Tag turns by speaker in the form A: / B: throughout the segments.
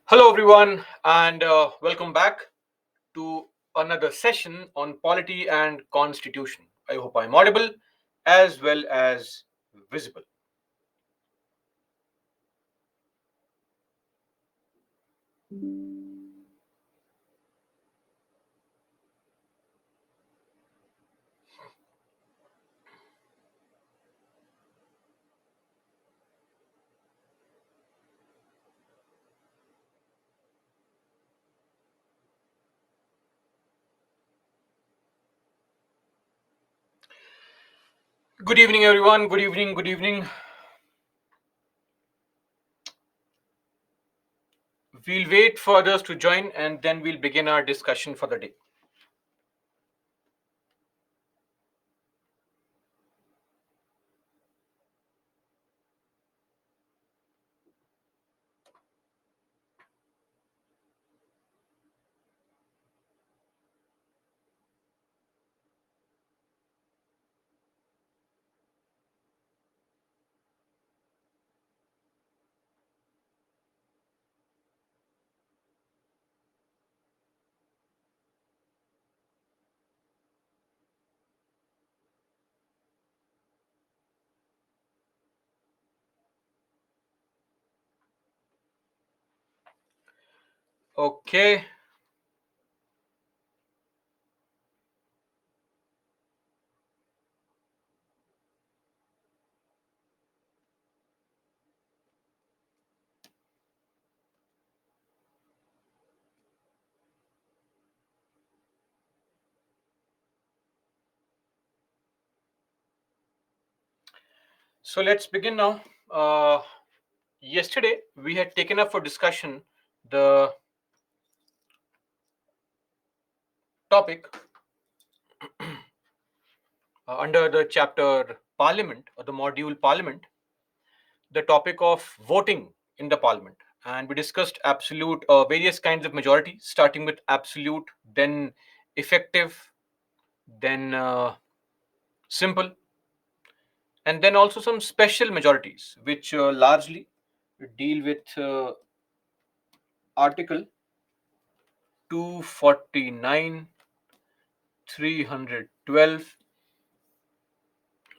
A: Hello, everyone, and welcome back to another session on polity and constitution. I hope I'm audible as well as visible. Good evening, everyone. Good evening. Good evening. We'll wait for others to join and then we'll begin our discussion for the day. Okay. So let's begin now. Yesterday, we had taken up for discussion the topic under the chapter Parliament or the module Parliament, the topic of voting in the parliament, and we discussed absolute various kinds of majority, starting with absolute, then effective, then simple, and then also some special majorities which largely deal with article 249, 312,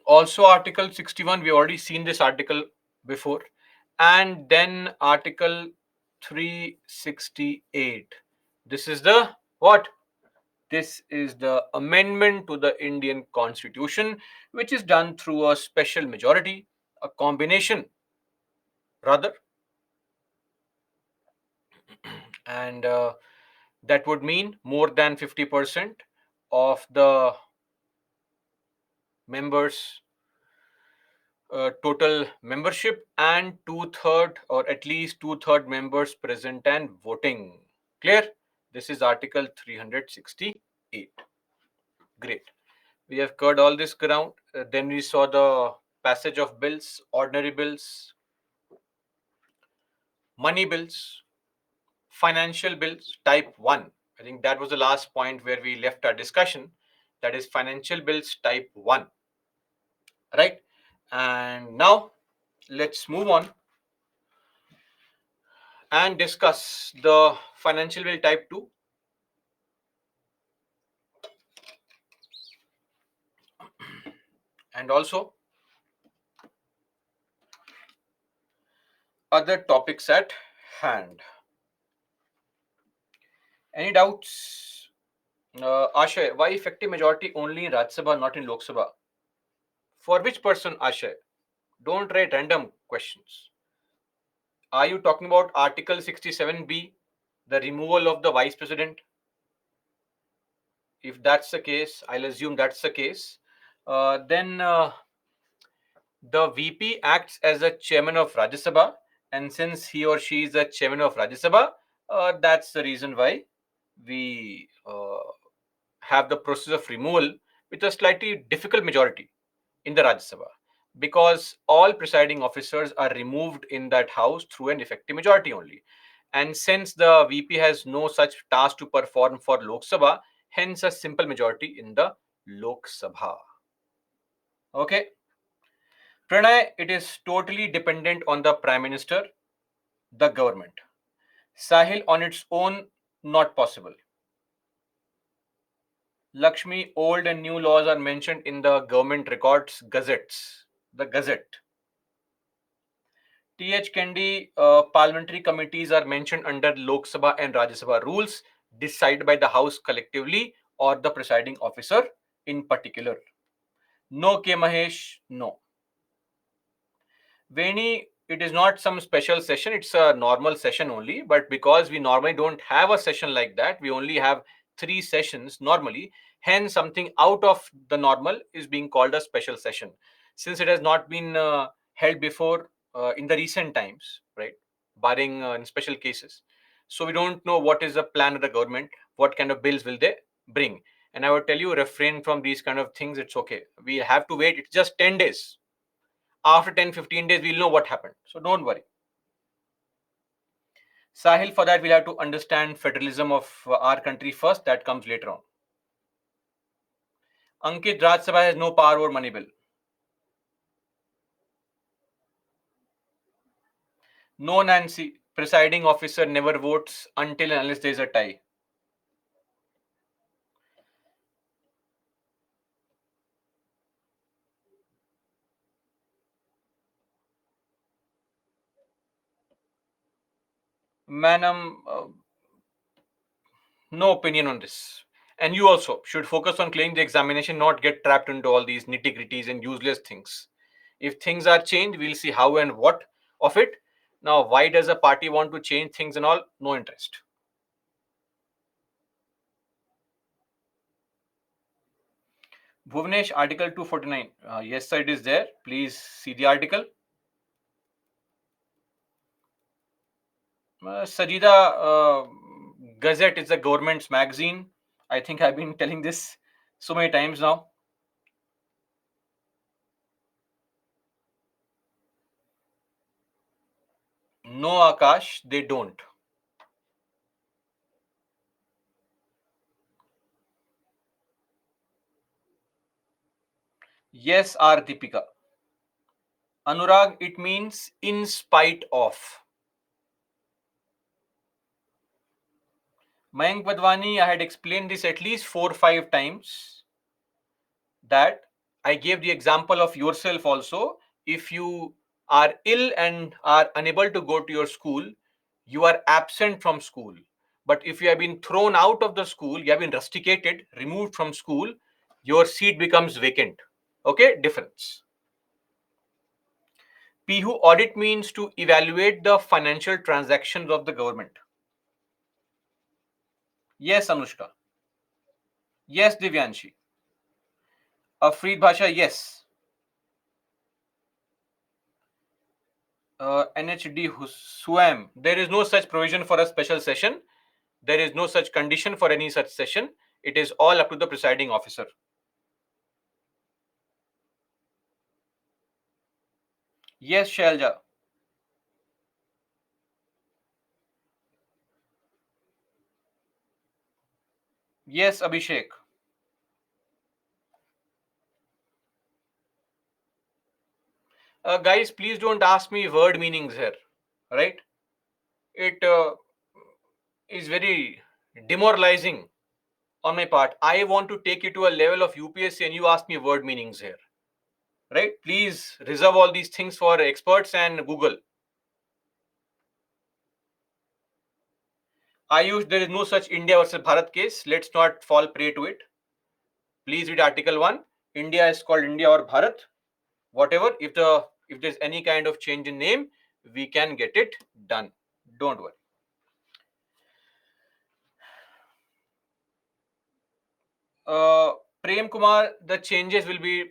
A: also article 61. We already seen this article before, and then article 368. This is the what? This is the amendment to the Indian constitution, which is done through a special majority, a combination rather, and that would mean more than 50% of the members, total membership, and two-third or at least two-third members present and voting. Clear? This is article 368. Great. We have covered all this ground. Then we saw the passage of bills, ordinary bills, money bills, financial bills, type 1. I think that was the last point where we left our discussion. That is financial bills, type 1. Right? And now let's move on and discuss the financial bill type 2 and also other topics at hand. Any doubts? Ashay, why effective majority only in Rajya Sabha, not in Lok Sabha? For which person, Ashay? Don't write random questions. Are you talking about Article 67B, the removal of the Vice President? If that's the case, I'll assume that's the case. Then the VP acts as a chairman of Rajya Sabha, and since he or she is a chairman of Rajya Sabha, that's the reason why we have the process of removal with a slightly difficult majority in the Rajya Sabha, because all presiding officers are removed in that house through an effective majority only. And since the VP has no such task to perform for Lok Sabha, hence a simple majority in the Lok Sabha. Okay. Pranay, it is totally dependent on the Prime Minister, the government. Sahil on its own, not possible. Lakshmi, old and new laws are mentioned in the government records, gazettes. The Gazette. TH Kendi, parliamentary committees are mentioned under Lok Sabha and Rajya Sabha rules, decided by the House collectively or the presiding officer in particular. No K. Mahesh, no. Veni, it is not some special session, it's a normal session only. But because we normally don't have a session like that, we only have 3 sessions normally. Hence, something out of the normal is being called a special session. Since it has not been held before in the recent times, right? Barring in special cases. So we don't know what is the plan of the government, what kind of bills will they bring. And I would tell you, refrain from these kind of things, it's okay. We have to wait, it's just 10 days. After 10-15 days, we'll know what happened. So don't worry. Sahil, for that, we'll have to understand federalism of our country first. That comes later on. Ankit, Rajya Sabha has no power over money bill. No, Nancy. Presiding officer never votes until and unless there is a tie. Manam, no opinion on this. And you also should focus on clearing the examination, not get trapped into all these nitty gritties and useless things. If things are changed, we'll see how and what of it. Now, why does a party want to change things and all? No interest. Bhuvnesh, Article 249. Yes, sir, it is there. Please see the article. Sajida, Gazette is the government's magazine. I think I've been telling this so many times now. No, Akash, they don't. Yes, R. Deepika. Anurag, it means in spite of. Mayank Vadwani, I had explained this at least 4 or 5 times, that I gave the example of yourself also. If you are ill and are unable to go to your school, you are absent from school. But if you have been thrown out of the school, you have been rusticated, removed from school, your seat becomes vacant. Okay, difference. Pihu, audit means to evaluate the financial transactions of the government. Yes, Anushka. Yes, Divyanshi. Afreed Bhasha, yes. NHD SWAM. There is no such provision for a special session. There is no such condition for any such session. It is all up to the presiding officer. Yes, Shailja. Yes, Abhishek. Guys, please don't ask me word meanings here. Right? It is very demoralizing on my part. I want to take you to a level of UPSC and you ask me word meanings here. Right? Please reserve all these things for experts and Google. Ayush, there is no such India versus Bharat case. Let's not fall prey to it. Please read Article 1. India is called India or Bharat. Whatever. If there's any kind of change in name, we can get it done. Don't worry. Uh, Prem Kumar, the changes will be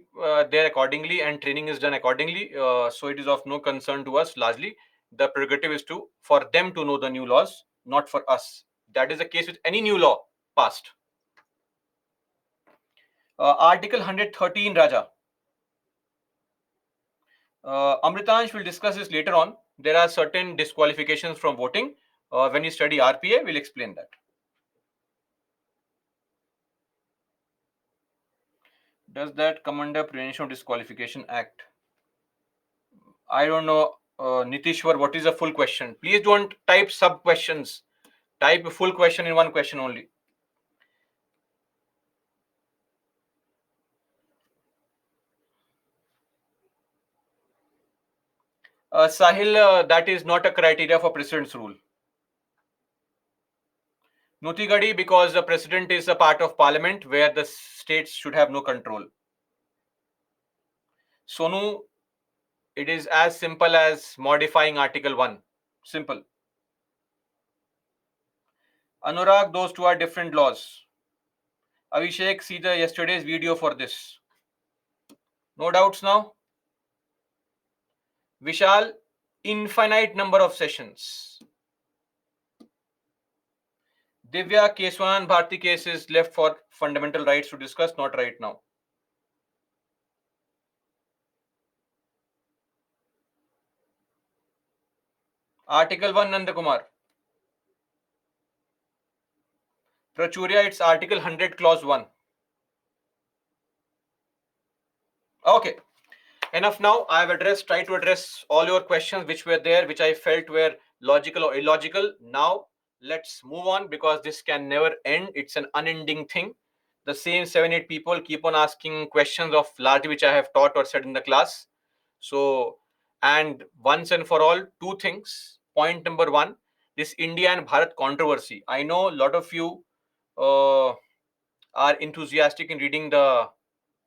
A: there accordingly and training is done accordingly. So it is of no concern to us largely. The prerogative is to for them to know the new laws, not for us. That is the case with any new law passed. Article 113, Raja. Amritansh will discuss this later on. There are certain disqualifications from voting. When you study RPA, we'll explain that. Does that come under Prevention of Disqualification Act? I don't know. Nitishwar, what is the full question? Please don't type sub questions. Type a full question in one question only. Sahil, that is not a criteria for president's rule. Nutigadi, because the president is a part of parliament where the states should have no control. Sonu, it is as simple as modifying Article 1. Simple. Anurag, those two are different laws. Abhishek, see the yesterday's video for this. No doubts now? Vishal, infinite number of sessions. Divya, Keswanan Bharti case is left for fundamental rights to discuss, not right now. Article 1, Nandakumar. Prachuria, it's Article 100, Clause 1. Okay. Enough now. I have tried to address all your questions which were there, which I felt were logical or illogical. Now, let's move on because this can never end. It's an unending thing. The same 7-8 people keep on asking questions of largely which I have taught or said in the class. So, and once and for all, two things. Point number one, this India and Bharat controversy. I know a lot of you are enthusiastic in reading the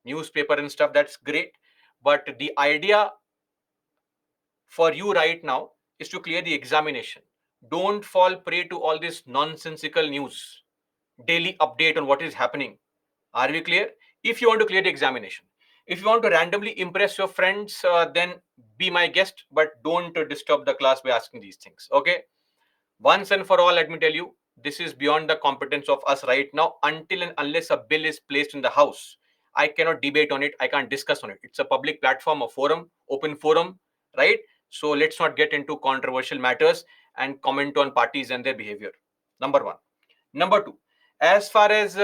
A: newspaper and stuff. That's great. But the idea for you right now is to clear the examination. Don't fall prey to all this nonsensical news. Daily update on what is happening. Are we clear? If you want to clear the examination, if you want to randomly impress your friends, then be my guest, but don't disturb the class by asking these things. Okay? Once and for all, let me tell you, this is beyond the competence of us right now. Until and unless a bill is placed in the House, I cannot debate on it. I can't discuss on it. It's a public platform, a forum, open forum, right? So let's not get into controversial matters and comment on parties and their behavior. Number one. Number two, as far as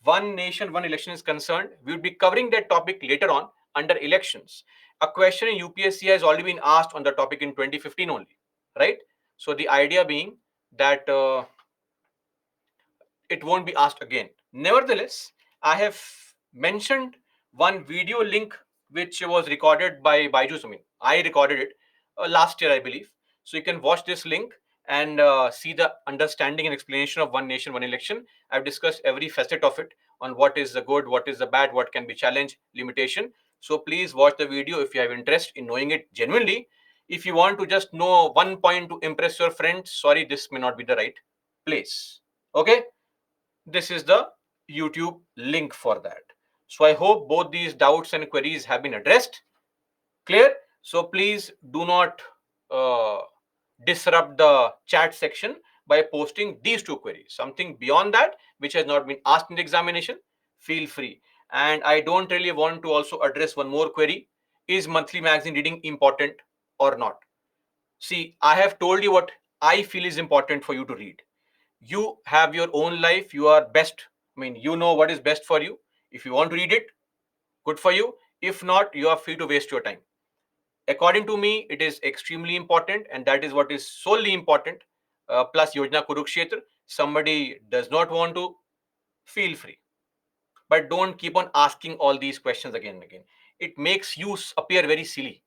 A: one nation, one election is concerned, we will be covering that topic later on under elections. A question in UPSC has already been asked on the topic in 2015 only, right? So the idea being that it won't be asked again. Nevertheless, I have mentioned one video link which was recorded by Baiju Sumin. I recorded it last year, I believe. So you can watch this link and see the understanding and explanation of one nation, one election. I've discussed every facet of it on what is the good, what is the bad, what can be challenge, limitation. So please watch the video if you have interest in knowing it genuinely. If you want to just know one point to impress your friends, sorry, this may not be the right place. Okay? This is the YouTube link for that. So I hope both these doubts and queries have been addressed. Clear? So please do not uh, disrupt the chat section by posting these two queries. Something beyond that, which has not been asked in the examination, feel free. And I don't really want to also address one more query. Is monthly magazine reading important or not? See, I have told you what I feel is important for you to read. You have your own life. You are best. I mean, you know what is best for you. If you want to read it, good for you. If not, you are free to waste your time. According to me, it is extremely important, and that is what is solely important. Plus, Yojana Kurukshetra. Somebody does not want to, feel free. But don't keep on asking all these questions again and again. It makes you appear very silly.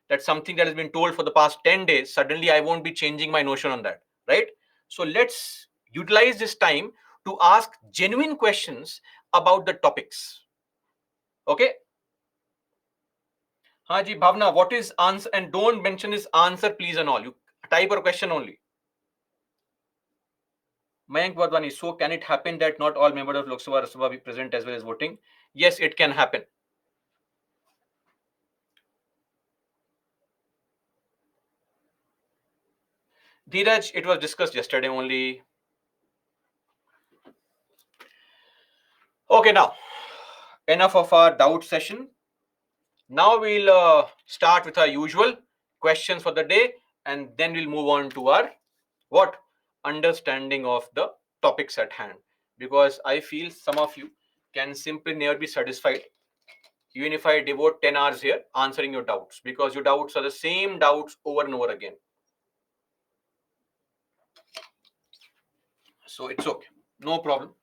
A: That's something that has been told for the past 10 days. Suddenly, I won't be changing my notion on that, right? So let's utilize this time to ask genuine questions about the topics. Okay? Haji Bhavna, what is answer? And don't mention this answer, please, and all. You type a question only. Mayank Wadhwani, so can it happen that not all members of Lok Sabha Rajya Sabha be present as well as voting? Yes, it can happen. Dheeraj, it was discussed yesterday only. Okay, now, enough of our doubt session. Now we'll start with our usual questions for the day, and then we'll move on to our what understanding of the topics at hand. Because I feel some of you can simply never be satisfied even if I devote 10 hours here answering your doubts, because your doubts are the same doubts over and over again. So it's okay, no problem.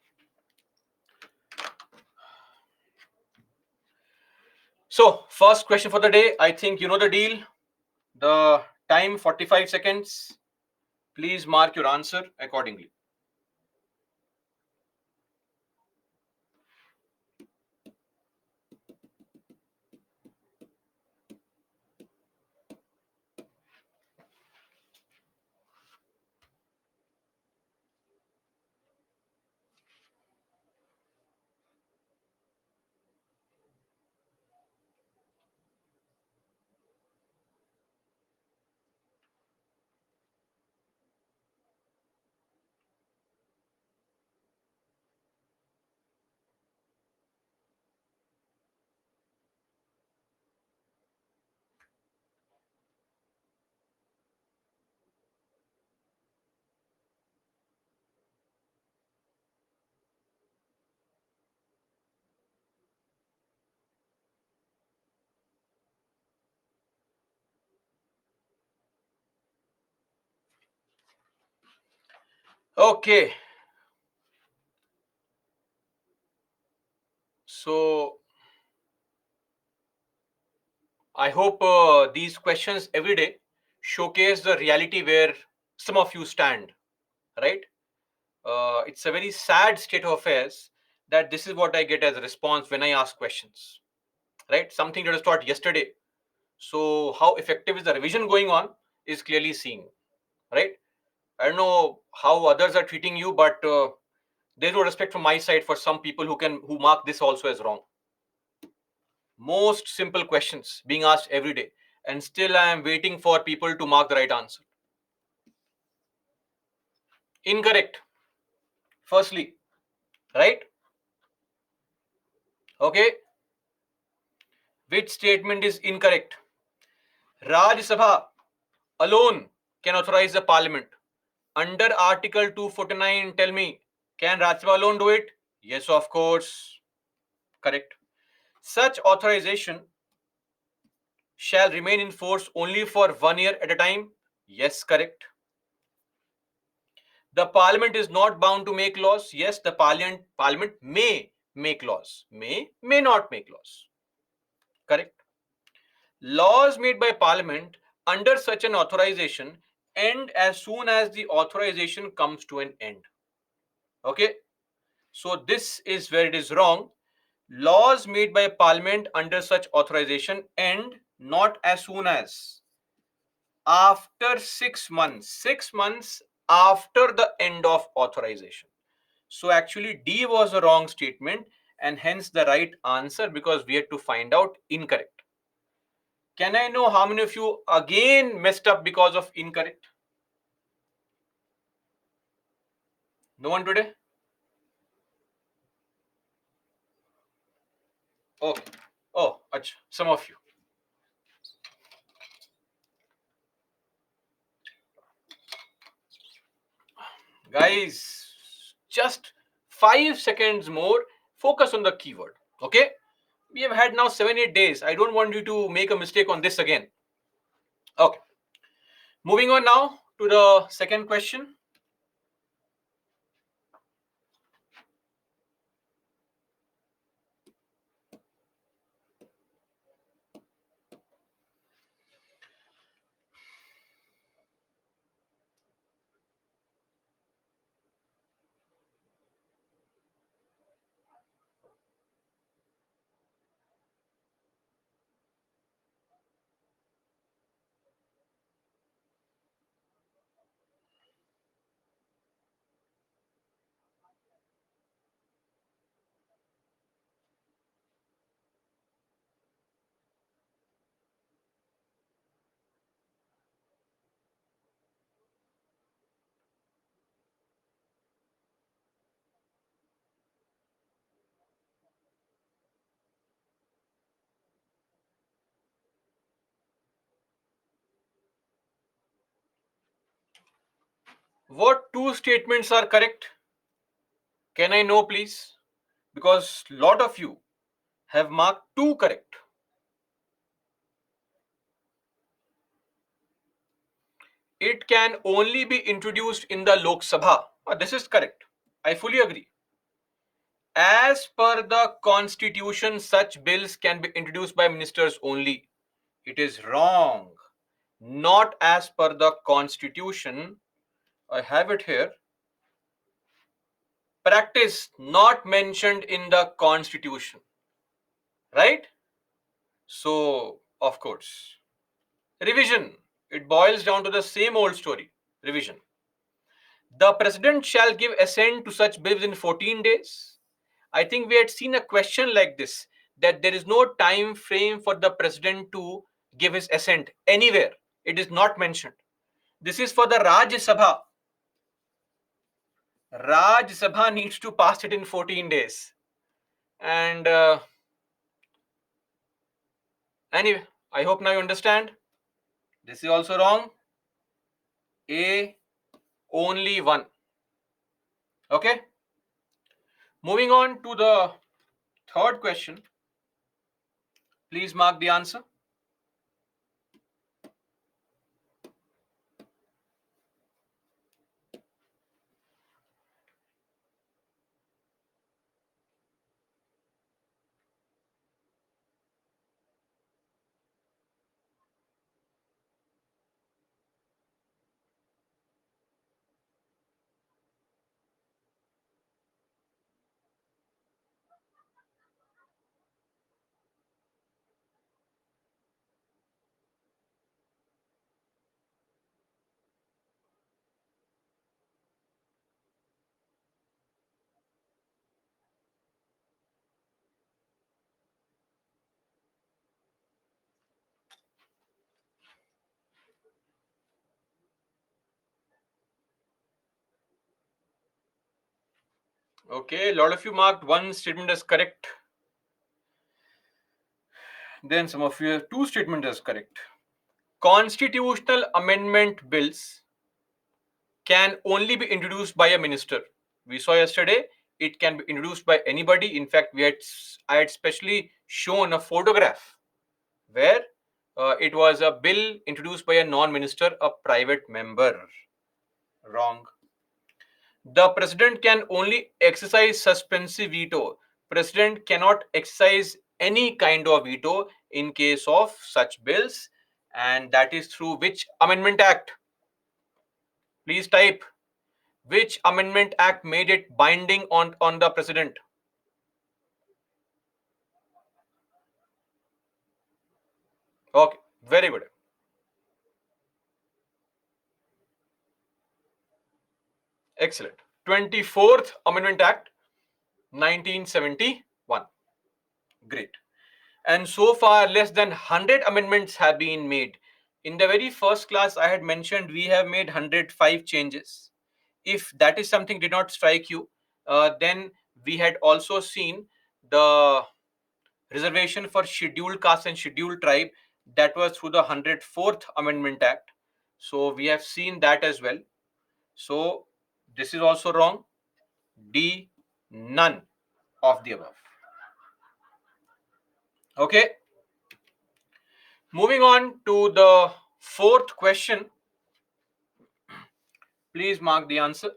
A: So first question for the day, I think you know the deal. The time 45 seconds. Please mark your answer accordingly. Okay. So I hope these questions every day showcase the reality where some of you stand, right? It's a very sad state of affairs that this is what I get as a response when I ask questions, right? Something that was taught yesterday. So how effective is the revision going on is clearly seen, right? I don't know how others are treating you, but there's no respect from my side for some people who mark this also as wrong. Most simple questions being asked every day, and still I am waiting for people to mark the right answer. Incorrect. Firstly, right? Okay. Which statement is incorrect? Rajya Sabha alone can authorize the parliament. Under Article 249, tell me, can Rajya Sabha alone do it? Yes, of course. Correct. Such authorization shall remain in force only for 1 year at a time. Yes, correct. The parliament is not bound to make laws. Yes, the parliament may make laws. May not make laws. Correct. Laws made by parliament under such an authorization end as soon as the authorization comes to an end. Okay. So this is where it is wrong. Laws made by parliament under such authorization end not as soon as, after 6 months. 6 months after the end of authorization. So actually D was a wrong statement and hence the right answer, because we had to find out incorrect. Can I know how many of you again messed up because of incorrect? No one today? Okay. Oh, achha, some of you. Guys, just 5 seconds more. Focus on the keyword. Okay? We have had now 7-8 days. I don't want you to make a mistake on this again. Okay. Moving on now to the second question. What two statements are correct? Can I know, please? Because a lot of you have marked 2 correct. It can only be introduced in the Lok Sabha. This is correct. I fully agree. As per the constitution, such bills can be introduced by ministers only. It is wrong. Not as per the constitution. I have it here. Practice not mentioned in the constitution. Right? So, of course. Revision. It boils down to the same old story. Revision. The president shall give assent to such bills in 14 days. I think we had seen a question like this, that there is no time frame for the president to give his assent anywhere. It is not mentioned. This is for the Rajya Sabha. Rajya Sabha needs to pass it in 14 days. And anyway, I hope now you understand. This is also wrong. A, only one. Okay. Moving on to the third question. Please mark the answer. Okay, a lot of you marked one statement as correct. Then some of you have two statements as correct. Constitutional amendment bills can only be introduced by a minister. We saw yesterday it can be introduced by anybody. In fact, I had specially shown a photograph where it was a bill introduced by a non-minister, a private member. Wrong. The president can only exercise suspensive veto. President cannot exercise any kind of veto in case of such bills, and that is through which amendment act? Please type. Which amendment act made it binding on the president? Okay, very good. Excellent. 24th Amendment Act, 1971. Great. And so far, less than 100 amendments have been made. In the very first class, I had mentioned we have made 105 changes. If that is something did not strike you, then we had also seen the reservation for scheduled caste and scheduled tribe, that was through the 104th Amendment Act. So we have seen that as well. So this is also wrong. D, none of the above. Okay. Moving on to the fourth question. Please mark the answer.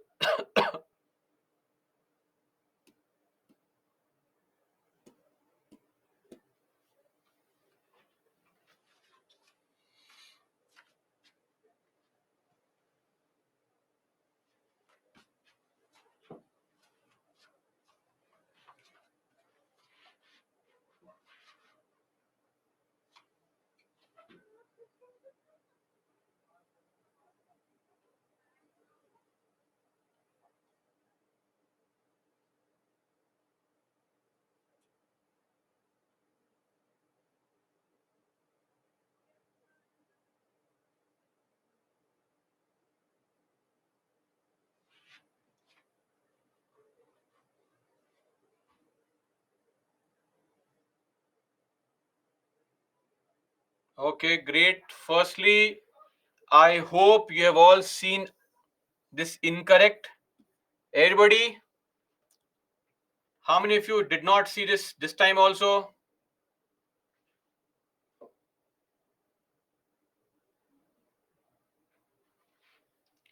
A: Okay, great. Firstly, I hope you have all seen this incorrect. Everybody, how many of you did not see this time also?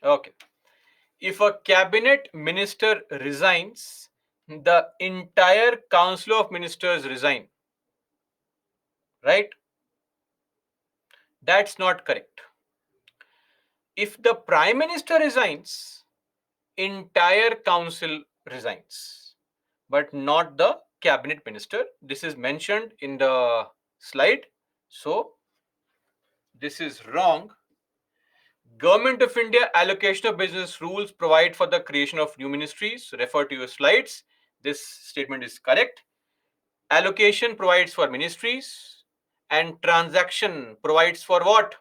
A: Okay. If a cabinet minister resigns, the entire council of ministers resign. Right? That's not correct. If the prime minister resigns, entire council resigns, but not the cabinet minister. This is mentioned in the slide. So this is wrong. Government of India allocation of business rules provide for the creation of new ministries. Refer to your slides. This statement is correct. Allocation provides for ministries, and transaction provides for what?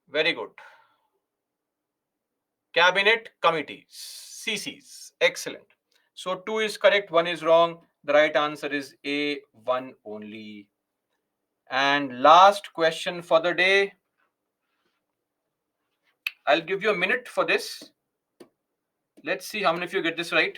A: Very good. Cabinet committees, CCs. Excellent. So 2 is correct, 1 is wrong. The right answer is A, 1 only. And last question for the day. I'll give you a minute for this. Let's see how many of you get this right.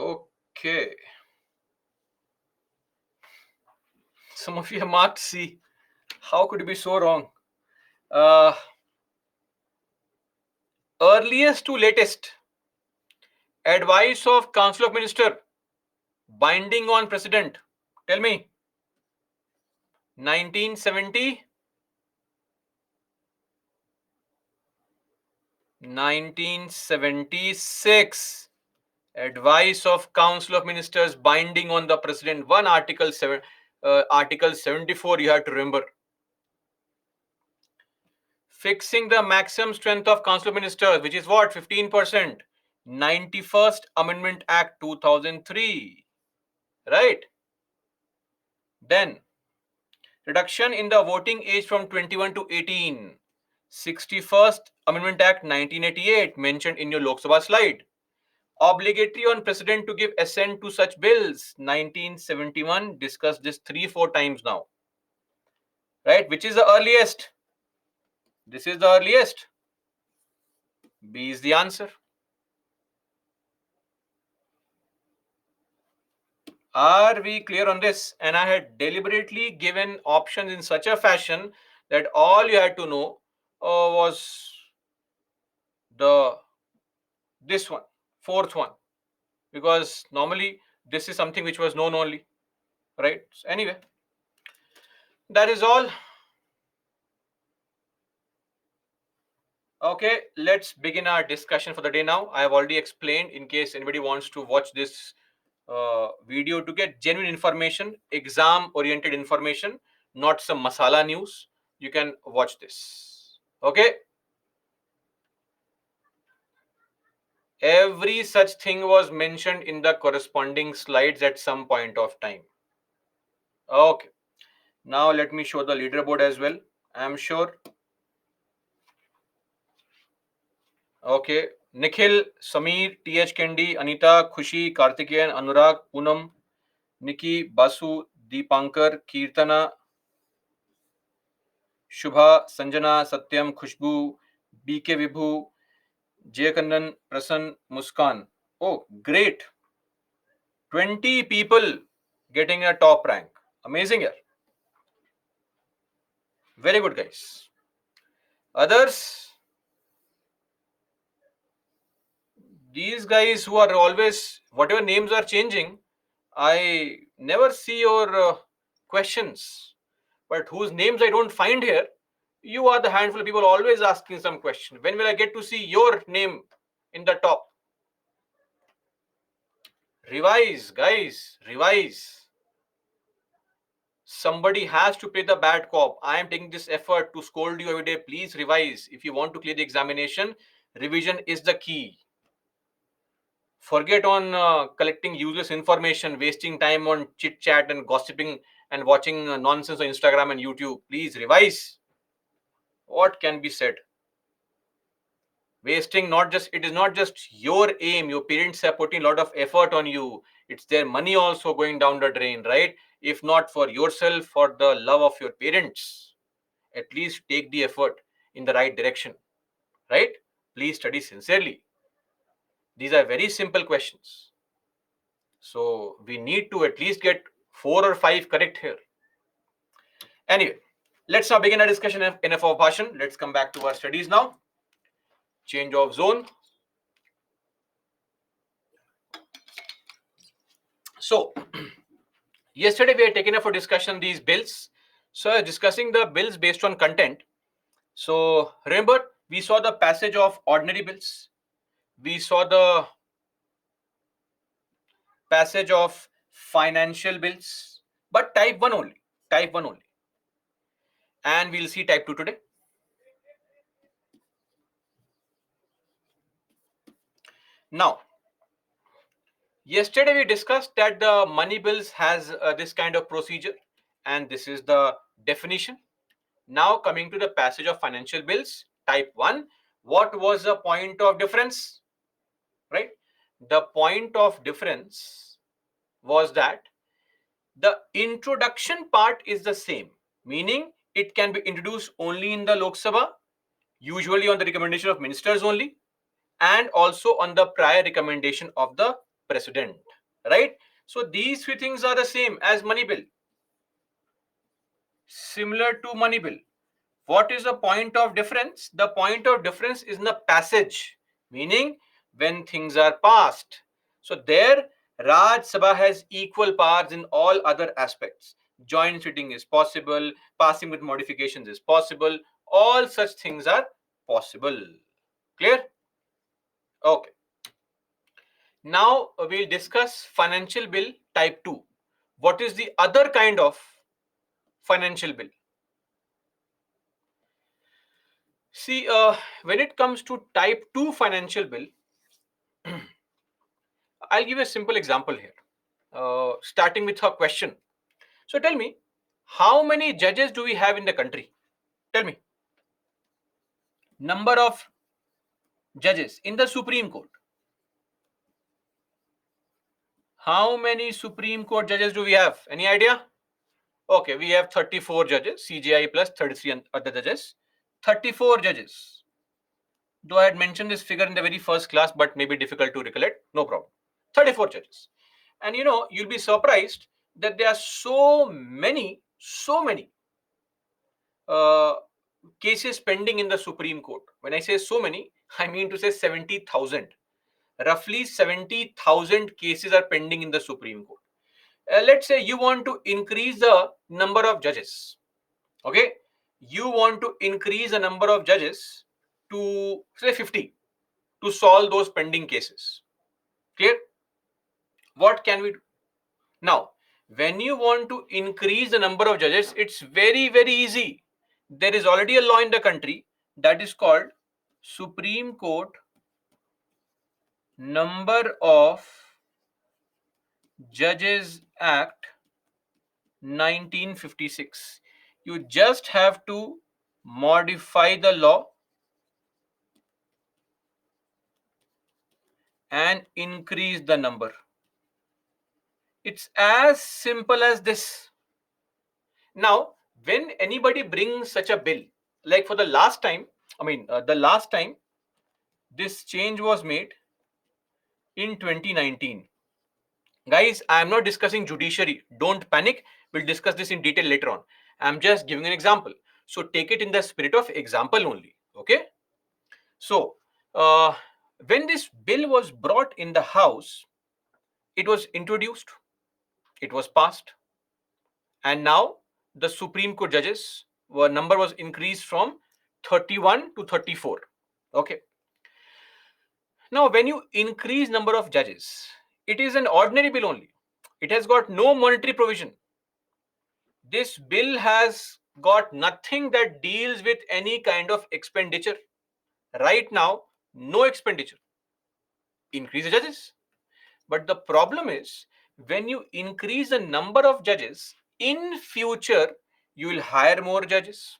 A: Okay. Some of you have marked C. How could it be so wrong? Uh, Earliest to latest. Advice of Council of Minister. Binding on President. Tell me. 1970. 1976. Advice of Council of Ministers binding on the President. One Article 7, Article 74. You have to remember. Fixing the maximum strength of Council of Ministers, which is what? 15%. 91st Amendment Act 2003. Right? Then reduction in the voting age from 21 to 18. 61st Amendment Act 1988 mentioned in your Lok Sabha slide. Obligatory on President to give assent to such bills. 1971. Discussed this 3-4 times now. Right? Which is the earliest? This is the earliest. B is the answer. Are we clear on this? And I had deliberately given options in such a fashion that all you had to know was this one, fourth one, because normally this is something which was known only, right? So anyway, that is all. Okay, let's begin our discussion for the day now. I have already explained, in case anybody wants to watch this video to get genuine information, exam oriented information, not some masala news, you can watch this. Okay, every such thing was mentioned in the corresponding slides at some point of time. Okay, now let me show the leaderboard as well. I'm sure. Okay, Nikhil, Sameer, TH Kendi, Anita, Khushi, Kartikeyan, Anurag, Poonam, Nikki, Basu, Deepankar, Kirtana, Shubha, Sanjana, Satyam, Khushbu, BK Vibhu, Jayakandan, Prasan, Muskan. Oh, great. 20 people getting a top rank. Amazing, yeah. Very good, guys. Others, these guys who are always, whatever names are changing, I never see your questions. but whose names I don't find here. You are the handful of people always asking some question. When will I get to see your name in the top? Revise, guys, revise. Somebody has to play the bad cop. I am taking this effort to scold you every day. Please revise. If you want to clear the examination, revision is the key. Forget on collecting useless information, wasting time on chit chat and gossiping and watching nonsense on Instagram and YouTube. Please revise. What can be said? Wasting, not just, it is not just your aim. Your parents are putting a lot of effort on you. It's their money also going down the drain, right? If not for yourself, for the love of your parents, at least take the effort in the right direction, right? Please study sincerely. These are very simple questions, so we need to at least get 4 or 5 correct here. Anyway, let's now begin our discussion. Enough of bhashan. Let's come back to our studies now. Change of zone. So yesterday we had taken up for discussion these bills. So discussing the bills based on content. So remember, we saw the passage of ordinary bills. We saw the passage of financial bills, but type 1 only. Type 1 only. And we'll see type 2 today. Now, yesterday we discussed that the money bills has this kind of procedure, and this is the definition. Now coming to the passage of financial bills, type 1, what was the point of difference? Right? The point of difference was that the introduction part is the same, meaning it can be introduced only in the Lok Sabha, usually on the recommendation of ministers only, and also on the prior recommendation of the president, right? So these three things are the same as money bill, similar to money bill. What is the point of difference? The point of difference is in the passage, meaning when things are passed. So there, Raj Sabha has equal powers in all other aspects. Joint sitting is possible, passing with modifications is possible, all such things are possible. Clear? Okay. Now we'll discuss financial bill type 2. What is the other kind of financial bill? See, when it comes to type 2 financial bill, I'll give a simple example here, starting with a question. So tell me, how many judges do we have in the country? Tell me. Number of judges in the Supreme Court. How many Supreme Court judges do we have? Any idea? Okay, we have 34 judges, CJI plus 33 other judges. 34 judges. Though I had mentioned this figure in the very first class, but maybe difficult to recollect, no problem. 34 judges. And you'll be surprised that there are so many uh, cases pending in the Supreme Court. When I say so many, I mean to say 70,000. Roughly 70,000 cases are pending in the Supreme Court. Let's say you want to increase the number of judges. Okay, you want to increase the number of judges to say 50 to solve those pending cases. Clear? What can we do? Now, when you want to increase the number of judges, it's very, very easy. There is already a law in the country that is called Supreme Court Number of Judges Act 1956. You just have to modify the law and increase the number. It's as simple as this. Now, when anybody brings such a bill, like for the last time, the last time this change was made in 2019. Guys, I am not discussing judiciary. Don't panic. We'll discuss this in detail later on. I'm just giving an example. So take it in the spirit of example only. Okay. So when this bill was brought in the House, it was introduced, it was passed, and now the Supreme Court judges number was increased from 31 to 34. Okay. Now, when you increase number of judges, it is an ordinary bill only. It has got no monetary provision. This bill has got nothing that deals with any kind of expenditure. Right now, no expenditure. Increase the judges. But the problem is, when you increase the number of judges, in future, you will hire more judges.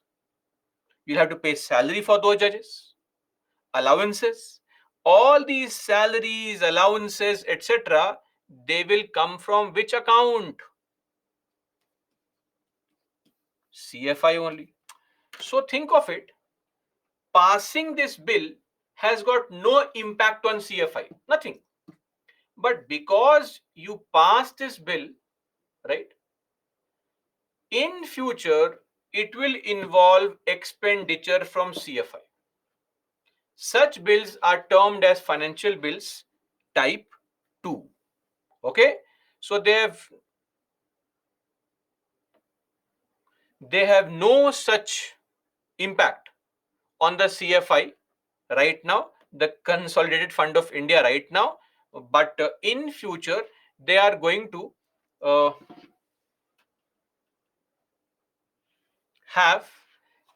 A: You'll have to pay salary for those judges, allowances. All these salaries, allowances, etc., they will come from which account? CFI only. So think of it, passing this bill has got no impact on CFI, nothing. But because you pass this bill, right, in future, it will involve expenditure from CFI. Such bills are termed as financial bills type 2. Okay, so they have no such impact on the CFI right now, the Consolidated Fund of India right now, but in future they are going to uh, have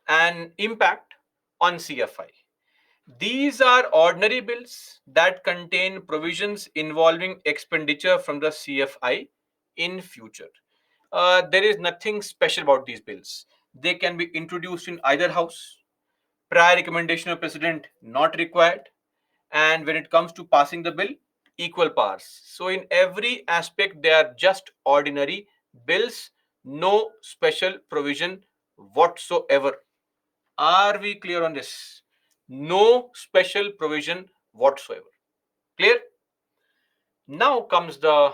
A: an impact on CFI. These are ordinary bills that contain provisions involving expenditure from the CFI in future. There is nothing special about these bills. They can be introduced in either house. Prior recommendation of president not required. And when it comes to passing the bill, equal powers. So in every aspect, they are just ordinary bills, no special provision whatsoever. Are we clear on this? No special provision whatsoever. Clear? Now comes the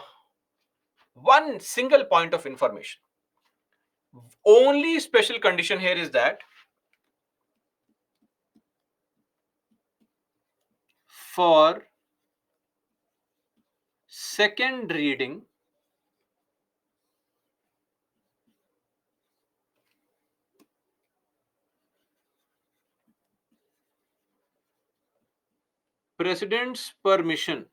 A: one single point of information. Only special condition here is that for second reading, president's permission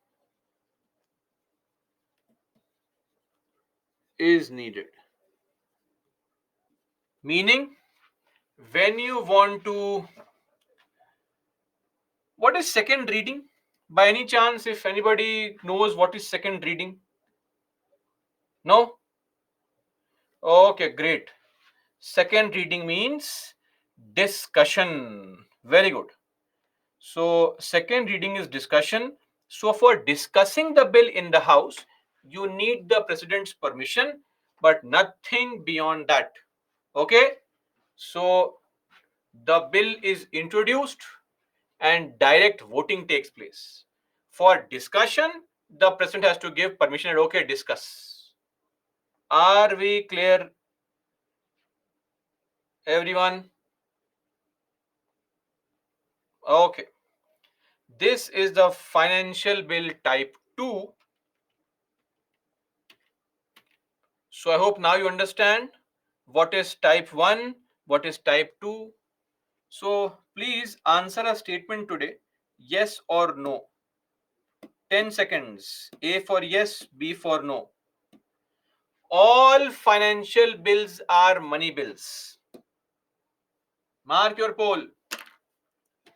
A: is needed. Meaning, when you want to, what is second reading? By any chance, if anybody knows what is second reading? No? Okay, great. Second reading means discussion. Very good. So, second reading is discussion. So, for discussing the bill in the House, you need the president's permission, but nothing beyond that. Okay? So, the bill is introduced and direct voting takes place. For discussion, the president has to give permission and okay, discuss. Are we clear, everyone? Okay. This is the financial bill type 2. So I hope now you understand what is type 1, what is type 2. So please answer a statement today, yes or no. 10 seconds. A for yes, B for no. All financial bills are money bills. Mark your poll.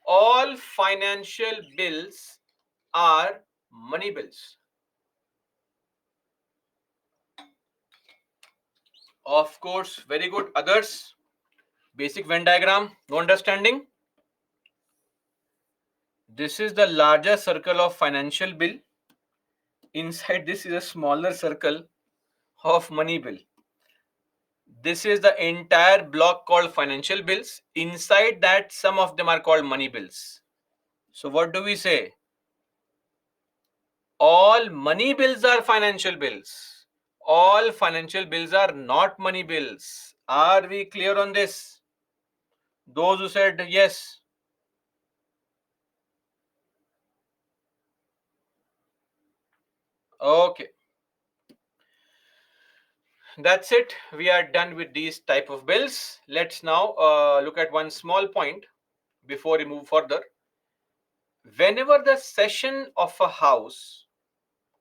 A: All financial bills are money bills. Of course, very good. Others? Basic Venn diagram, no understanding? This is the larger circle of financial bill. Inside this is a smaller circle of money bill. This is the entire block called financial bills. Inside that, some of them are called money bills. So what do we say? All money bills are financial bills. All financial bills are not money bills. Are we clear on this? Those who said yes. Okay. That's it. We are done with these type of bills. Let's now look at one small point before we move further. Whenever the session of a house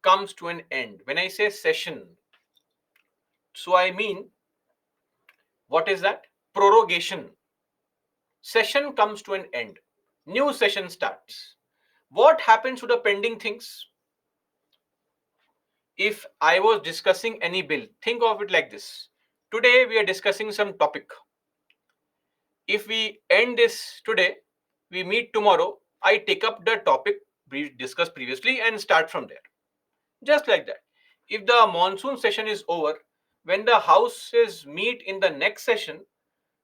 A: comes to an end, when I say session, so I mean, what is that? Prorogation. Session comes to an end. New session starts. What happens to the pending things? If I was discussing any bill, think of it like this. Today we are discussing some topic. If we end this today, we meet tomorrow, I take up the topic we discussed previously and start from there. Just like that. If the monsoon session is over, when the houses meet in the next session,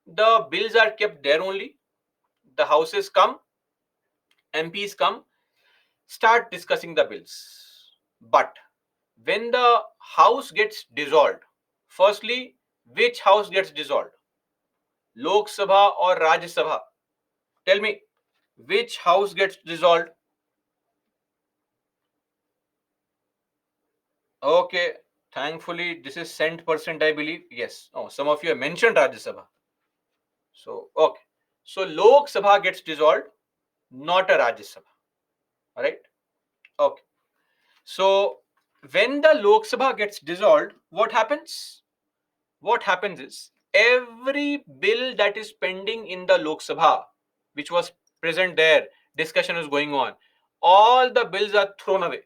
A: the bills are kept there only. The houses come, MPs come, start discussing the bills. But when the house gets dissolved, firstly, which house gets dissolved? Lok Sabha or Rajya Sabha? Tell me, which house gets dissolved? Okay, thankfully, this is cent percent, I believe. Yes. Oh, some of you have mentioned Rajya Sabha. So, okay. So, Lok Sabha gets dissolved, not a Rajya Sabha. All right. Okay. So, when the Lok Sabha gets dissolved, what happens? What happens is every bill that is pending in the Lok Sabha, which was present there, discussion is going on, all the bills are thrown away.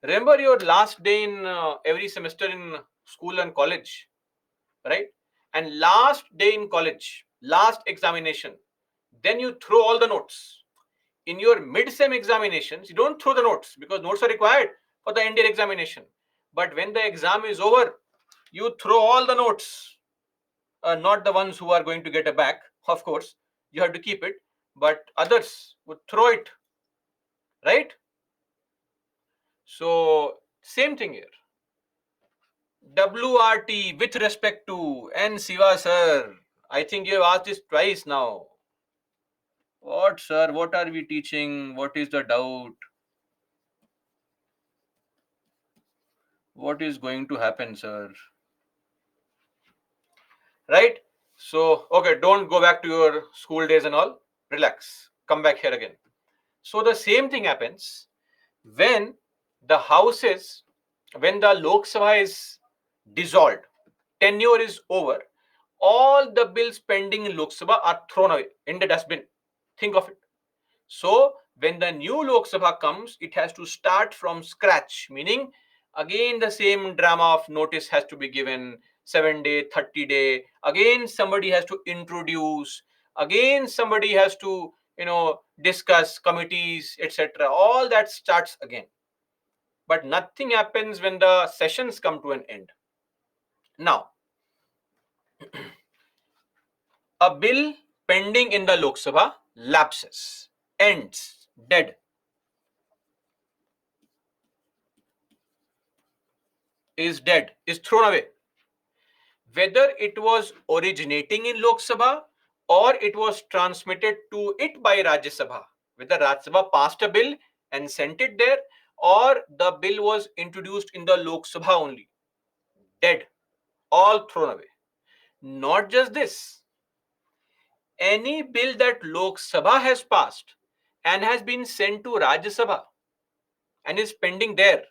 A: Remember your last day in every semester in school and college, right? And last day in college, last examination, then you throw all the notes. In your mid-sem examinations, you don't throw the notes because notes are required for the end year examination. But when the exam is over, you throw all the notes, not the ones who are going to get a back, of course, you have to keep it, but others would throw it, right? So, same thing here. WRT with respect to N. Siva sir. I think you have asked this twice now. What, sir? What are we teaching? What is the doubt? What is going to happen, sir? Right? So, okay, don't go back to your school days and all. Relax. Come back here again. So, the same thing happens when the houses, when the Lok Sabha is dissolved, tenure is over, all the bills pending in Lok Sabha are thrown away in the dustbin. Think of it. So, when the new Lok Sabha comes, it has to start from scratch, meaning again the same drama of notice has to be given 7 day, 30 day. Again, somebody has to introduce, again, somebody has to, discuss committees, etc. All that starts again. But nothing happens when the sessions come to an end. Now, a bill pending in the Lok Sabha lapses, ends, dead, is dead, is thrown away. Whether it was originating in Lok Sabha or it was transmitted to it by Rajya Sabha, whether Rajya Sabha passed a bill and sent it there or the bill was introduced in the Lok Sabha only, dead, all thrown away. Not just this, any bill that Lok Sabha has passed and has been sent to Rajya Sabha and is pending there,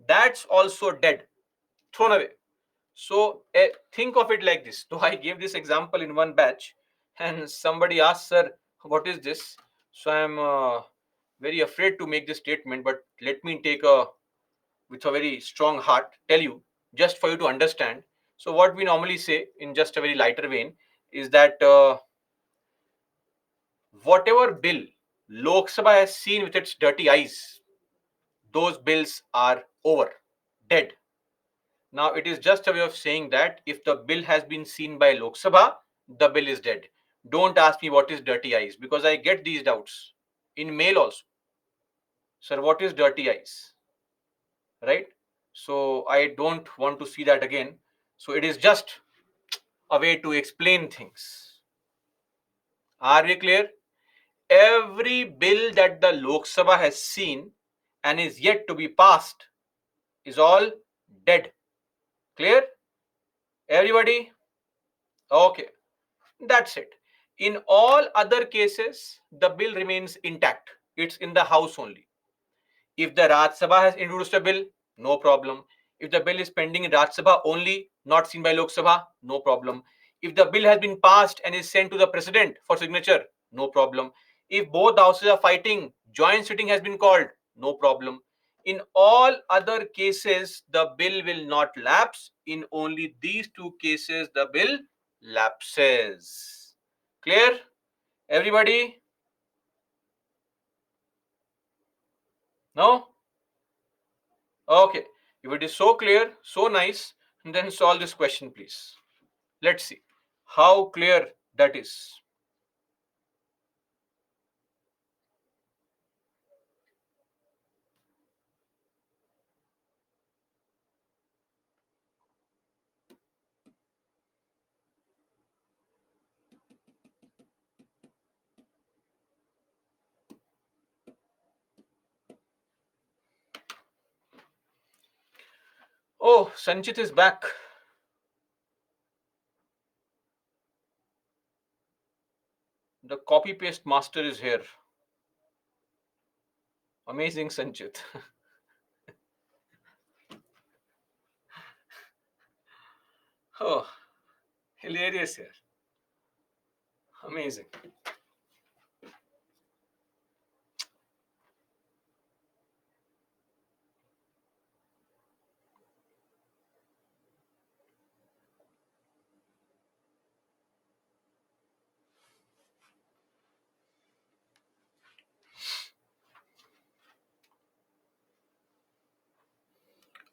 A: that's also dead, thrown away. So think of it like this. So I gave this example in one batch, and somebody asked, "Sir, what is this?" So I'm very afraid to make this statement, but let me take a with a very strong heart tell you just for you to understand. So what we normally say in just a very lighter vein is that whatever bill Lok Sabha has seen with its dirty eyes, those bills are over, dead. Now, it is just a way of saying that if the bill has been seen by Lok Sabha, the bill is dead. Don't ask me what is dirty eyes because I get these doubts in mail also. Sir, what is dirty eyes? Right? So, I don't want to see that again. So, it is just a way to explain things. Are we clear? Every bill that the Lok Sabha has seen and is yet to be passed is all dead. Clear? Everybody? Okay, that's it. In all other cases, the bill remains intact. It's in the House only. If the Rajya Sabha has introduced a bill, no problem. If the bill is pending in Rajya Sabha only, not seen by Lok Sabha, no problem. If the bill has been passed and is sent to the president for signature, no problem. If both houses are fighting, joint sitting has been called, no problem. In all other cases, the bill will not lapse. In only these two cases, the bill lapses. Clear? Everybody? No? Okay. If it is so clear, so nice, then solve this question, please. Let's see how clear that is. Oh, Sanchit is back. The copy paste master is here. Amazing, Sanchit. Oh, hilarious here. Amazing.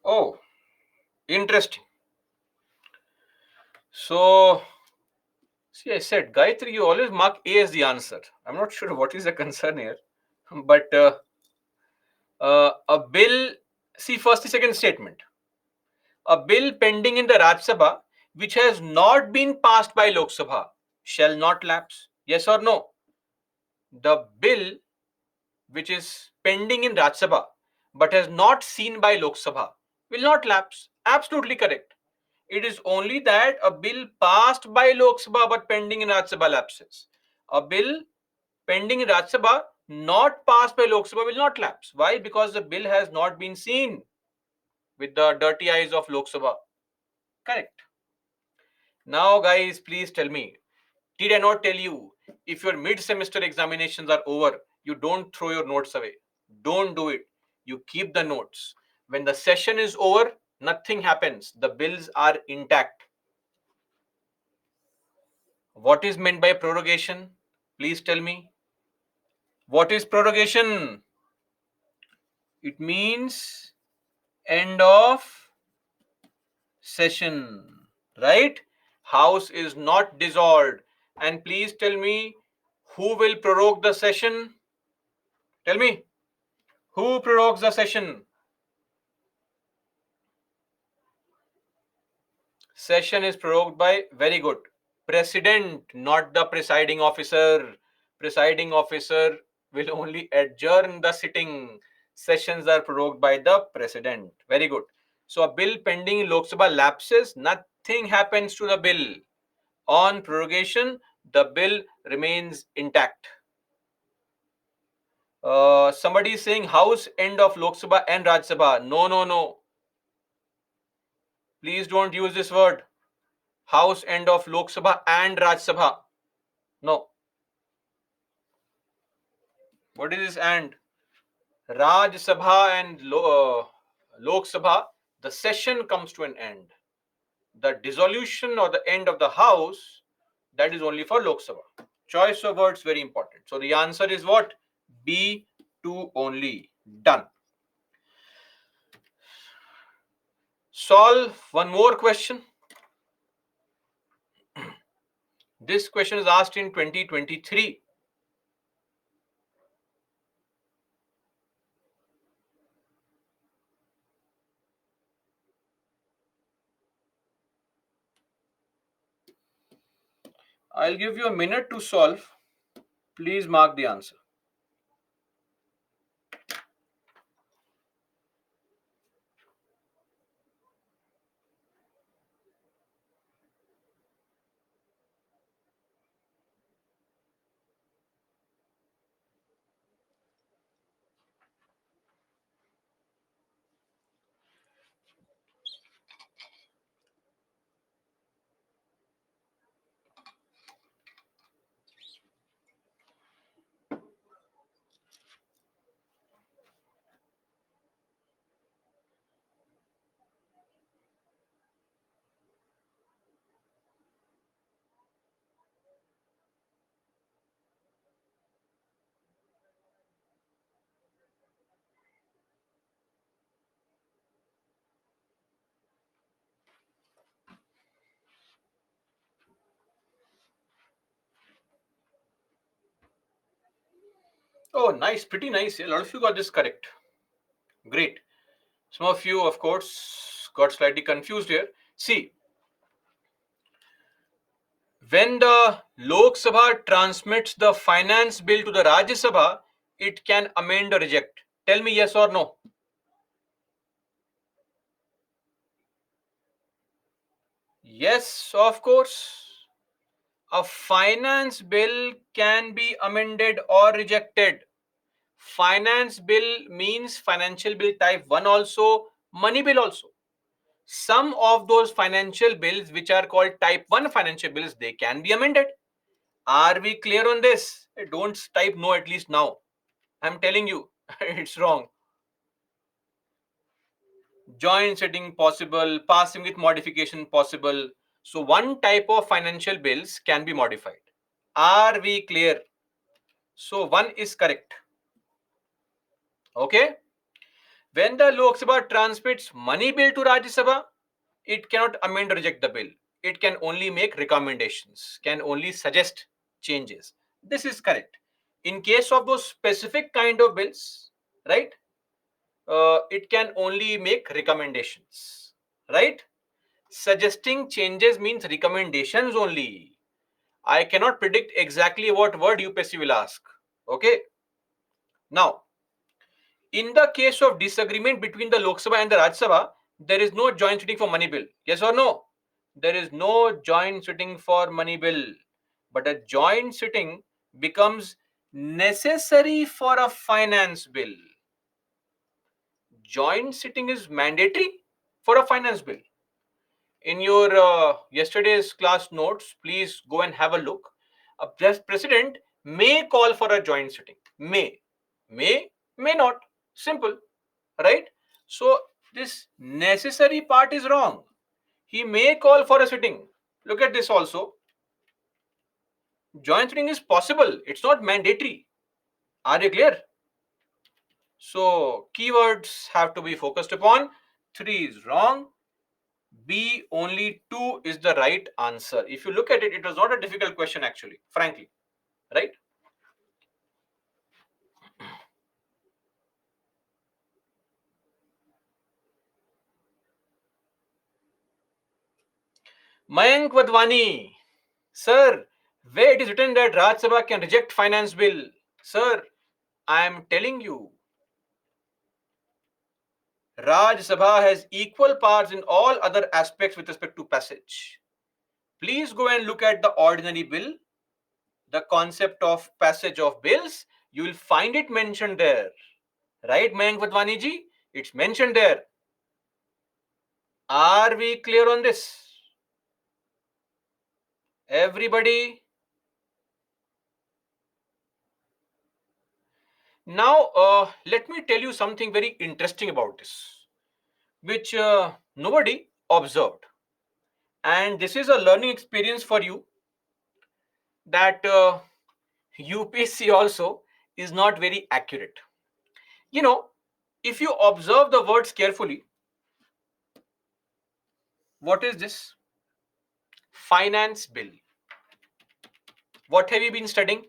A: Oh, interesting. So, see, I said, Gayatri, you always mark A as the answer. I'm not sure what is the concern here, but a bill, see, first the second statement. A bill pending in the Rajya Sabha which has not been passed by Lok Sabha shall not lapse. Yes or no? The bill which is pending in Rajya Sabha but has not seen by Lok Sabha will not lapse. Absolutely correct. It is only that a bill passed by Lok Sabha but pending in Rajya Sabha lapses. A bill pending in Rajya Sabha not passed by Lok Sabha will not lapse. Why? Because the bill has not been seen with the dirty eyes of Lok Sabha. Correct. Now, guys, please tell me, did I not tell you if your mid semester examinations are over, you don't throw your notes away? Don't do it. You keep the notes. When the session is over, nothing happens. The bills are intact. What is meant by prorogation? Please tell me. What is prorogation? It means end of session, right? House is not dissolved. And please tell me who will prorogue the session? Tell me. Who prorogues the session? Session is prorogued by, very good, president, not the presiding officer. Presiding officer will only adjourn the sitting. Sessions are prorogued by the president. Very good. So a bill pending in Lok Sabha lapses, nothing happens to the bill. On prorogation, the bill remains intact. Somebody is saying House end of Lok Sabha and Rajya Sabha. No, no, no. Please don't use this word. House end of Lok Sabha and Rajya Sabha. No. What is this and? Rajya Sabha and Lok Sabha, the session comes to an end. The dissolution or the end of the House, that is only for Lok Sabha. Choice of words very important. So the answer is what? B2 only. Done. Solve one more question. This question is asked in 2023. I'll give you a minute to solve. Please mark the answer. Oh, nice, pretty nice. A lot of you got this correct. Great. Some of you, of course, got slightly confused here. See, when the Lok Sabha transmits the finance bill to the Rajya Sabha, it can amend or reject. Tell me yes or no. Yes, of course. A finance bill can be amended or rejected. Finance bill means financial bill type 1 also, money bill also. Some of those financial bills which are called type 1 financial bills, they can be amended. Are we clear on this? Don't type no at least now. I'm telling you, it's wrong. Joint sitting possible, passing with modification possible. So one type of financial bills can be modified. Are we clear? So one is correct. Okay. When the Lok Sabha transmits money bill to Rajya Sabha, it cannot amend or reject the bill. It can only make recommendations, can only suggest changes. This is correct. In case of those specific kind of bills, right? It can only make recommendations, right? Suggesting changes means recommendations only. I cannot predict exactly what word UPSC will ask. Okay. Now, in the case of disagreement between the Lok Sabha and the Rajya Sabha, there is no joint sitting for money bill. Yes or no? There is no joint sitting for money bill. But a joint sitting becomes necessary for a finance bill. Joint sitting is mandatory for a finance bill. In your yesterday's class notes, please go and have a look. A president may call for a joint sitting. May not. Simple, right? So this necessary part is wrong. He may call for a sitting. Look at this also. Joint sitting is possible. It's not mandatory. Are you clear? So keywords have to be focused upon. 3 is wrong. B, only 2 is the right answer. If you look at it, it was not a difficult question actually, frankly, right? Mayank Wadhwani, sir, where it is written that Rajya Sabha can reject finance bill? Sir, I am telling you, Rajya Sabha has equal powers in all other aspects with respect to passage. Please go and look at the ordinary bill, the concept of passage of bills. You will find it mentioned there. Right, Mayank Wadhwani ji? It's mentioned there. Are we clear on this? Everybody? Now, let me tell you something very interesting about this, which nobody observed. And this is a learning experience for you that UPSC also is not very accurate. You know, if you observe the words carefully, what is this? Finance bill. What have you been studying?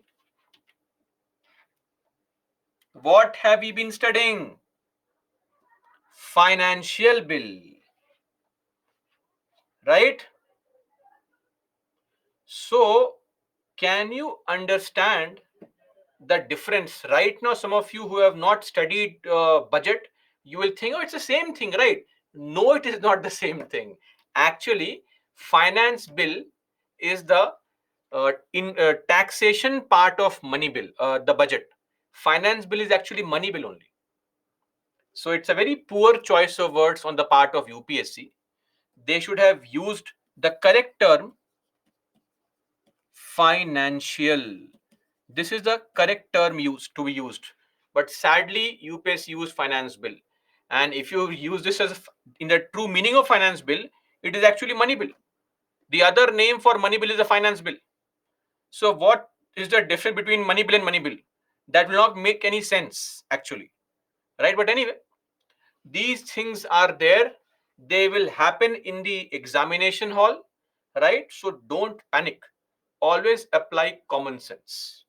A: What have you been studying? Financial bill, right? So, can you understand the difference? Right now, some of you who have not studied budget, you will think, oh, it's the same thing, right? No, it is not the same thing. Actually, finance bill is the in taxation part of money bill, the budget. Finance bill is actually money bill only. So it's a very poor choice of words on the part of UPSC. They should have used the correct term, financial. This is the correct term used to be used. But sadly, UPSC used finance bill. And if you use this as in the true meaning of finance bill, it is actually money bill. The other name for money bill is a finance bill. So what is the difference between money bill and money bill? That will not make any sense actually, right? But anyway, these things are there. They will happen in the examination hall, right? So don't panic. Always apply common sense.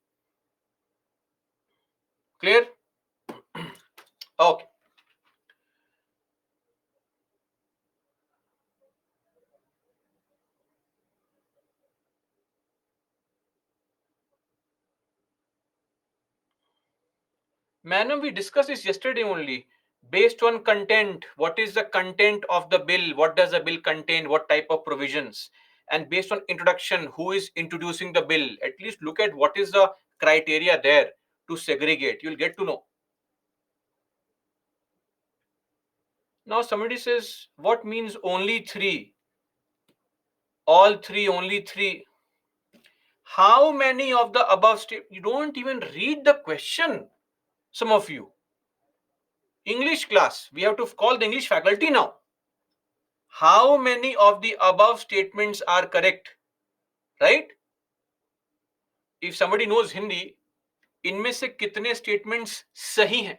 A: Clear? Okay. Madam, we discussed this yesterday only. Based on content, what is the content of the bill? What does the bill contain? What type of provisions? And based on introduction, who is introducing the bill? At least look at what is the criteria there to segregate. You'll get to know. Now somebody says, what means only three? All three, only three. How many of the above state? You don't even read the question. Some of you. English class. We have to call the English faculty now. How many of the above statements are correct? Right? If somebody knows Hindi, इनमें से कितने statements सही हैं?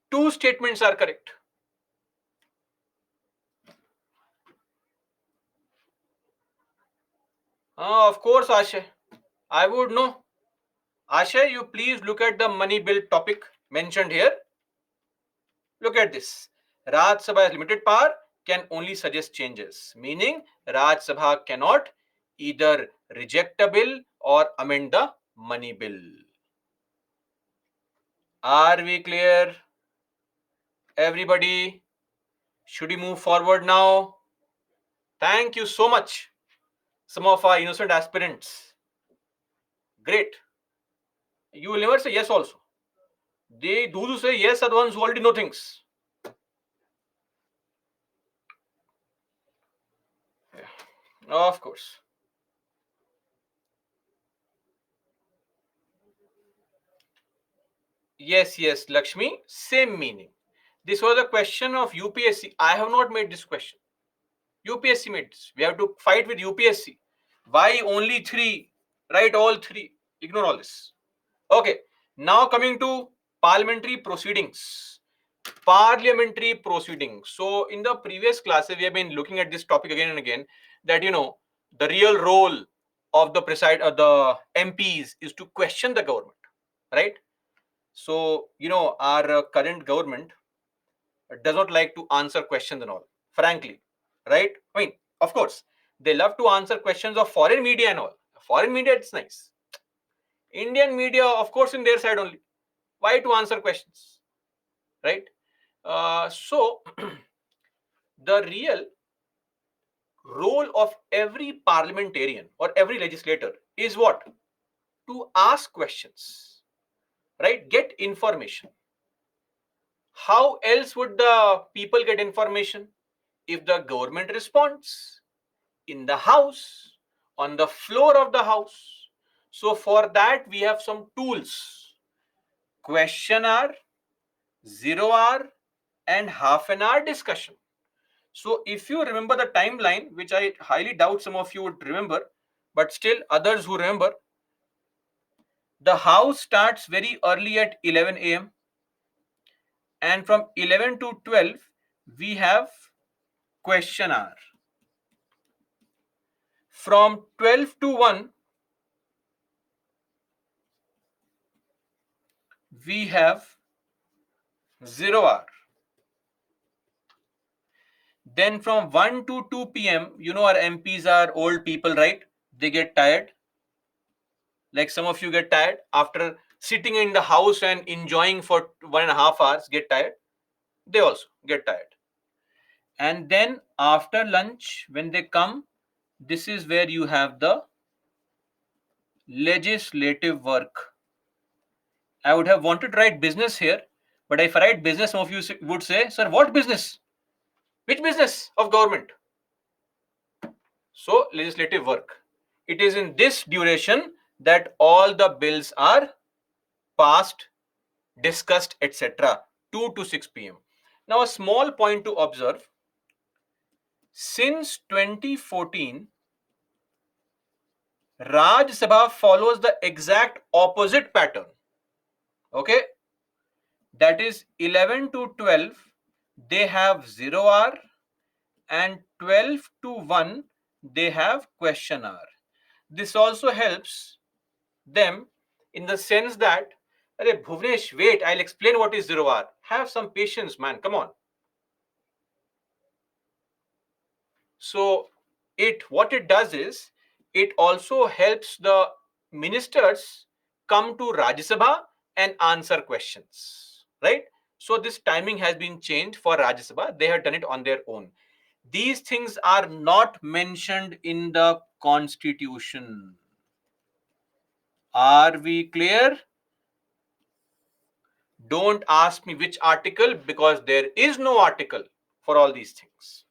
A: Two statements are correct. Of course, Ashay. I would know. Ashay, you please look at the money bill topic mentioned here. Look at this. Raj Sabha has limited power, can only suggest changes. Meaning, Raj Sabha cannot either reject a bill or amend the money bill. Are we clear? Everybody, should we move forward now? Thank you so much, some of our innocent aspirants. Great. You will never say yes also. They do to say yes are the ones who already know things. Yeah. Of course. Yes, yes, Lakshmi, same meaning. This was a question of UPSC. I have not made this question. UPSC made this. We have to fight with UPSC. Why only three? Write all three. Ignore all this. Okay. Now coming to parliamentary proceedings. Parliamentary proceedings. So in the previous classes, we have been looking at this topic again and again. That the real role of the MPs is to question the government, right? So our current government does not like to answer questions and all, frankly, right? I mean, of course, they love to answer questions of foreign media and all. Foreign media, it's nice. Indian media, of course, in their side only. Why to answer questions, right? So the real role of every parliamentarian or every legislator is what? To ask questions, right? Get information. How else would the people get information? If the government responds in the house, on the floor of the house. So for that, we have some tools: question hour, 0 hour, and half an hour discussion. So if you remember the timeline, which I highly doubt some of you would remember, but still others who remember, the house starts very early at 11 a.m. and from 11 to 12 we have question hour. From 12 to 1 we have 0 hour. Then from 1 to 2 p.m., our MPs are old people, right? They get tired. Like some of you get tired after sitting in the house and enjoying for 1.5 hours, get tired. They also get tired. And then after lunch, when they come, this is where you have the legislative work. I would have wanted to write business here, but if I write business, some of you would say, sir, what business? Which business of government? So, legislative work. It is in this duration that all the bills are passed, discussed, etc. 2 to 6 p.m. Now, a small point to observe. Since 2014, Raj Sabha follows the exact opposite pattern. Okay, that is 11 to 12, they have 0 hour, and 12 to 1, they have question hour. This also helps them in the sense that Arey Bhuvnesh, wait, I'll explain what is 0 hour. Have some patience, man. Come on. So what it does is it also helps the ministers come to Rajya Sabha and answer questions, right? So this timing has been changed for Rajya Sabha. They have done it on their own. These things are not mentioned in the constitution. Are we clear? Don't ask me which article, because there is no article for all these things.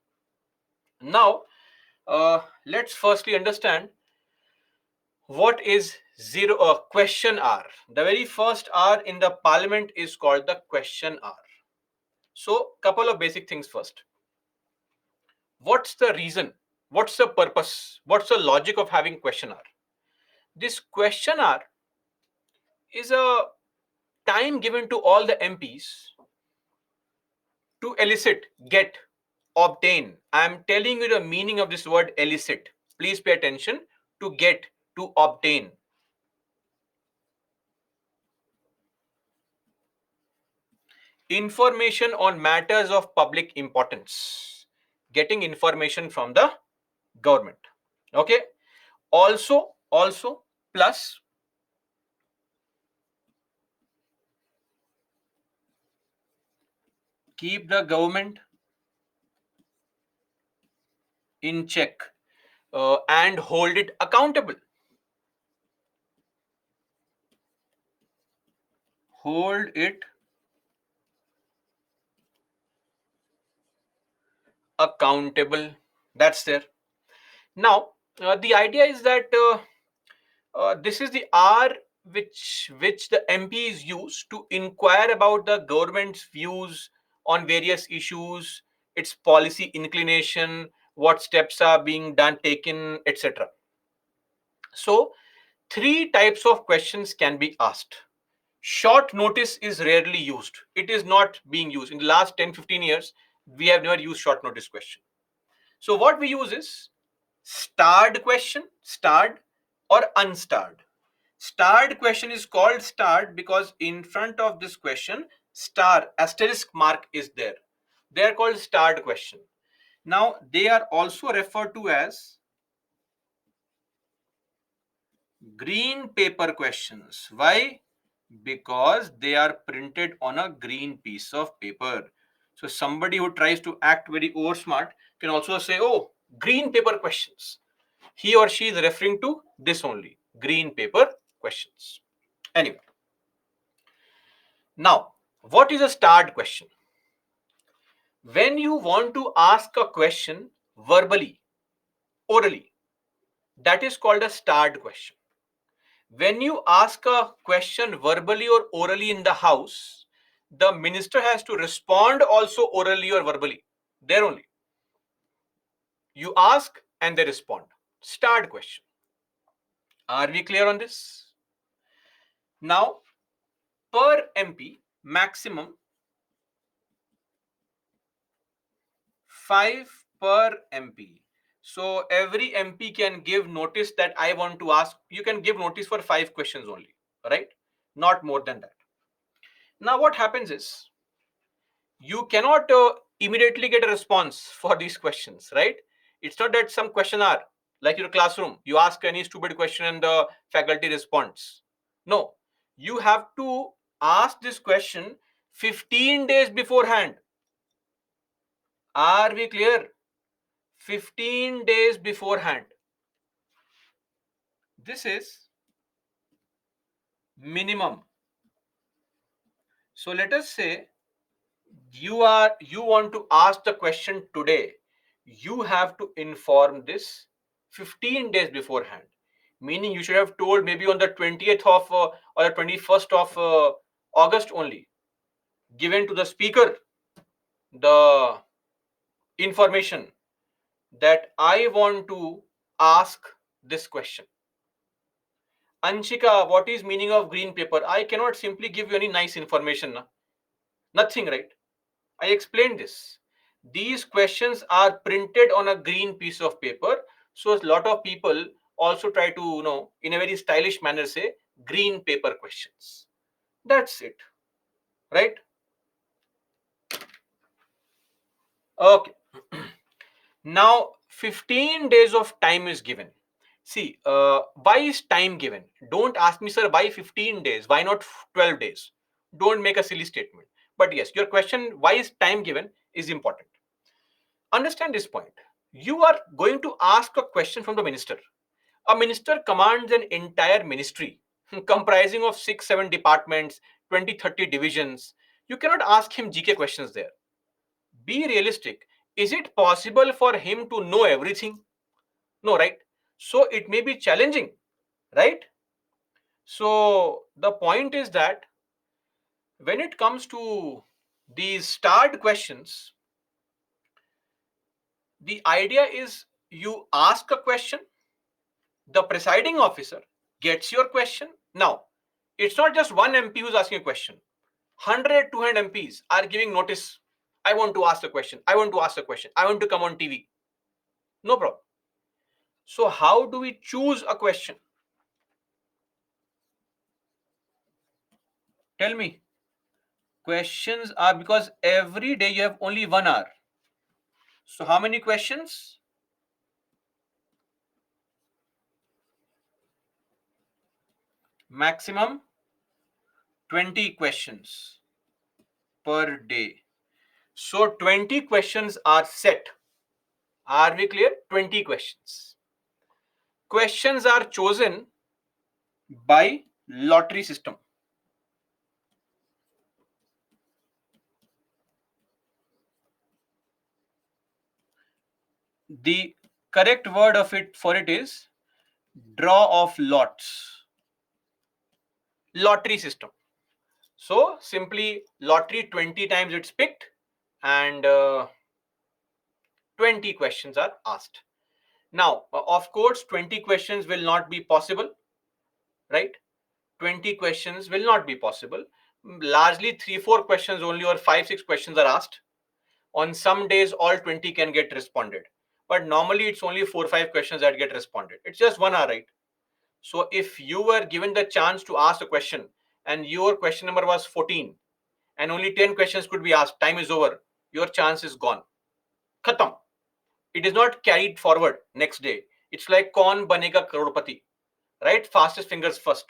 A: Now, let's firstly understand what is question hour. The very first hour in the parliament is called the question hour. So, couple of basic things first. What's the reason? What's the purpose? What's the logic of having question hour? This question hour is a time given to all the MPs to elicit, get, obtain. I am telling you the meaning of this word elicit. Please pay attention. To get, to obtain. Information on matters of public importance. Getting information from the government. Okay. Also, plus keep the government in check and hold it accountable. Hold it accountable. That's there. Now, the idea is that this is the hour which the MPs use to inquire about the government's views on various issues, its policy inclination, what steps are being done, taken, etc. So, three types of questions can be asked. Short notice is rarely used. It is not being used. In the last 10-15 years, we have never used short notice question. So, what we use is starred question, starred or unstarred. Starred question is called starred because in front of this question, star asterisk mark is there. They are called starred question. Now, they are also referred to as green paper questions. Why? Because they are printed on a green piece of paper. So somebody who tries to act very over smart can also say, oh, green paper questions. He or she is referring to this only, green paper questions. Anyway, now, what is a starred question? When you want to ask a question verbally, orally, that is called a starred question. When you ask a question verbally or orally in the house, the minister has to respond also orally or verbally. There only. You ask and they respond. Starred question. Are we clear on this? Now, per MP, maximum 5 per MP. So every MP can give notice that I want to ask. You can give notice for 5 questions only, right? Not more than that. Now what happens is, you cannot immediately get a response for these questions, right? It's not that some question are like your classroom, you ask any stupid question and the faculty responds. No, you have to ask this question 15 days beforehand. Are we clear? 15 days beforehand. This is minimum. So let us say you want to ask the question today. You have to inform this 15 days beforehand. Meaning you should have told maybe on the 20th of or the 21st of August only. Given to the speaker the information that I want to ask this question. Anshika, what is meaning of green paper? I cannot simply give you any nice information. Nothing, right? I explained this. These questions are printed on a green piece of paper. So a lot of people also try to, in a very stylish manner say green paper questions. That's it, right? Okay. Now 15 days of time is given. See, why is time given? Don't ask me, sir, why 15 days? Why not 12 days? Don't make a silly statement. But yes, your question, why is time given, is important. Understand this point. You are going to ask a question from the minister. A minister commands an entire ministry comprising of 6, 7 departments, 20, 30 divisions. You cannot ask him GK questions there. Be realistic. Is it possible for him to know everything? No, right? So it may be challenging, right? So the point is that when it comes to these starred questions, the idea is you ask a question, the presiding officer gets your question. Now, it's not just one MP who's asking a question. 100, 200 MPs are giving notice. I want to ask a question. I want to ask a question. I want to come on TV. No problem. So, how do we choose a question? Tell me. Questions are because every day you have only 1 hour. So, how many questions? Maximum 20 questions per day. So, 20 questions are set. Are we clear? 20 questions. Questions are chosen by lottery system. The correct word of it for it is draw of lots. Lottery system. So simply lottery 20 times it's picked and 20 questions are asked. Now, of course, 20 questions will not be possible, right? 20 questions will not be possible. Largely 3, 4 questions only or 5, 6 questions are asked. On some days, all 20 can get responded. But normally it's only 4, 5 questions that get responded. It's just 1 hour, right? So if you were given the chance to ask a question and your question number was 14 and only 10 questions could be asked, time is over. Your chance is gone. Khatam. It is not carried forward next day. It's like Kaun Banega Crorepati, right? Fastest fingers first.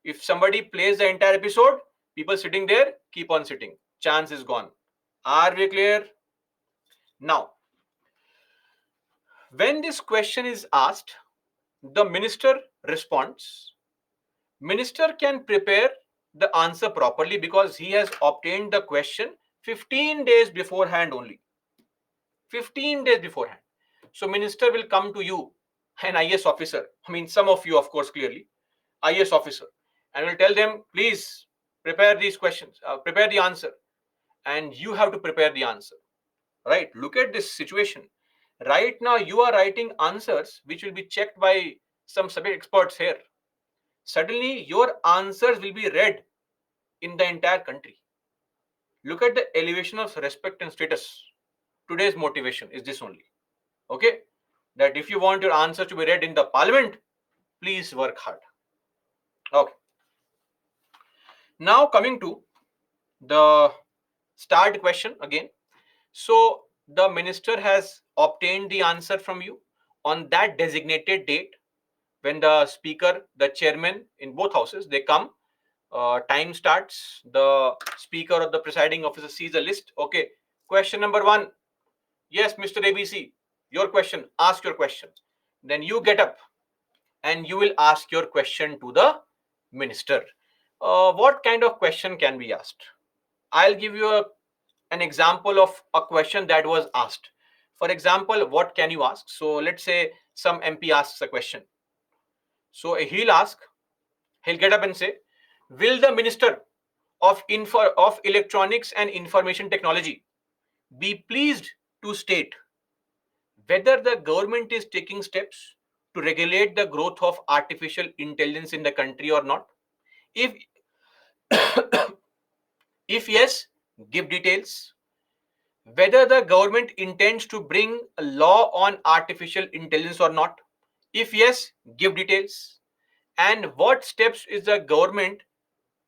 A: If somebody plays the entire episode, people sitting there keep on sitting. Chance is gone. Are we clear? Now, when this question is asked, the minister responds. Minister can prepare the answer properly because he has obtained the question 15 days beforehand only. 15 days beforehand. So minister will come to you, an IS officer. I mean, some of you, of course, clearly, IS officer, and will tell them, please prepare these questions, prepare the answer, and you have to prepare the answer. Right? Look at this situation. Right now, you are writing answers which will be checked by some subject experts here. Suddenly, your answers will be read in the entire country. Look at the elevation of respect and status. Today's motivation is this only. Okay? That if you want your answer to be read in the parliament, please work hard. Okay. Now coming to the start question again. So the minister has obtained the answer from you on that designated date when the speaker, the chairman in both houses, they come. Time starts. The speaker or the presiding officer sees a list. Okay. Question number 1. Yes, Mr. ABC, your question. Ask your question. Then you get up and you will ask your question to the minister. What kind of question can be asked? I'll give you an example of a question that was asked. For example, what can you ask? So let's say some MP asks a question. So he'll get up and say, will the minister of electronics and information technology be pleased to state whether the government is taking steps to regulate the growth of artificial intelligence in the country or not? If if yes, give details. Whether the government intends to bring a law on artificial intelligence or not. If yes, give details. And what steps is the government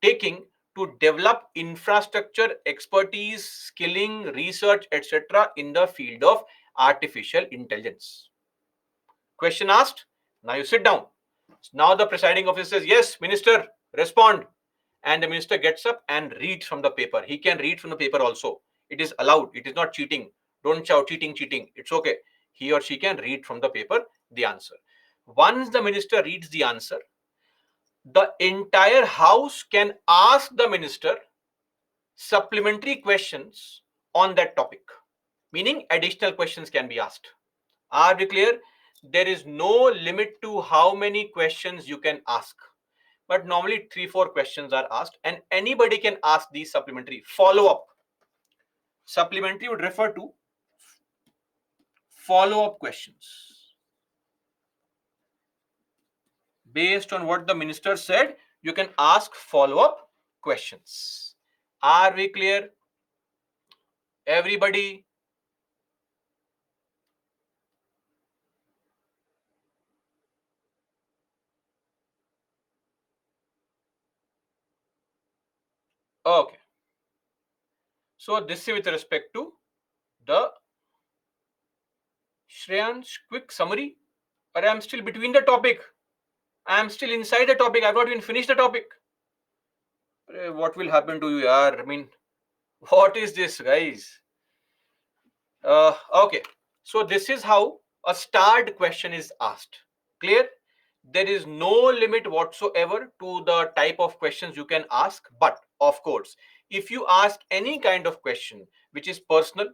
A: taking to develop infrastructure, expertise, skilling, research, etc. in the field of artificial intelligence. Question asked. Now you sit down. Now the presiding officer says, yes, minister, respond. And the minister gets up and reads from the paper. He can read from the paper also. It is allowed. It is not cheating. Don't shout cheating, cheating. It's okay. He or she can read from the paper the answer. Once the minister reads the answer, the entire house can ask the minister supplementary questions on that topic, meaning additional questions can be asked. Are we clear? There is no limit to how many questions you can ask, but normally 3-4 questions are asked, and anybody can ask these supplementary follow-up. Supplementary would refer to follow-up questions. Based on what the minister said, you can ask follow-up questions. Are we clear? Everybody? Okay. So this is with respect to the Shreyansh quick summary. Or I'm still between the topic. I'm still inside the topic. I've not even finished the topic. What will happen to you, yaar? I mean, what is this, guys? Okay. So this is how a starred question is asked. Clear? There is no limit whatsoever to the type of questions you can ask. But of course, if you ask any kind of question which is personal,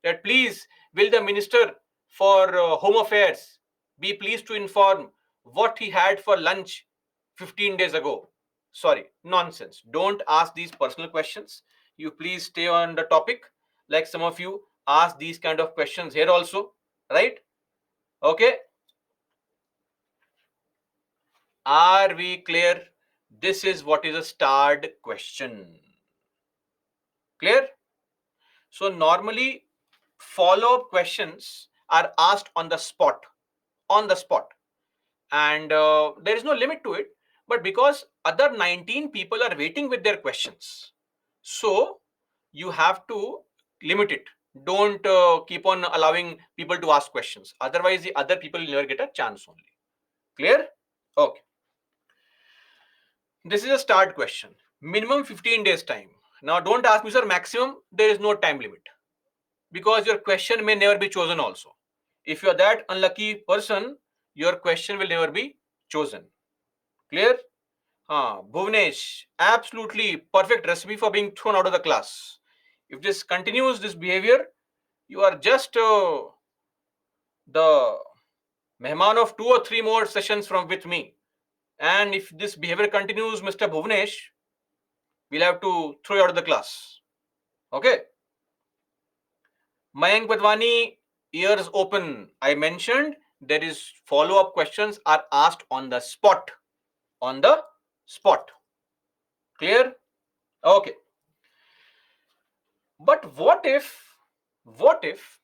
A: that please, will the minister for home affairs be pleased to inform what he had for lunch 15 days ago? Sorry, nonsense. Don't ask these personal questions. You please stay on the topic. Like some of you ask these kind of questions here also, right? Okay. Are we clear? This is what is a starred question. Clear? So normally follow-up questions are asked on the spot. On the spot. And there is no limit to it. But because other 19 people are waiting with their questions, so you have to limit it. Don't keep on allowing people to ask questions. Otherwise, the other people will never get a chance only. Clear? Okay. This is a start question. Minimum 15 days time. Now don't ask me, sir, maximum. There is no time limit because your question may never be chosen also. If you are that unlucky person, your question will never be chosen. Clear? Bhuvnesh, absolutely perfect recipe for being thrown out of the class. If this continues, this behavior, you are just the mehman of 2 or 3 more sessions from with me. And if this behavior continues, Mr. Bhuvnesh, we'll have to throw you out of the class. Okay. Mayank Badwani, ears open. I mentioned there is follow-up questions are asked on the spot. On the spot. Clear? Okay. But what if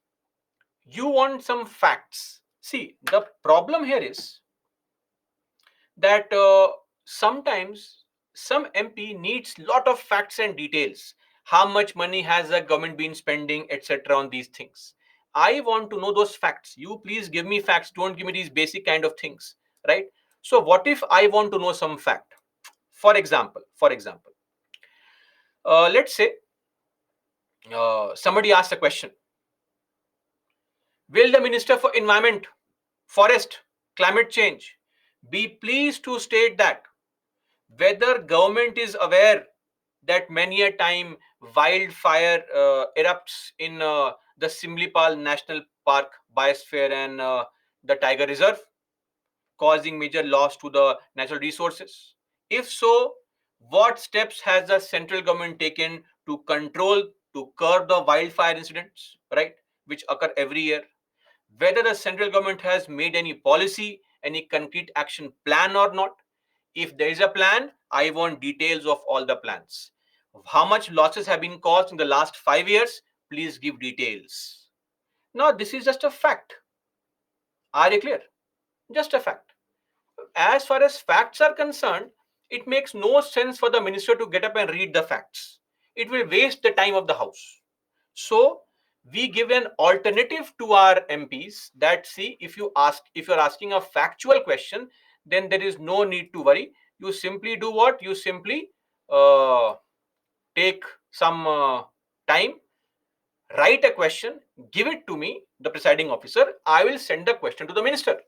A: you want some facts? See, the problem here is that sometimes some MP needs lot of facts and details. How much money has the government been spending, etc. on these things. I want to know those facts. You please give me facts. Don't give me these basic kind of things, right? So what if I want to know some fact? For example, let's say somebody asks a question. Will the Minister for Environment, Forest, Climate Change be pleased to state that whether government is aware that many a time wildfire erupts in the Simlipal National Park, Biosphere and the Tiger Reserve, causing major loss to the natural resources? If so, what steps has the central government taken to control, to curb the wildfire incidents, right, which occur every year? Whether the central government has made any policy, any concrete action plan or not. If there is a plan, I want details of all the plans. How much losses have been caused in the last 5 years? Please give details. Now, this is just a fact. Are you clear? Just a fact. As far as facts are concerned, It makes no sense for the minister to get up and read the facts. It will waste the time of the house. So we give an alternative to our MPs that, see, if you're asking a factual question, then there is no need to worry. You simply do what? You simply take some time, write a question, give it to me, the presiding officer. I will send the question to the minister.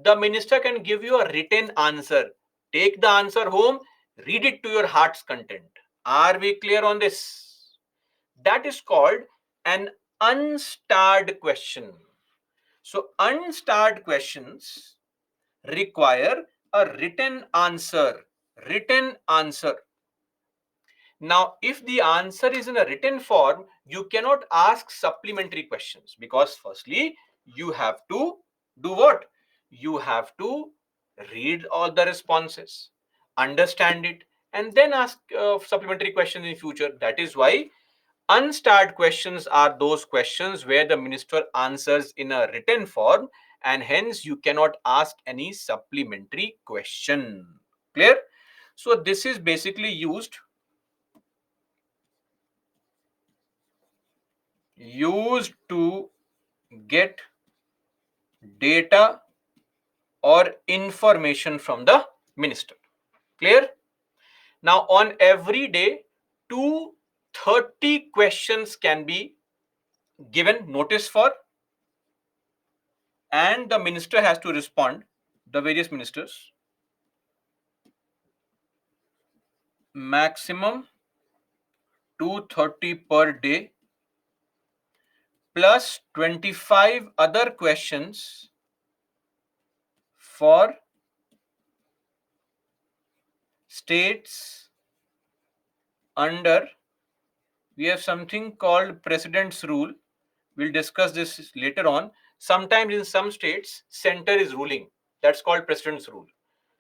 A: The minister can give you a written answer. Take the answer home, read it to your heart's content. Are we clear on this? That is called an unstarred question. So, unstarred questions require a written answer. Written answer. Now, if the answer is in a written form, you cannot ask supplementary questions, because firstly, you have to do what? You have to read all the responses, understand it, and then ask supplementary questions in future. That is why unstarred questions are those questions where the minister answers in a written form, and hence you cannot ask any supplementary question. Clear? So this is basically used to get data or information from the minister. Clear? Now, on every day, 230 questions can be given notice for, and the minister has to respond, the various ministers. Maximum 230 per day, plus 25 other questions for states under, we have something called President's Rule. We'll discuss this later on. Sometimes in some states, center is ruling. That's called President's Rule.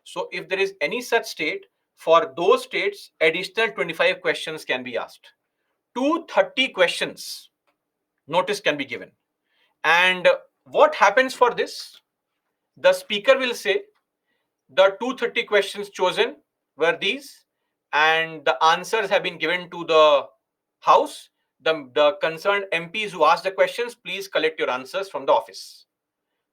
A: So if there is any such state, for those states, additional 25 questions can be asked. 230 questions notice can be given. And what happens for this? The speaker will say, the 230 questions chosen were these, and the answers have been given to the house. The concerned MPs who asked the questions, please collect your answers from the office.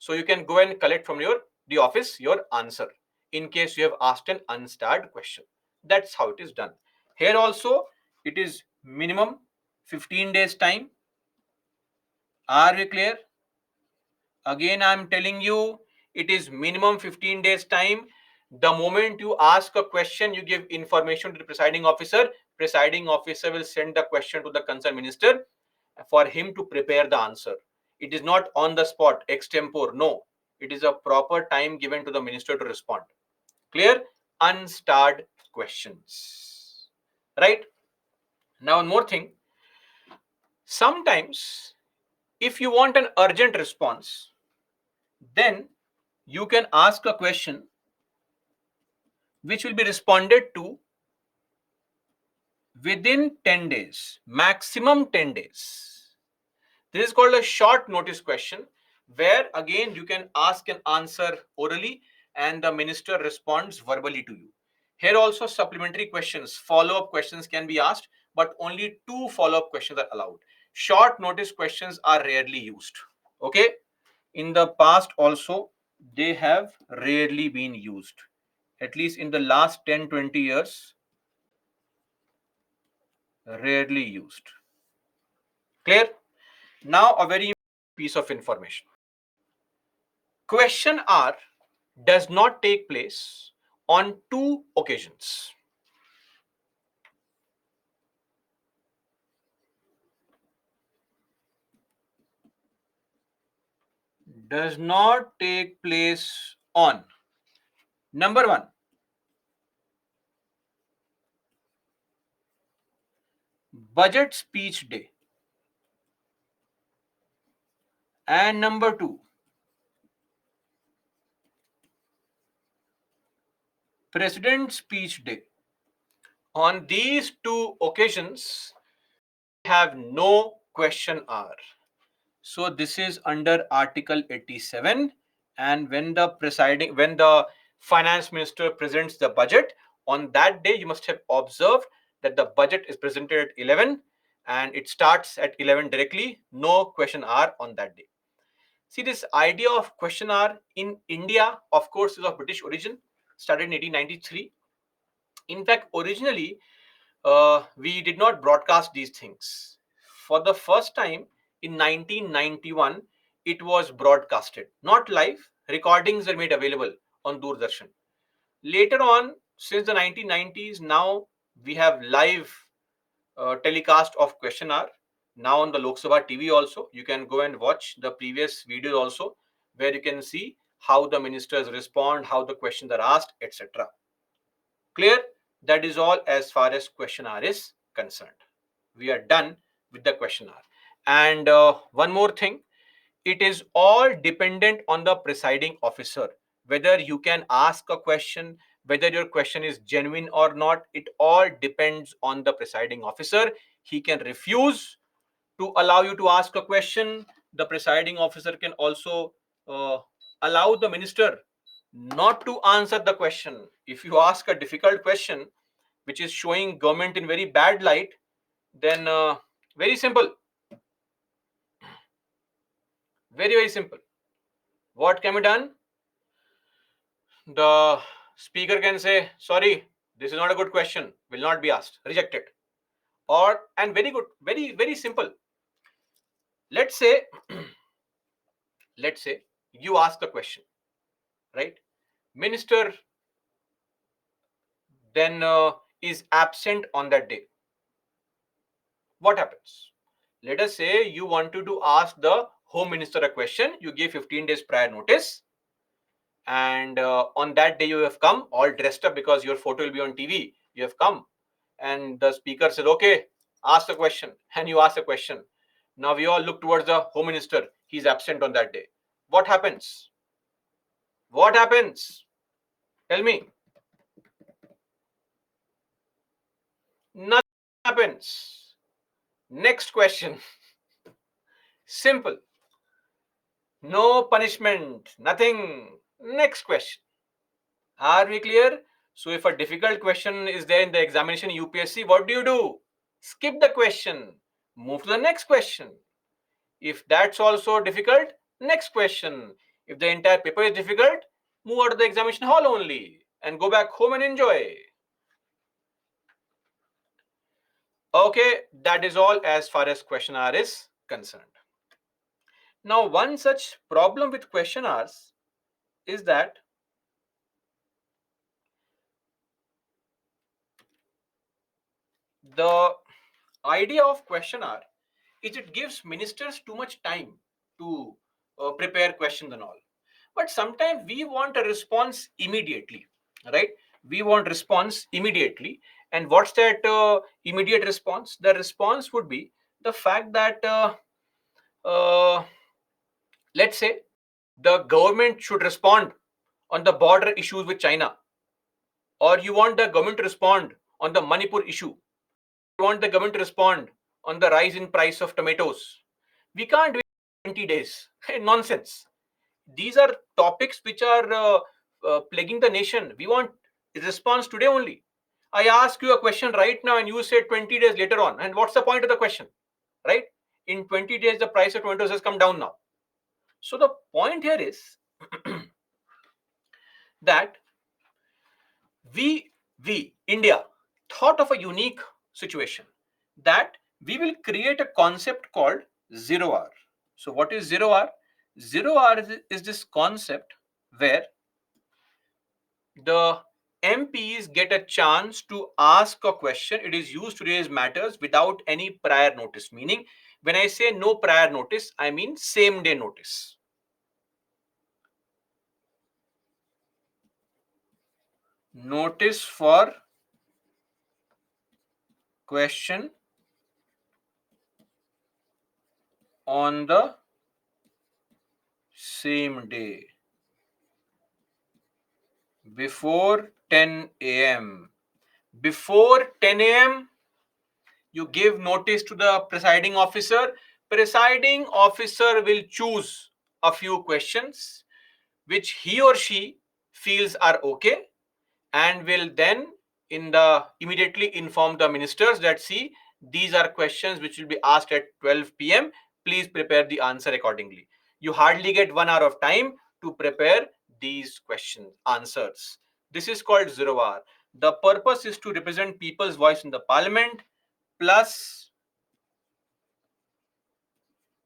A: So you can go and collect from the office your answer in case you have asked an unstarred question. That's how it is done. Here also, it is minimum 15 days time. Are we clear? Again, I'm telling you, it is minimum 15 days time. The moment you ask a question, you give information to the presiding officer. Presiding officer will send the question to the concerned minister for him to prepare the answer. It is not on the spot, extempore. No, it is a proper time given to the minister to respond. Clear? Unstarred questions. Right? Now, one more thing. Sometimes, if you want an urgent response, then you can ask a question which will be responded to within 10 days, maximum 10 days. This is called a short notice question, where again you can ask and answer orally and the minister responds verbally to you. Here also supplementary questions, follow-up questions can be asked, but only 2 follow-up questions are allowed. Short notice questions are rarely used. Okay? In the past also, they have rarely been used. At least in the last 10-20 years, rarely used. Clear? Now, a very important piece of information. Question R does not take place on 2 occasions. Does not take place on, number 1, budget speech day, and number 2, president speech day. On these 2 occasions, we have no question R. So this is under Article 87, and when the finance minister presents the budget, On that day, you must have observed that the budget is presented at 11 and it starts at 11 directly. No question hour on that day. See, this idea of question hour in India, of course, is of British origin, started in 1893. In fact, originally, we did not broadcast these things. For the first time in 1991, it was broadcasted, not live. Recordings were made available on Doordarshan. Later on, since the 1990s, now we have live telecast of question hour. Now on the Lok Sabha TV also, you can go and watch the previous videos also, where you can see how the ministers respond, how the questions are asked, etc. Clear? That is all as far as question hour is concerned. We are done with the question hour. And one more thing, it is all dependent on the presiding officer. Whether you can ask a question, whether your question is genuine or not, it all depends on the presiding officer. He can refuse to allow you to ask a question. The presiding officer can also uh, allow the minister not to answer the question. If you ask a difficult question which is showing government in very bad light, then very simple, very simple. What can be done? The speaker can say, sorry, this is not a good question, will not be asked, reject it. Or, and very good, very simple. Let's say, let's say you ask the question, right? Minister then is absent on that day. What happens? Let us say you wanted to ask the home minister a question. You give 15 days prior notice, and on that day you have come all dressed up because your photo will be on TV. You have come, and the speaker said, "Okay, ask the question," and you ask the question. Now we all look towards the home minister. He's absent on that day. What happens? What happens? Tell me. Nothing happens. Next question. Simple. No punishment. Nothing. Next question. Are we clear? So if a difficult question is there in the examination UPSC, what do? Skip the question. Move to the next question. If that's also difficult, next question. If the entire paper is difficult, move out of the examination hall only and go back home and enjoy. Okay, that is all as far as question hour is concerned. Now, one such problem with question hours is that the idea of question hour is it gives ministers too much time to prepare questions and all. But sometimes we want a response immediately, right? We want response immediately. And what's that immediate response? The response would be the fact that, uh, let's say, the government should respond on the border issues with China, or you want the government to respond on the Manipur issue. You want the government to respond on the rise in price of tomatoes. We can't wait 20 days. Nonsense. These are topics which are plaguing the nation. We want a response today only. I ask you a question right now and you say 20 days later on. And what's the point of the question? Right? In 20 days, the price of tomatoes has come down now. So the point here is that we, India, thought of a unique situation that we will create a concept called zero hour. So what is zero hour? Zero hour is this concept where the MPs get a chance to ask a question. It is used to raise matters without any prior notice. Meaning, when I say no prior notice, I mean same day notice. Notice for question on the same day before 10 a.m. Before 10 a.m., you give notice to the presiding officer. Presiding officer will choose a few questions which he or she feels are okay and will then immediately inform the ministers that, see, these are questions which will be asked at 12 p.m. Please prepare the answer accordingly. You hardly get 1 hour of time to prepare these question answers. This is called 0 hour. The purpose is to represent people's voice in the parliament, plus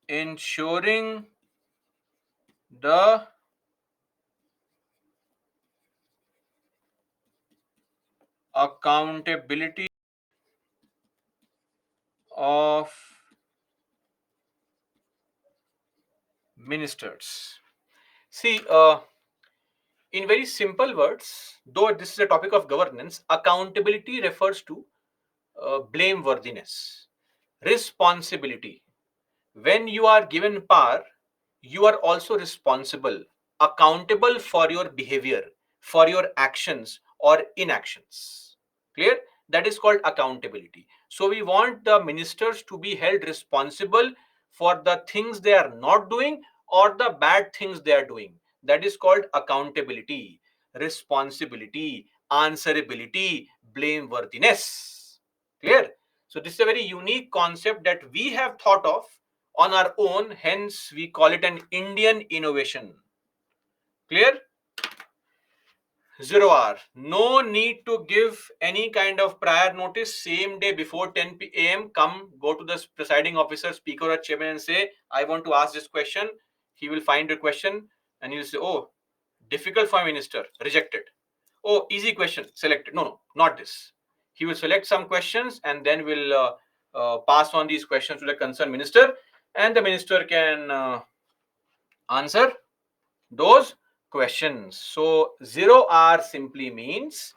A: ensuring the accountability of ministers. See, in very simple words, though this is a topic of governance, accountability refers to blameworthiness, responsibility. When you are given power, you are also responsible, accountable for your behavior, for your actions or inactions. Clear? That is called accountability. So we want the ministers to be held responsible for the things they are not doing or the bad things they are doing. That is called accountability, responsibility, answerability, blameworthiness. Clear? So this is a very unique concept that we have thought of on our own, hence we call it an Indian innovation. Clear? 0 hour. No need to give any kind of prior notice. Same day before 10 a.m. come, go to the presiding officer, speaker or chairman and say, I want to ask this question. He will find the question and he'll say, oh, difficult for minister, rejected. Oh, easy question, selected. No, no, not this. He will select some questions and then will pass on these questions to the concerned minister, and the minister can answer those questions. So 0 hour simply means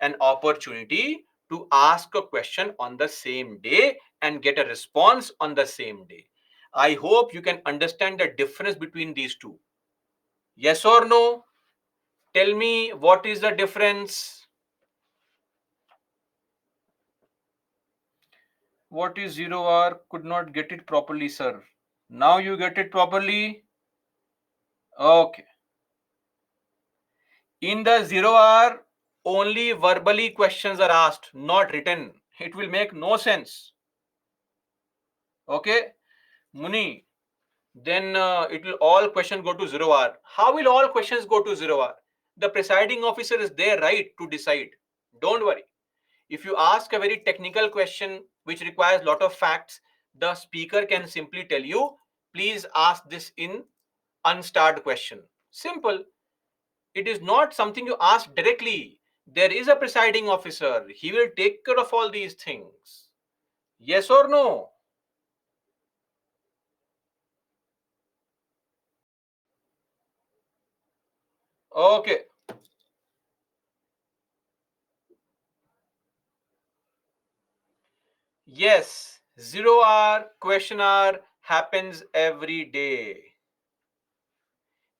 A: an opportunity to ask a question on the same day and get a response on the same day. I hope you can understand the difference between these two. Yes or no? Tell me, what is the difference? What is 0 hour? Could not get it properly, sir. Now you get it properly? Okay. In the 0 hour, only verbally questions are asked, not written. It will make no sense. Okay, Muni, then it will all questions go to 0 hour. How will all questions go to 0 hour? The presiding officer is there, right, to decide. Don't worry. If you ask a very technical question which requires a lot of facts, the speaker can simply tell you, please ask this in unstarred question. Simple. It is not something you ask directly. There is a presiding officer. He will take care of all these things. Yes or no? Okay. Yes. 0 hour, question hour happens every day.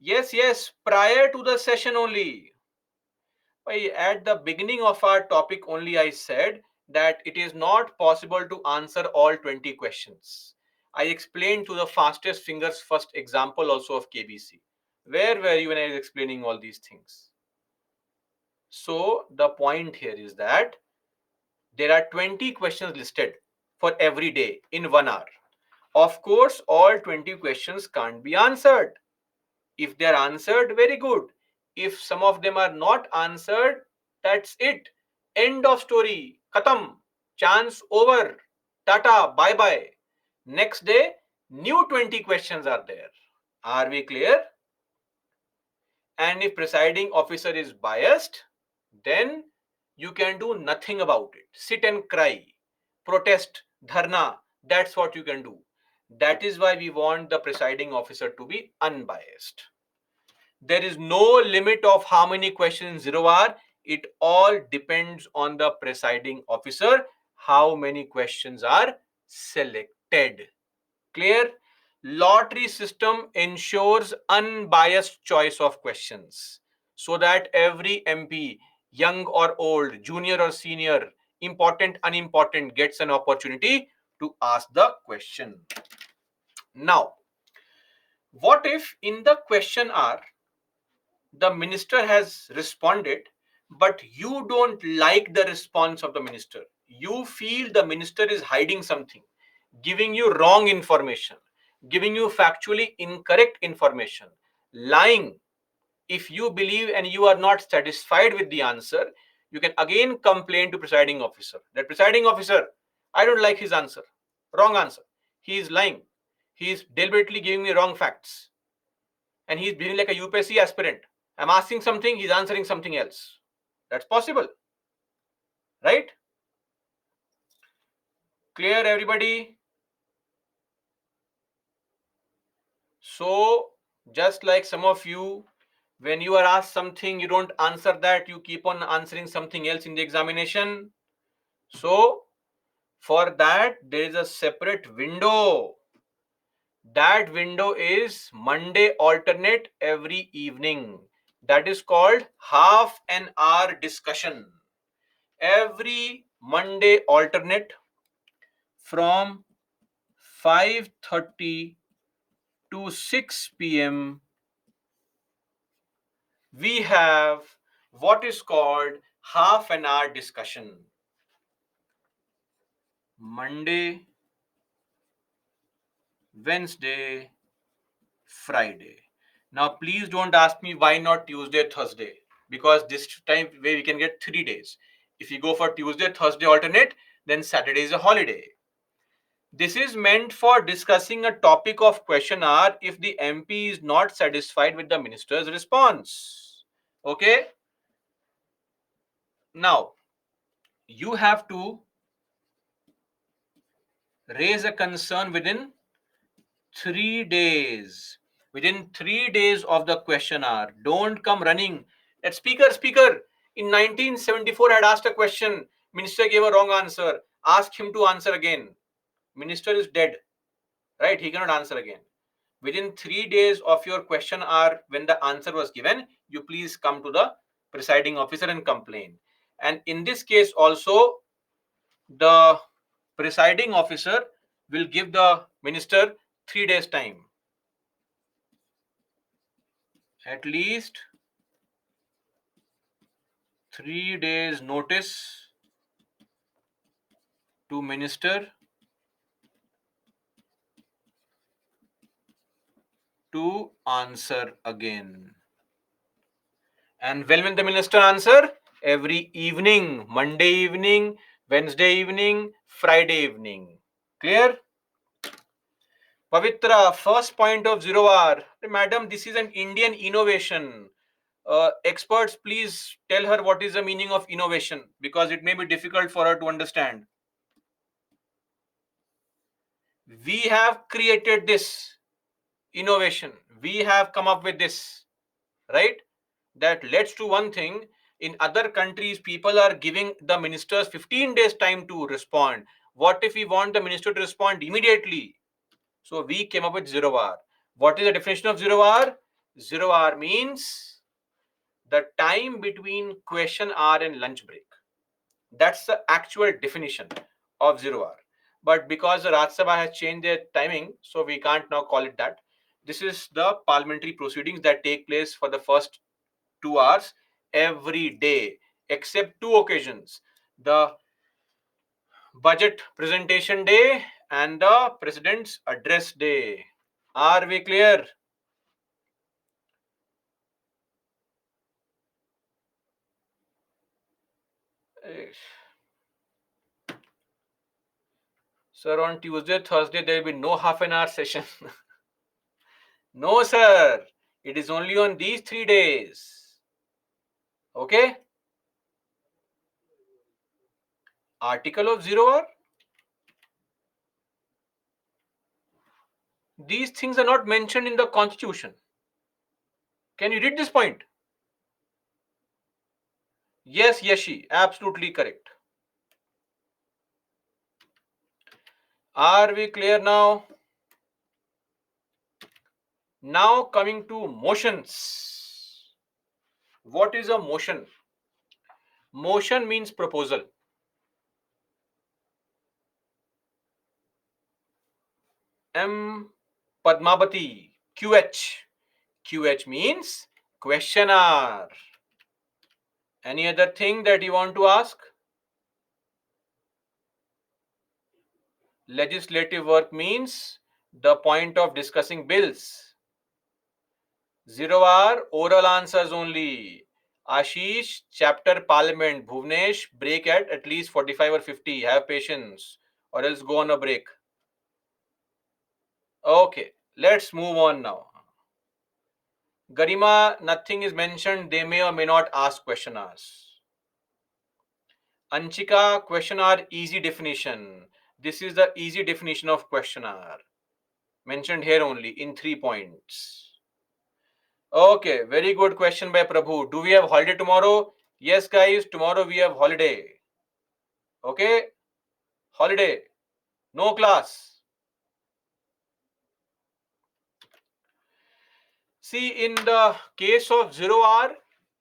A: Yes, yes. Prior to the session only. At the beginning of our topic only, I said that it is not possible to answer all 20 questions. I explained to the fastest fingers first example also of KBC. Where were you when I was explaining all these things? So the point here is that there are 20 questions listed for every day in 1 hour. Of course, all 20 questions can't be answered. If they are answered, very good. If some of them are not answered, that's it. End of story. Khatam. Chance over. Tata. Bye bye. Next day, new 20 questions are there. Are we clear? And if presiding officer is biased, then you can do nothing about it. Sit and cry, protest, dharna. That's what you can do. That is why we want the presiding officer to be unbiased. There is no limit of how many questions in 0 hour. It all depends on the presiding officer, how many questions are selected. Clear? Lottery system ensures unbiased choice of questions so that every MP, young or old, junior or senior, important, unimportant, gets an opportunity to ask the question. Now, what if in the question hour the minister has responded, but you don't like the response of the minister. You feel the minister is hiding something, giving you wrong information, giving you factually incorrect information, lying. If you believe and you are not satisfied with the answer, you can again complain to presiding officer that presiding officer, I don't like his answer. Wrong answer. He is lying. He is deliberately giving me wrong facts. And he's behaving like a UPSC aspirant. I'm asking something, he's answering something else. That's possible, right? Clear, everybody? So, just like some of you, when you are asked something, you don't answer that, you keep on answering something else in the examination. So, for that, there is a separate window. That window is Monday alternate every evening. That is called half an hour discussion. Every Monday alternate from 5:30 to 6 p.m. we have what is called half an hour discussion. Monday, Wednesday, Friday. Now, please don't ask me why not Tuesday, Thursday, because this time where we can get 3 days. If you go for Tuesday, Thursday alternate, then Saturday is a holiday. This is meant for discussing a topic of question hour if the MP is not satisfied with the minister's response. Okay? Now, you have to raise a concern within 3 days. Within 3 days of the question hour. Don't come running. That speaker, in 1974 I had asked a question. Minister gave a wrong answer. Ask him to answer again. Minister is dead. Right? He cannot answer again. Within 3 days of your question hour, when the answer was given, you please come to the presiding officer and complain. And in this case also, the presiding officer will give the minister 3 days time. At least 3 days notice to minister to answer again. And when will the minister answer? Every evening, Monday evening, Wednesday evening, Friday evening. Clear? Pavitra, first point of zero hour. Madam, this is an Indian innovation. Experts, please tell her what is the meaning of innovation because it may be difficult for her to understand. We have created this innovation. We have come up with this, right? That leads to one thing. In other countries, people are giving the ministers 15 days time to respond. What if we want the minister to respond immediately? So we came up with zero hour. What is the definition of zero hour? Zero hour means the time between question hour and lunch break. That's the actual definition of zero hour. But because the Rajya Sabha has changed their timing, so we can't now call it that. This is the parliamentary proceedings that take place for the first 2 hours every day, except two occasions: the budget presentation day and the president's address day. Are we clear? Sir, on Tuesday, Thursday, there will be no half an hour session. No, sir. It is only on these 3 days. Okay? Article of zero hour. These things are not mentioned in the constitution. Can you read this point? Yes, Yashi, absolutely correct. Are we clear now? Now coming to motions. What is a motion? Motion means proposal. M. Padmavati, QH. QH means questioner. Any other thing that you want to ask? Legislative work means the point of discussing bills. 0 hour, oral answers only. Ashish, chapter Parliament. Bhuvnesh, break at least 45 or 50. Have patience, or else go on a break. Okay, let's move on now. Garima, nothing is mentioned. They may or may not ask question hours. Anchika, question hour easy definition. This is the easy definition of question hour. Mentioned here only in 3 points. Okay, very good question by Prabhu. Do we have holiday tomorrow? Yes, guys, tomorrow we have holiday. Okay, holiday, no class. See, in the case of 0 hour,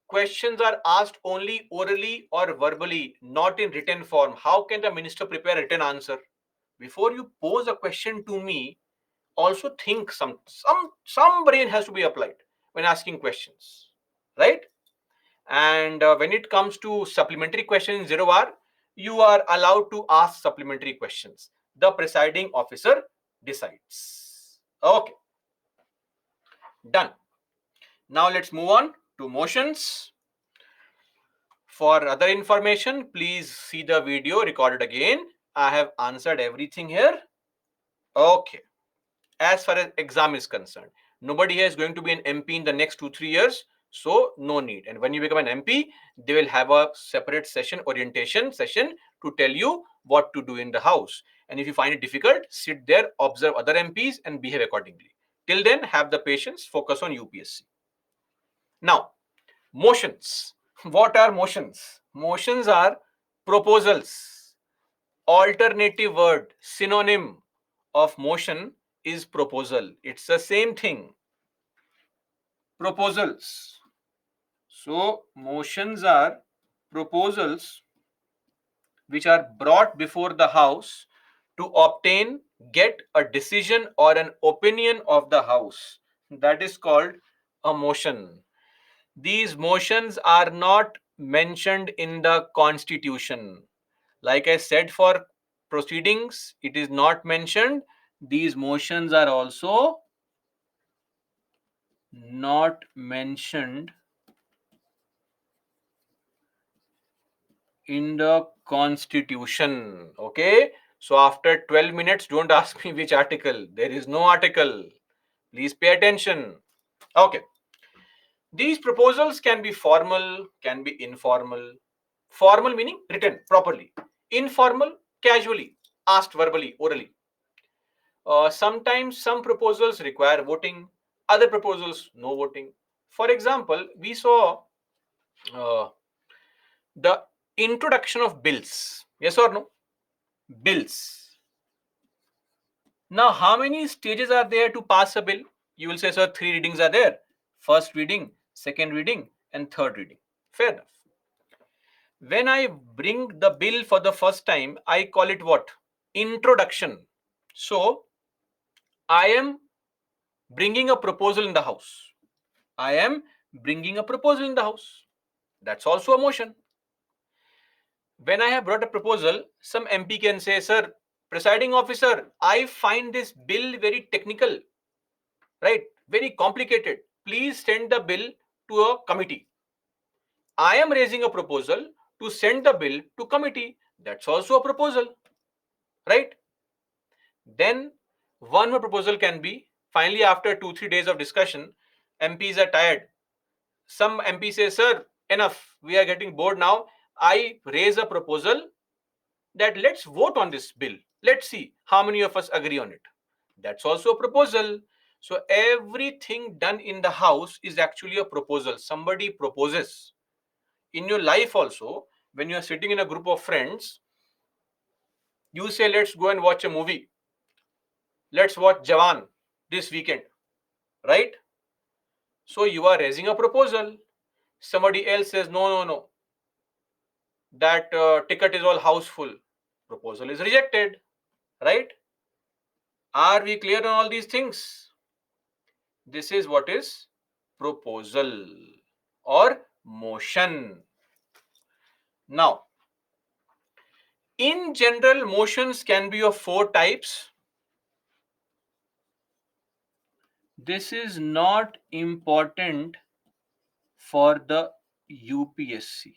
A: questions are asked only orally or verbally, not in written form. How can the minister prepare a written answer? Before you pose a question to me, also think some brain has to be applied when asking questions, right? And when it comes to supplementary questions in 0 hour, you are allowed to ask supplementary questions. The presiding officer decides. Okay, done. Now let's move on to motions. For other information, please see the video recorded again. I have answered everything here. Okay. As far as exam is concerned, nobody here is going to be an MP in the next 2-3 years, so no need. And when you become an MP, they will have a separate session, orientation session, to tell you what to do in the house. And if you find it difficult, sit there, observe other MPs and behave accordingly. Till then, have the patience, focus on UPSC. Now, motions. What are motions? Motions are proposals. Alternative word, synonym of motion is proposal. It's the same thing. Proposals. So, motions are proposals which are brought before the house to obtain, get a decision or an opinion of the house. That is called a motion. These motions are not mentioned in the constitution. Like I said, for proceedings, it is not mentioned. These motions are also not mentioned in the constitution. Okay. So after 12 minutes, don't ask me which article. There is no article. Please pay attention. Okay. These proposals can be formal, can be informal. Formal meaning written properly. Informal, casually, asked verbally, orally. Sometimes some proposals require voting, other proposals no voting. For example, we saw uh, the introduction of bills. Yes or no? Bills. Now, how many stages are there to pass a bill? You will say, sir, 3 readings are there. First reading, second reading, and third reading. Fair enough. When I bring the bill for the first time, I call it what? Introduction. So, I am bringing a proposal in the house. I am bringing a proposal in the house. That's also a motion. When I have brought a proposal, some MP can say, sir, presiding officer, I find this bill very technical, right? Very complicated. Please send the bill to a committee. I am raising a proposal to send the bill to committee. That's also a proposal, right? Then one more proposal can be, finally, after 2-3 days of discussion, MPs are tired. Some MP says, sir, enough. We are getting bored now. I raise a proposal that let's vote on this bill. Let's see how many of us agree on it. That's also a proposal. So everything done in the house is actually a proposal. Somebody proposes. In your life also, when you are sitting in a group of friends, you say, let's go and watch a movie. Let's watch Jawan this weekend, right? So you are raising a proposal. Somebody else says, no, no, no, that ticket is all houseful. Proposal is rejected, right? Are we clear on all these things? This is what is proposal or motion. Now, in general, motions can be of four types. This is not important for the UPSC.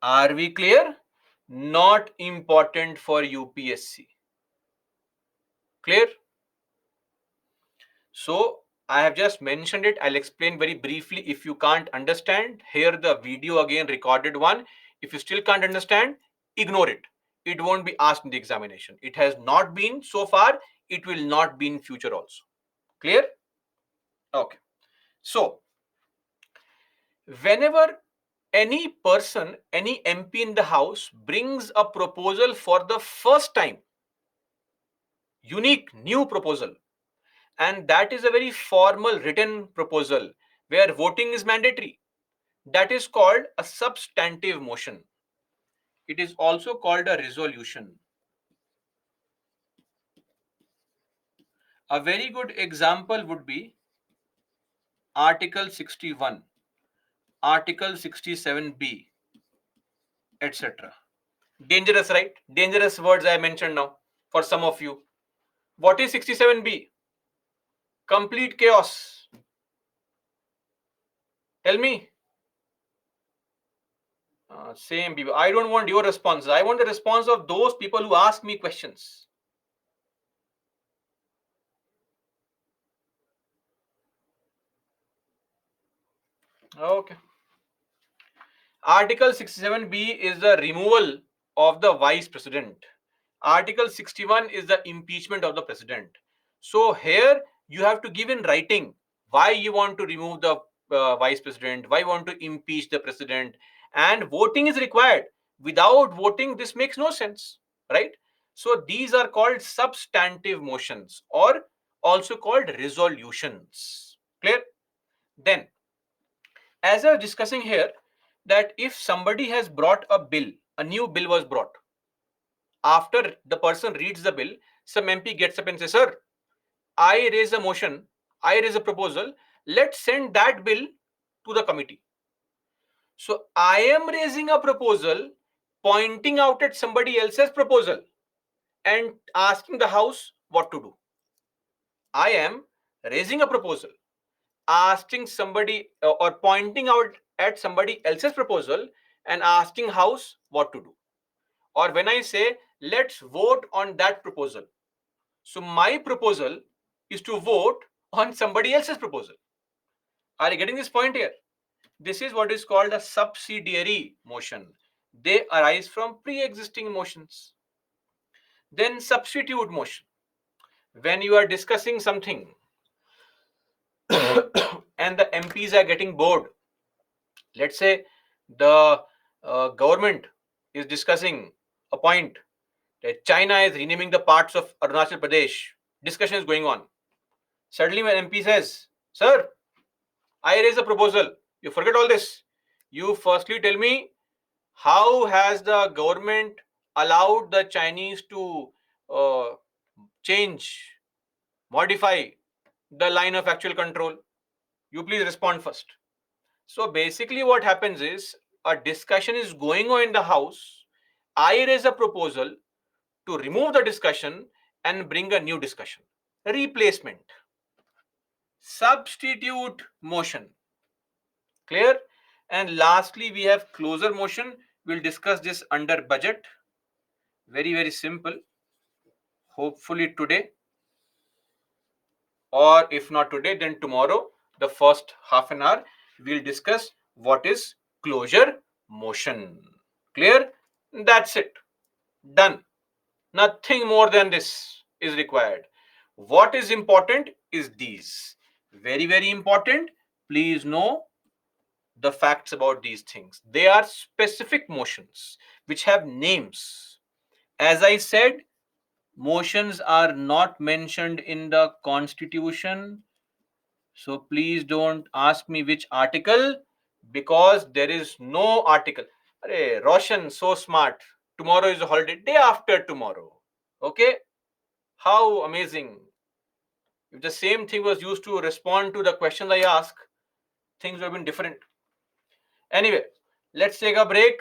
A: Are we clear? Not important for UPSC. Clear? So I have just mentioned it. I'll explain very briefly. If you can't understand, here the video again, recorded one. If you still can't understand, ignore it. It won't be asked in the examination. It has not been so far. It will not be in future also. Clear? Okay. So whenever any person, any MP in the house brings a proposal for the first time, unique new proposal, and that is a very formal written proposal where voting is mandatory, that is called a substantive motion. It is also called a resolution. A very good example would be Article 61, Article 67B, etc. Dangerous, right? Dangerous words I mentioned now for some of you. What is 67B? Complete chaos. Tell me. Same people. I don't want your responses. I want the response of those people who ask me questions. Okay. Article 67B is the removal of the vice president. Article 61 is the impeachment of the president. So here you have to give in writing why you want to remove the vice president, why you want to impeach the president, and voting is required. Without voting, this makes no sense, right? So these are called substantive motions or also called resolutions. Clear? Then, as I was discussing here, that if somebody has brought a bill, a new bill was brought. After the person reads the bill, some MP gets up and says, "Sir, I raise a motion, I raise a proposal, let's send that bill to the committee." So I am raising a proposal, pointing out at somebody else's proposal and asking the House what to do. I am raising a proposal, asking somebody or pointing out at somebody else's proposal and asking House what to do. Or when I say, let's vote on that proposal. So my proposal is to vote on somebody else's proposal. Are you getting this point here? This is what is called a subsidiary motion. They arise from pre-existing motions. Then substitute motion. When you are discussing something and the MPs are getting bored, let's say the government is discussing a point that China is renaming the parts of Arunachal Pradesh. Discussion is going on. Suddenly, when MP says, "Sir, I raise a proposal," you forget all this. You firstly tell me, how has the government allowed the Chinese to uh, change, modify the line of actual control? You please respond first. So basically, what happens is a discussion is going on in the House. I raise a proposal to remove the discussion and bring a new discussion. Replacement. Substitute motion. Clear? And lastly, we have closer motion. We'll discuss this under budget. Very, very simple. Hopefully today, or if not today, then tomorrow, the first half an hour, we'll discuss what is closure motion. Clear? That's it. Done. Nothing more than this is required. What is important is these. Very, very important. Please know the facts about these things. They are specific motions which have names. As I said, motions are not mentioned in the Constitution. So please don't ask me which article, because there is no article. Arey, Roshan, so smart. Tomorrow is a holiday. Day after tomorrow. Okay? How amazing. If the same thing was used to respond to the questions I ask, things would have been different. Anyway, Let's take a break.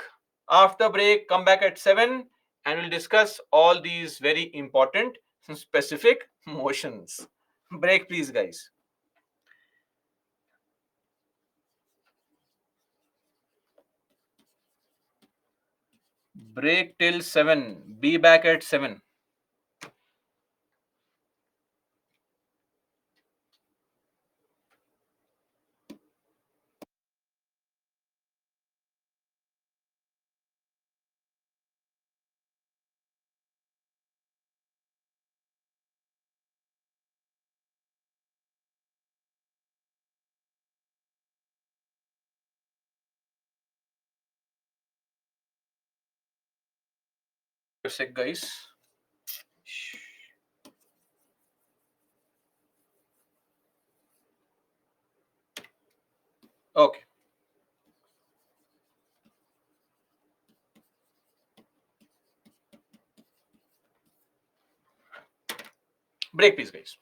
A: After break, come back at 7 and we'll discuss all these very important specific motions. Break, please, guys. Break till 7. Be back at 7. Sec, guys. Okay. Break, please, guys.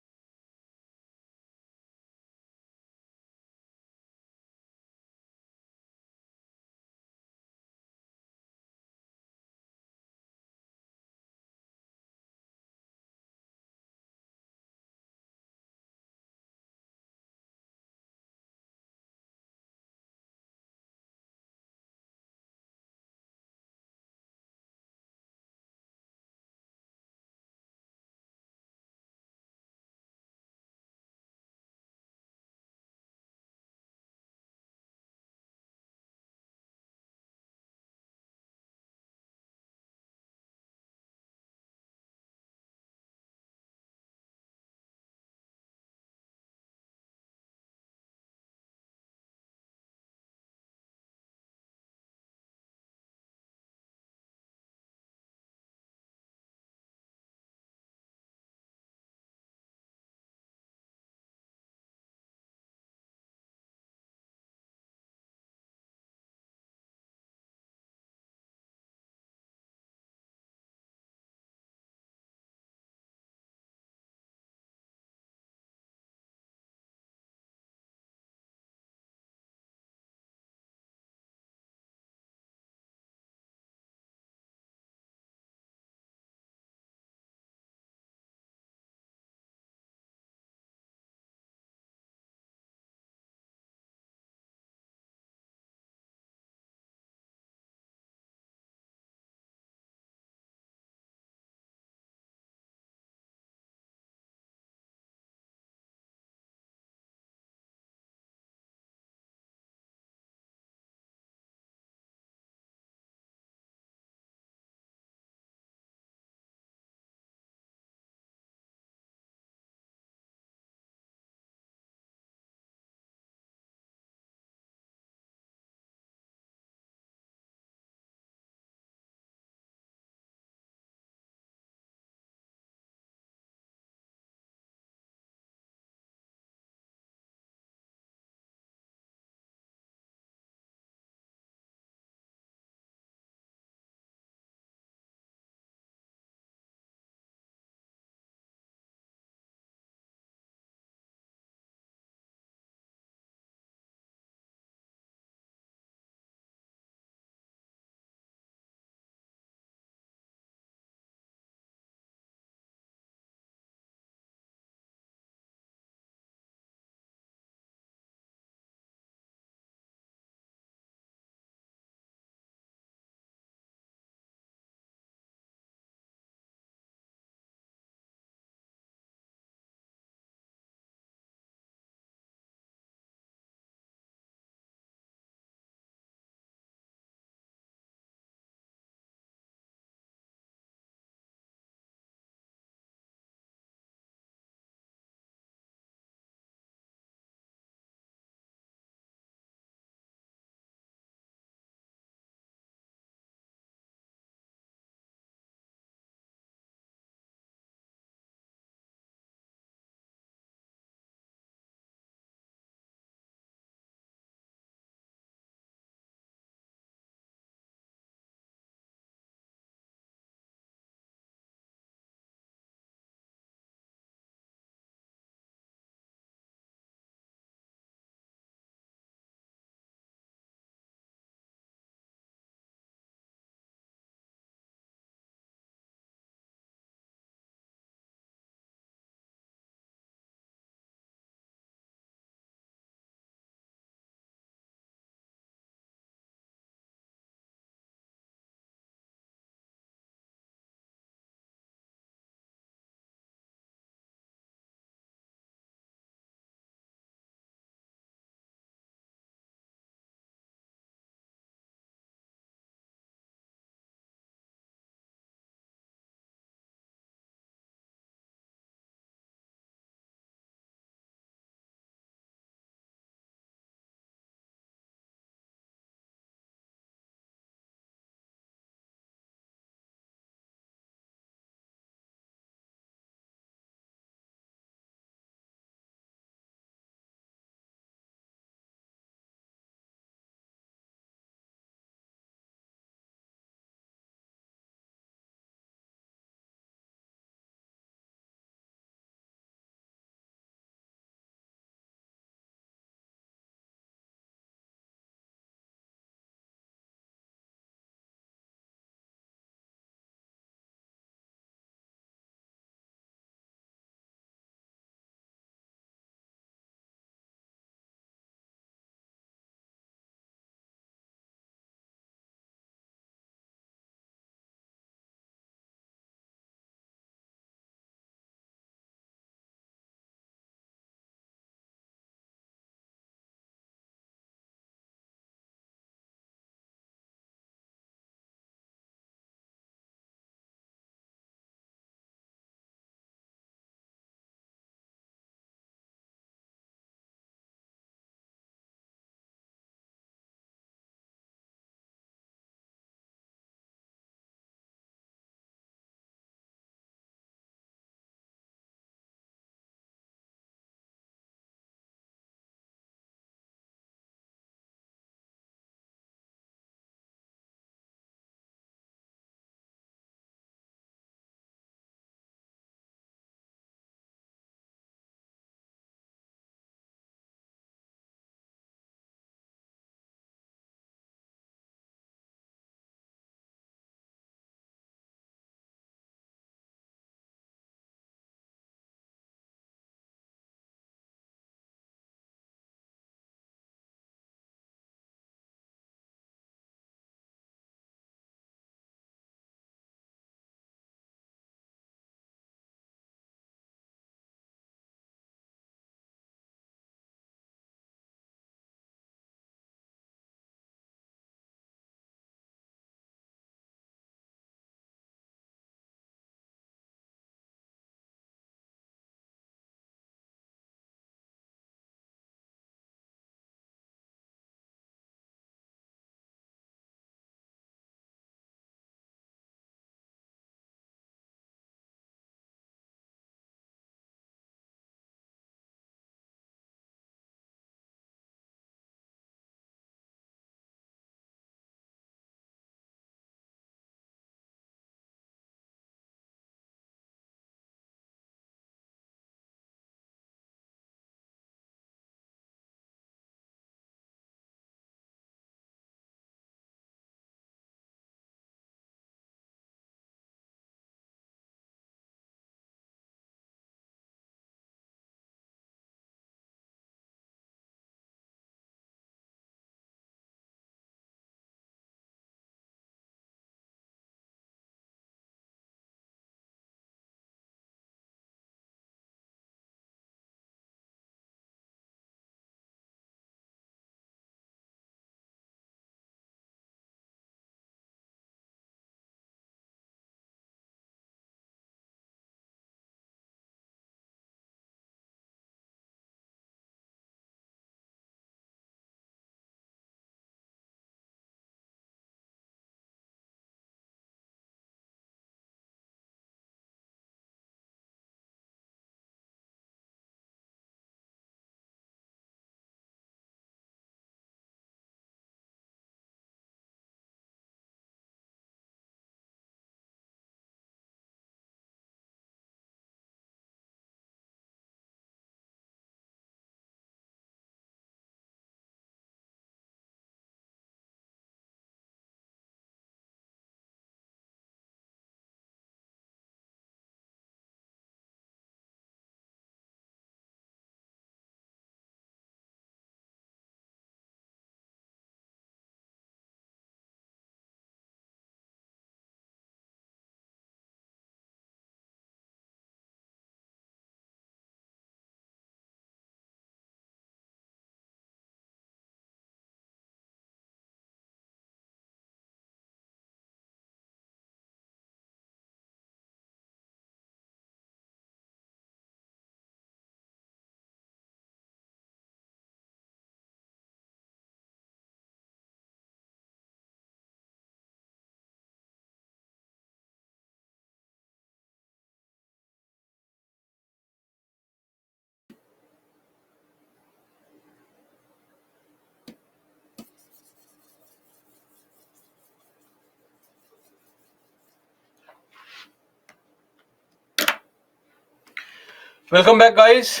A: Welcome back, guys.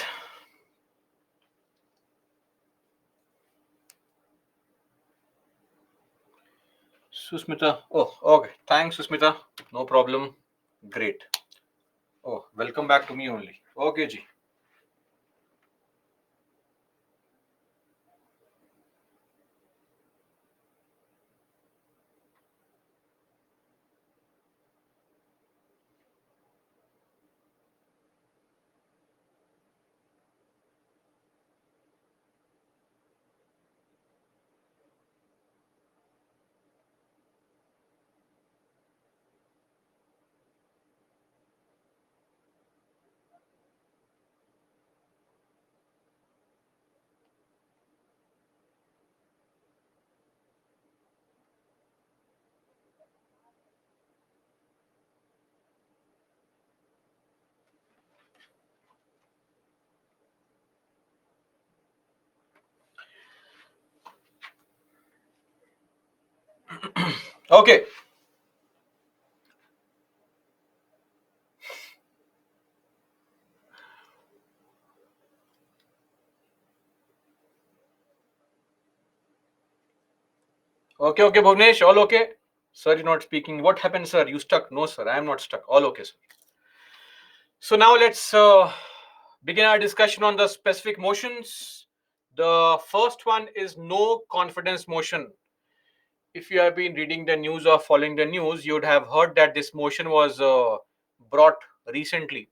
A: Susmita. Oh, okay. Thanks, Susmita. No problem. Great. Oh, welcome back to me only. Okay, Ji. Okay. Okay, Bhuvnesh. All okay? Sir, you're not speaking. What happened, sir? You stuck? No, sir. I am not stuck. All okay, sir. So now let's begin our discussion on the specific motions. The first one is no confidence motion. If you have been reading the news or following the news, you would have heard that this motion was brought recently.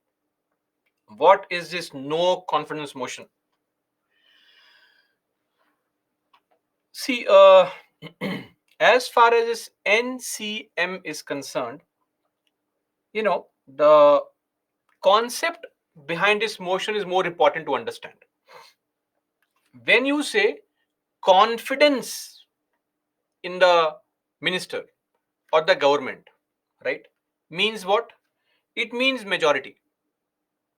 A: What is this no confidence motion? See, as far as this NCM is concerned, the concept behind this motion is more important to understand. When you say confidence in the minister or the government, right, means what? It means majority.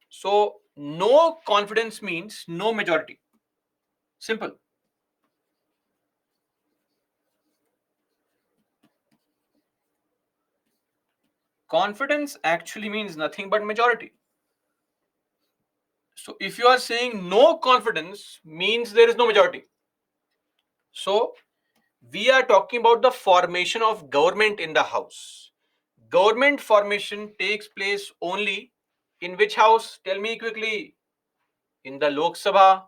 A: So, no confidence means no majority. Simple. Confidence actually means nothing but majority. So, if you are saying no confidence, means there is no majority. So, we are talking about the formation of government in the house. Government formation takes place only in which house? Tell me quickly. In the Lok Sabha.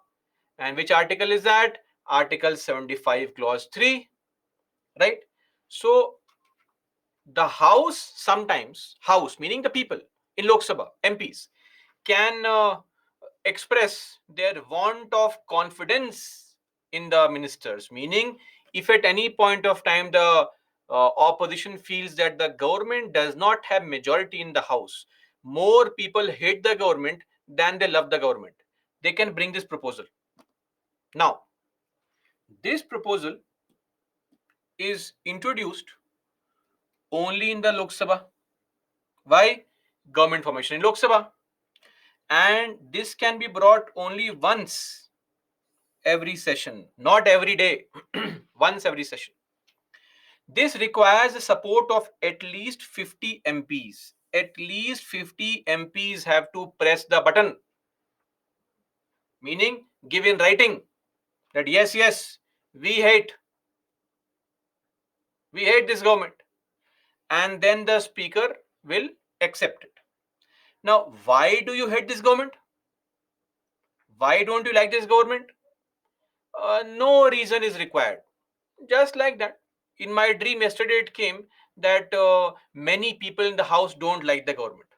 A: And which article is that? Article 75, clause 3. Right? So, the house sometimes, house meaning the people in Lok Sabha, MPs, can express their want of confidence in the ministers, meaning if at any point of time the opposition feels that the government does not have majority in the house, more people hate the government than they love the government, they can bring this proposal. Now, this proposal is introduced only in the Lok Sabha. Why? Government formation in Lok Sabha. And this can be brought only once every session, not every day, once every session. This requires the support of at least 50 MPs. At least 50 MPs have to press the button, meaning give in writing that yes, we hate this government. And then the speaker will accept it. Now, why do you hate this government? Why don't you like this government? No reason is required. Just like that. In my dream yesterday, it came that many people in the house don't like the government.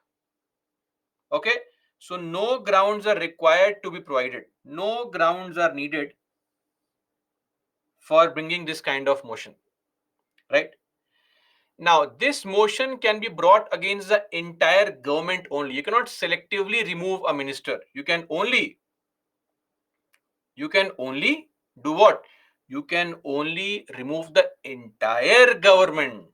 A: Okay. So, no grounds are required to be provided. No grounds are needed for bringing this kind of motion. Right. Now, this motion can be brought against the entire government only. You cannot selectively remove a minister. You can only do what? You can only remove the entire government.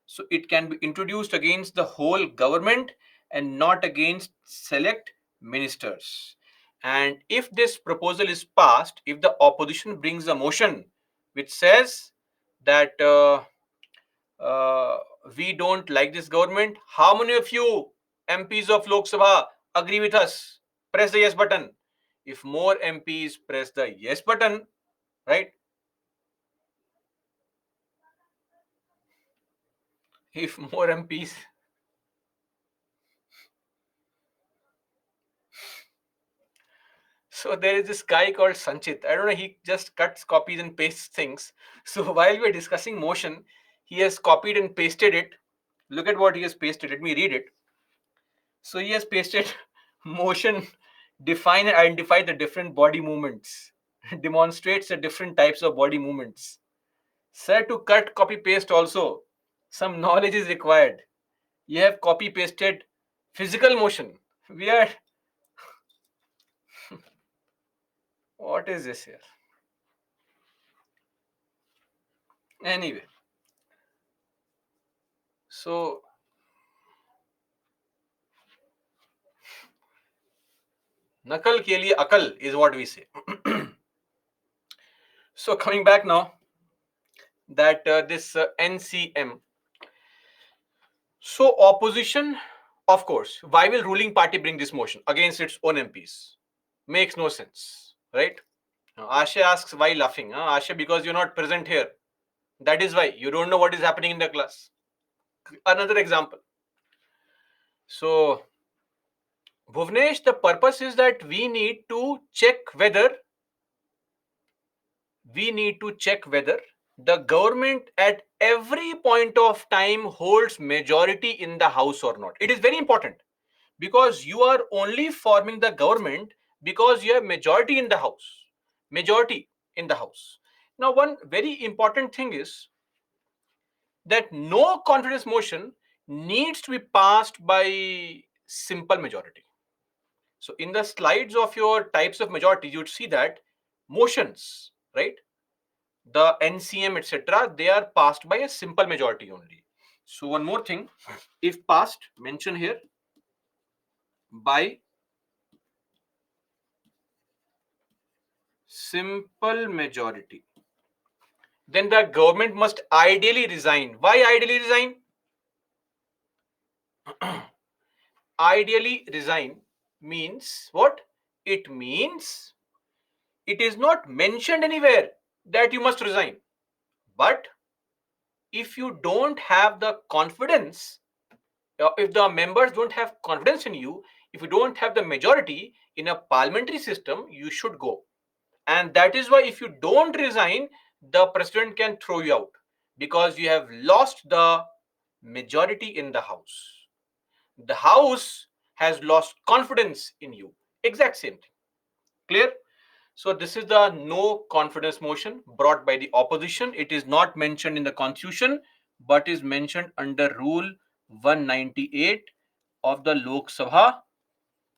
A: So it can be introduced against the whole government and not against select ministers. And if this proposal is passed, if the opposition brings a motion which says that uh, we don't like this government, how many of you MPs of Lok Sabha agree with us, press the yes button. If more MPs press the yes button, right? If more MPs. So there is this guy called Sanchit. I don't know, he just cuts, copies, and pastes things. So while we're discussing motion, he has copied and pasted it. Look at what he has pasted. Let me read it. So he has pasted motion, define and identify the different body movements, demonstrates the different types of body movements. Sir, to cut, copy, paste also, some knowledge is required. You have copy pasted physical motion. We are, what is this here? Anyway, so nakal ke liye akal is what we say. So coming back now, that this NCM. So opposition, of course, why will ruling party bring this motion against its own MPs? Makes no sense, right? Now, Asha asks, why laughing? Asha, because you're not present here. That is why you don't know what is happening in the class. Another example. So, Bhuvnesh, the purpose is that we need to check whether the government at every point of time holds majority in the house or not. It is very important because you are only forming the government because you have majority in the house. Majority in the house. Now, one very important thing is that no confidence motion needs to be passed by simple majority. So, in the slides of your types of majority, you'd see that motions, right? The NCM, etc., they are passed by a simple majority only. So, one more thing, if passed, mention here by simple majority, then the government must ideally resign. Why ideally resign? Ideally resign means what? It means it is not mentioned anywhere that you must resign. But if you don't have the confidence, if the members don't have confidence in you, if you don't have the majority in a parliamentary system, you should go. And that is why if you don't resign, the president can throw you out because you have lost the majority in the house. The house has lost confidence in you. Exact same thing. Clear? So this is the no confidence motion brought by the opposition. It is not mentioned in the constitution, but is mentioned under Rule 198 of the Lok Sabha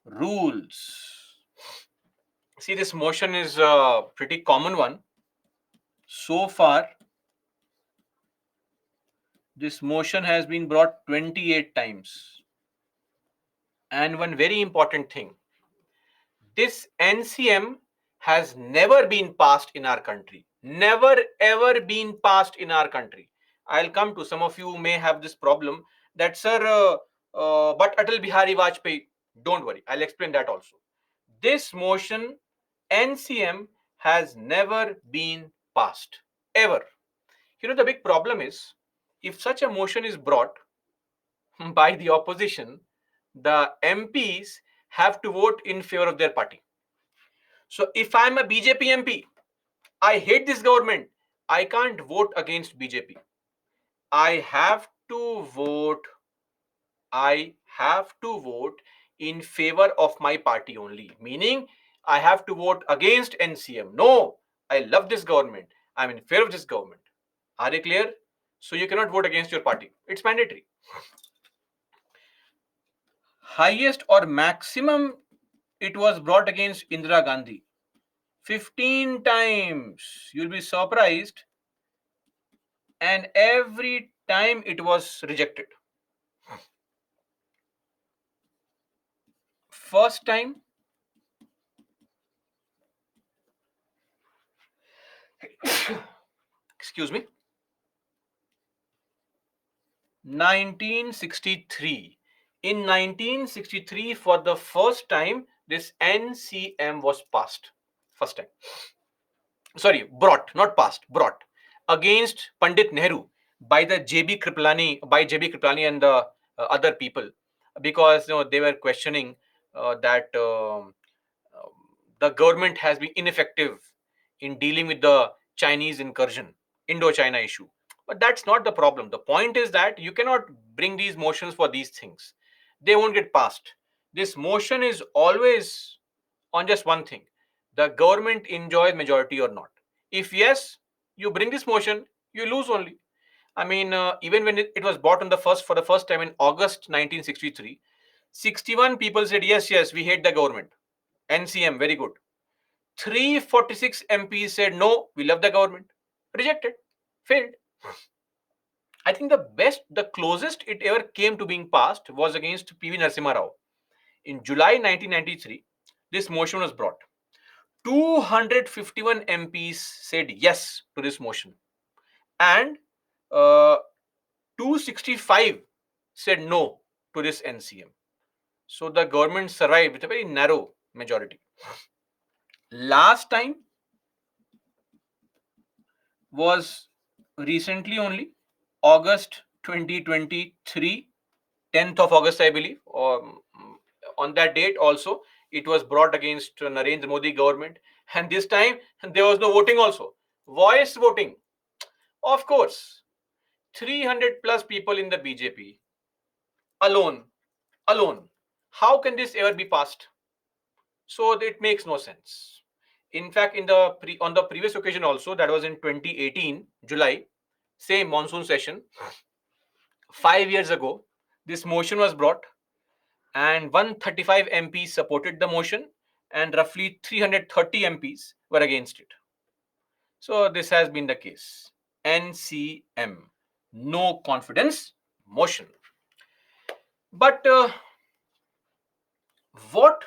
A: rules. See, this motion is a pretty common one. So far, this motion has been brought 28 times. And one very important thing, this NCM has never been passed in our country. Never ever been passed in our country. I'll come to, some of you may have this problem that, sir, but Atal Bihari Vajpayee, don't worry, I'll explain that also. This motion, NCM, has never been passed. Ever. You know, the big problem is if such a motion is brought by the opposition, the MPs have to vote in favor of their party. So if I'm a BJP MP, I hate this government, I can't vote against BJP. I have to vote, I have to vote in favor of my party only. Meaning, I have to vote against NCM. No, I love this government. I'm in favor of this government. Are they clear? So you cannot vote against your party. It's mandatory. Highest or maximum it was brought against Indira Gandhi. 15 times. You'll be surprised. And every time it was rejected. First time, excuse me, 1963 In 1963, for the first time, this NCM was passed. First time. Sorry, brought, not passed, brought against Pandit Nehru by the JB Kripalani and the other people, because they were questioning that the government has been ineffective in dealing with the Chinese incursion, Indo-China issue. But that's not the problem. The point is that you cannot bring these motions for these things. They won't get passed. This motion is always on just one thing: the government enjoys majority or not. If yes, you bring this motion, you lose only. I mean, even when it was bought on the first for the first time in August 1963, 61 people said yes, yes, we hate the government. NCM, very good. 346 MPs said no, we love the government. Rejected, failed. I think the closest it ever came to being passed was against PV Narasimha Rao. In July 1993, this motion was brought. 251 MPs said yes to this motion, and 265 said no to this NCM. So the government survived with a very narrow majority. Last time was recently only, August 2023, 10th of August, I believe. On that date also, it was brought against Narendra Modi government. And this time, there was no voting also. Voice voting. Of course, 300 plus people in the BJP alone. Alone. How can this ever be passed? So it makes no sense. In fact, on the previous occasion also, that was in 2018 July, same monsoon session, 5 years ago, this motion was brought, and 135 MPs supported the motion, and roughly 330 MPs were against it. So this has been the case. NCM, no confidence motion. But what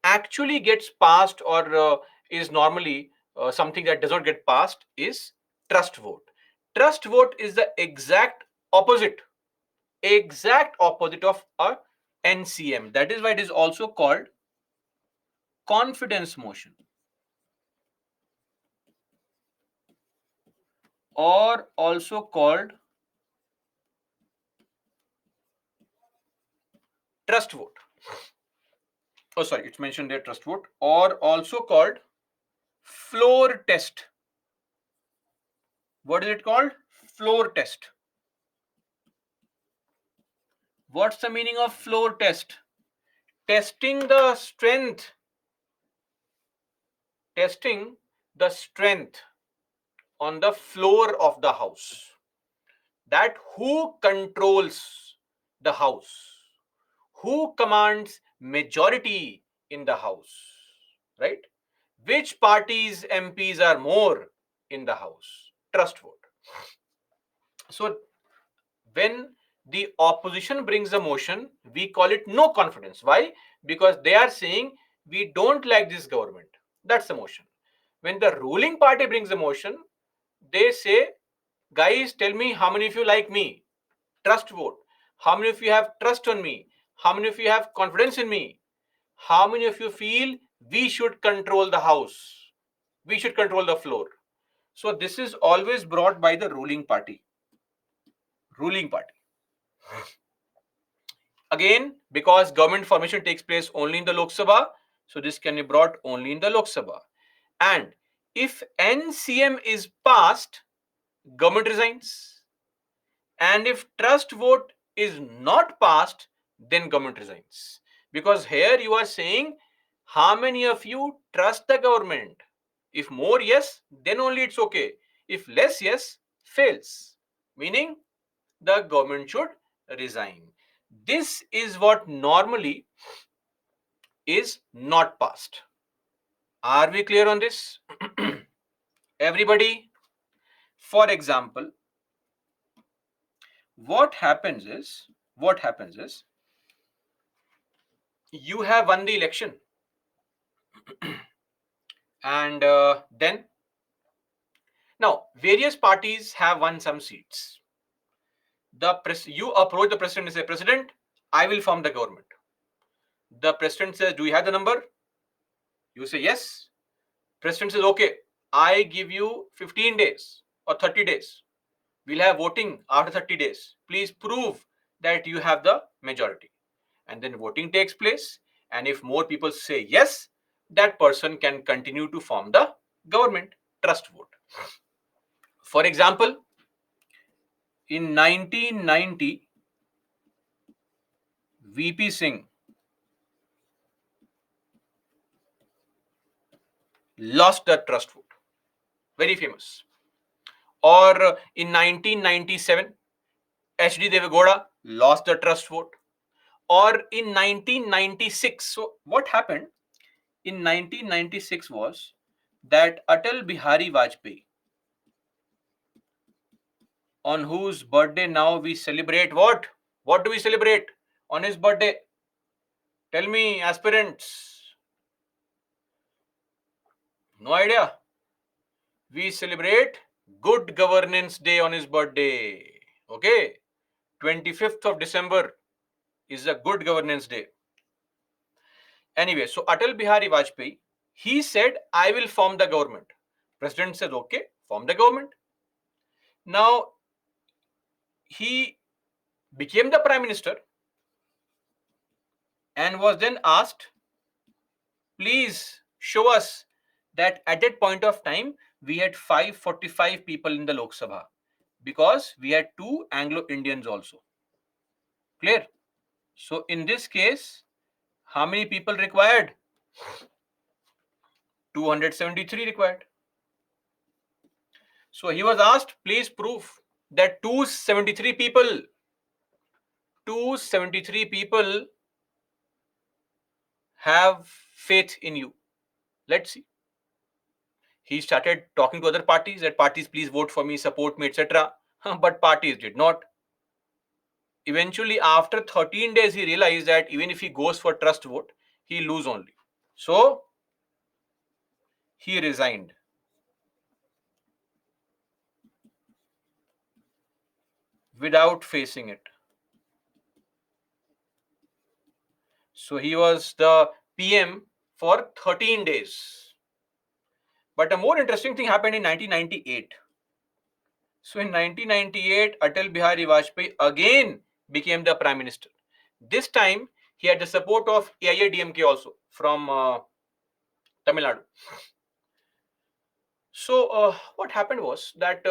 A: actually gets passed, or is normally something that does not get passed, is trust vote. Trust vote is the exact opposite of a NCM. That is why it is also called confidence motion, or also called trust vote. Oh, sorry, it's mentioned there, trust vote, or also called floor test. What is it called? Floor test. What's the meaning of floor test? Testing the strength on the floor of the house. That who controls the house, who commands majority in the house, right? Which party's MPs are more in the house? Trust vote. So when the opposition brings a motion, we call it no confidence. Why? Because they are saying we don't like this government. That's the motion. When the ruling party brings a motion, they say, guys, tell me how many of you like me. Trust vote. How many of you have trust on me? How many of you have confidence in me? How many of you feel we should control the house? We should control the floor. So this is always brought by the ruling party. Ruling party. Again, because government formation takes place only in the Lok Sabha, so this can be brought only in the Lok Sabha. And if NCM is passed, government resigns. And if trust vote is not passed, then government resigns. Because here you are saying how many of you trust the government. If more yes, then only it's okay. If less yes, fails. Meaning the government should resign. This is what normally is not passed. Are we clear on this? Everybody? For example, what happens is you have won the election, and then now various parties have won some seats. You approach the president and say, President, I will form the government. The president says, do you have the number? You say yes. President says, okay, I give you 15 days or 30 days. We'll have voting after 30 days. Please prove that you have the majority. And then voting takes place. And if more people say yes, that person can continue to form the government. Trust vote. For example, in 1990, VP Singh lost the trust vote. Very famous. Or in 1997, HD Devegowda lost the trust vote. Or in 1996, so what happened in 1996 was that Atal Bihari Vajpayee, on whose birthday now we celebrate what? What do we celebrate on his birthday? Tell me, aspirants. No idea. We celebrate Good Governance Day on his birthday. Okay. 25th of December is a Good Governance Day. Anyway, so Atal Bihari Vajpayee, he said, I will form the government. President said, okay, form the government. Now, he became the prime minister and was then asked, please show us that at that point of time, we had 545 people in the Lok Sabha because we had two Anglo-Indians also. Clear? So in this case, how many people required? 273 required. So he was asked, please prove that 273 people have faith in you. Let's see. He started talking to other parties, that parties please vote for me, support me, etc. But parties did not. Eventually, after 13 days, he realized that even if he goes for trust vote, he lose only. So he resigned. Without facing it. So he was the PM for 13 days. But a more interesting thing happened in 1998. So in 1998, Atal Bihari Vajpayee again became the prime minister. This time, he had the support of AIADMK also from Tamil Nadu. So what happened was that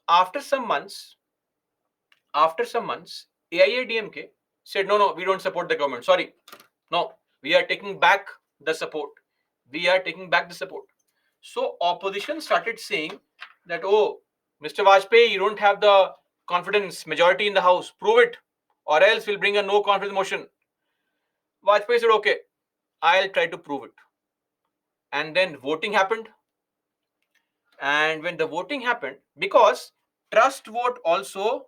A: after some months, AIADMK said, no, we don't support the government. Sorry, no, we are taking back the support. So opposition started saying that, oh, Mr. Vajpayee, you don't have the confidence majority in the house. Prove it, or else we'll bring a no confidence motion. Vajpayee said, okay, I'll try to prove it. And then voting happened. And when the voting happened, because trust vote also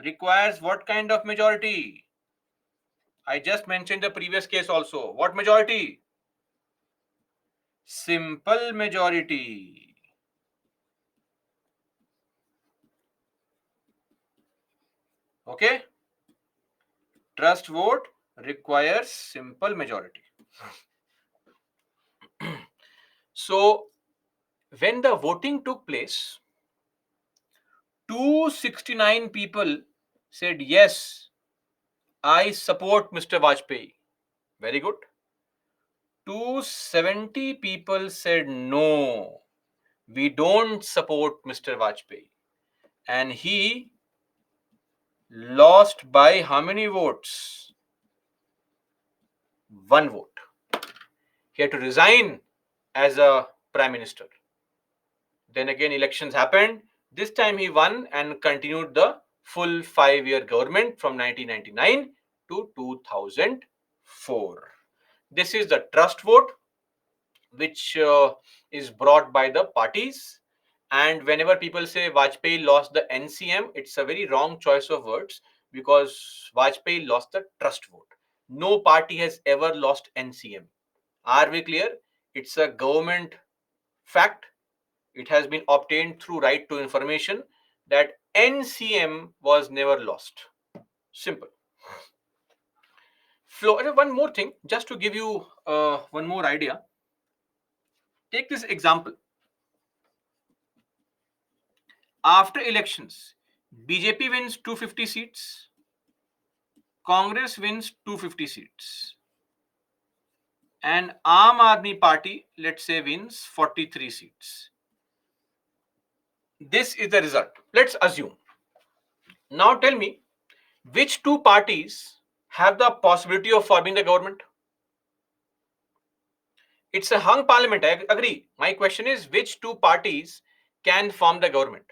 A: requires what kind of majority? I just mentioned the previous case also. What majority? Simple majority. Okay? Trust vote requires simple majority. So, when the voting took place, 269 people said, yes, I support Mr. Vajpayee. Very good. 270 people said, no, we don't support Mr. Vajpayee. And he lost by how many votes? 1 vote. He had to resign as a prime minister. Then again, elections happened. This time he won and continued the full 5-year government from 1999 to 2004. This is the trust vote, which is brought by the parties. And whenever people say Vajpayee lost the NCM, it's a very wrong choice of words because Vajpayee lost the trust vote. No party has ever lost NCM. Are we clear? It's a government fact. It has been obtained through right to information that NCM was never lost. Simple. flow. One more thing, just to give you one more idea. Take this example. After elections, BJP wins 250 seats, Congress wins 250 seats, and Aam Aadmi Party, let's say, wins 43 seats. This is the result. Let's assume. Now tell me, which two parties have the possibility of forming the government? It's a hung parliament, I agree. My question is, which two parties can form the government?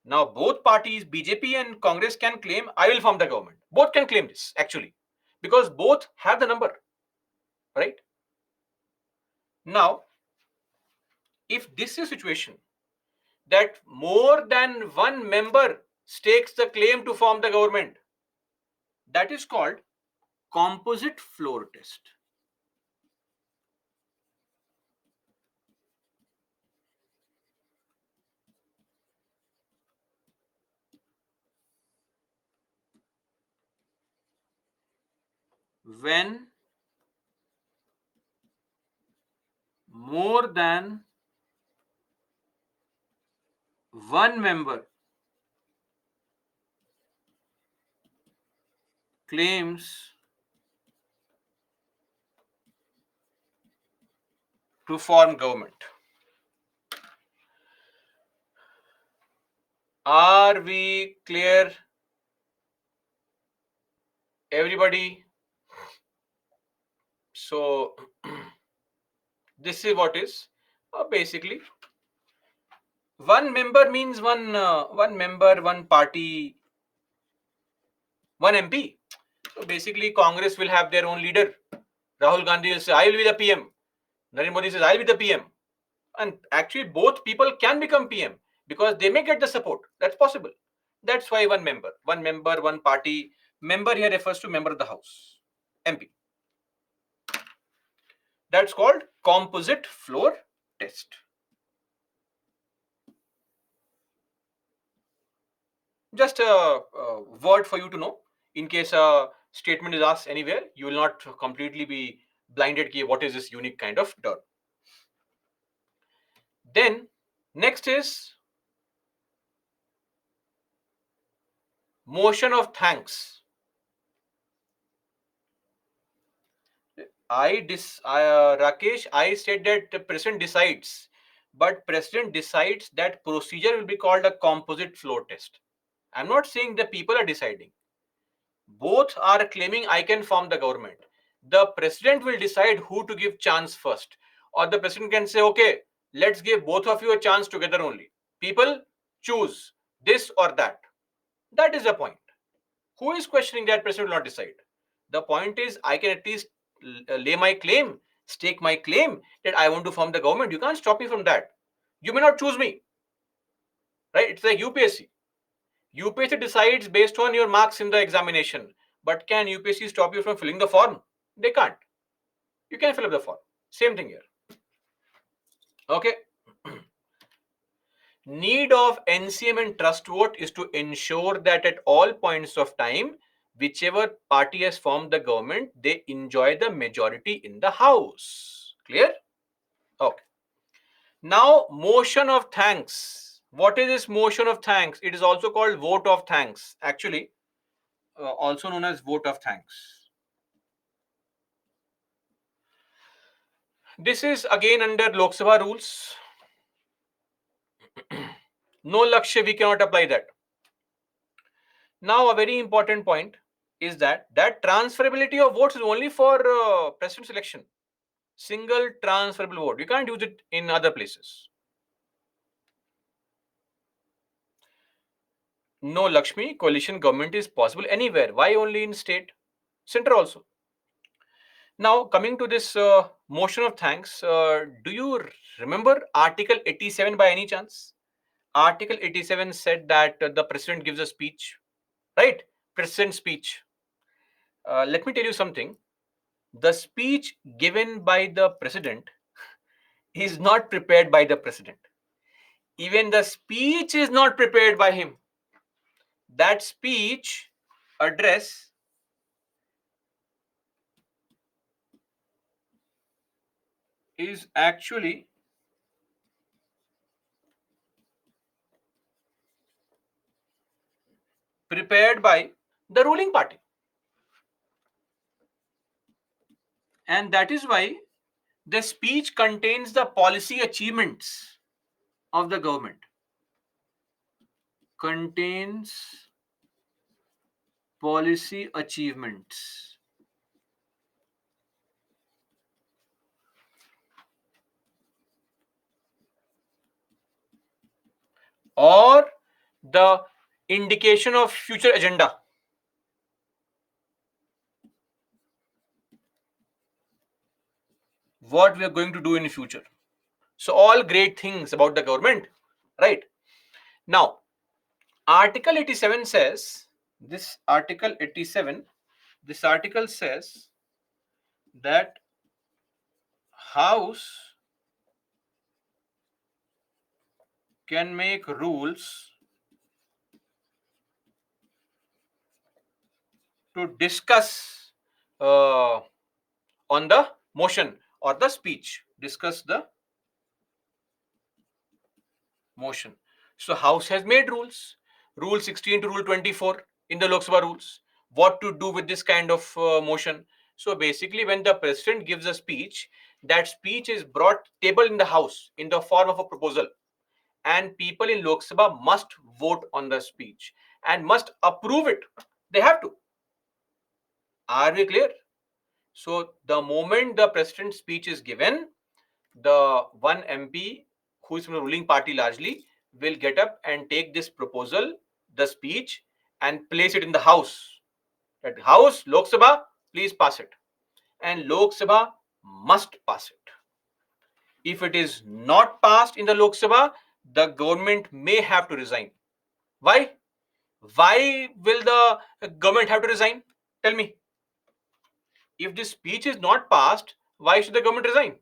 A: Now, both parties, BJP and Congress, can claim, I will form the government. Both can claim this, actually, because both have the number, right? Now, if this is a situation that more than one member stakes the claim to form the government, that is called composite floor test. When more than one member claims to form government. Are we clear, everybody? So this is what is basically one member means one member, one party, one MP. So basically, Congress will have their own leader. Rahul Gandhi will say, "I will be the PM." Narendra Modi says, "I will be the PM." And actually, both people can become PM because they may get the support. That's possible. That's why one member, one party. Member here refers to member of the House, MP. That's called composite floor test. Just a word for you to know. In case a statement is asked anywhere, you will not completely be blinded. What is this unique kind of term? Then next is motion of thanks. Rakesh, I said that the president decides, but president decides that procedure will be called a composite floor test. I'm not saying the people are deciding. Both are claiming I can form the government. The president will decide who to give chance first, or the president can say, okay, let's give both of you a chance together only. People choose this or that. That is the point. Who is questioning that president will not decide? The point is, I can at least lay my claim, stake my claim that I want to form the government. You can't stop me from that. You may not choose me, right? It's like UPSC. UPSC decides based on your marks in the examination. But can UPSC stop you from filling the form? They can't. You can fill up the form. Same thing here. Okay. Need of NCM and trust vote is to ensure that at all points of time, whichever party has formed the government, they enjoy the majority in the House. Clear? Okay. Now, motion of thanks. What is this motion of thanks? It is also called vote of thanks. Actually, also known as vote of thanks. This is again under Lok Sabha rules. No Lakshya, we cannot apply that. Now, a very important point is that transferability of votes is only for president's election. Single transferable vote. You can't use it in other places. No Lakshmi, coalition government is possible anywhere. Why only in state? Center also. Now, coming to this motion of thanks, do you remember Article 87 by any chance? Article 87 said that the president gives a speech, right? President speech. Let me tell you something. The speech given by the president is not prepared by the president. Even the speech is not prepared by him. That speech address is actually prepared by the ruling party. And that is why the speech contains the policy achievements of the government. Contains policy achievements. Or the indication of future agenda. What we are going to do in the future. So all great things about the government, right? Now, Article 87 says, this Article 87, this article says that House can make rules to discuss on the motion or the speech. Discuss the motion. So House has made rules, Rule 16 to Rule 24 in the Lok Sabha rules. What to do with this kind of motion? So basically, when the president gives a speech, that speech is brought tabled in the House in the form of a proposal, and people in Lok Sabha must vote on the speech and must approve it. They have to. Are we clear? So the moment the president's speech is given, the one MP who is from the ruling party largely will get up and take this proposal, the speech, and place it in the House. That House, Lok Sabha, please pass it. And Lok Sabha must pass it. If it is not passed in the Lok Sabha, the government may have to resign. Why? Why will the government have to resign? Tell me. If this speech is not passed, why should the government resign?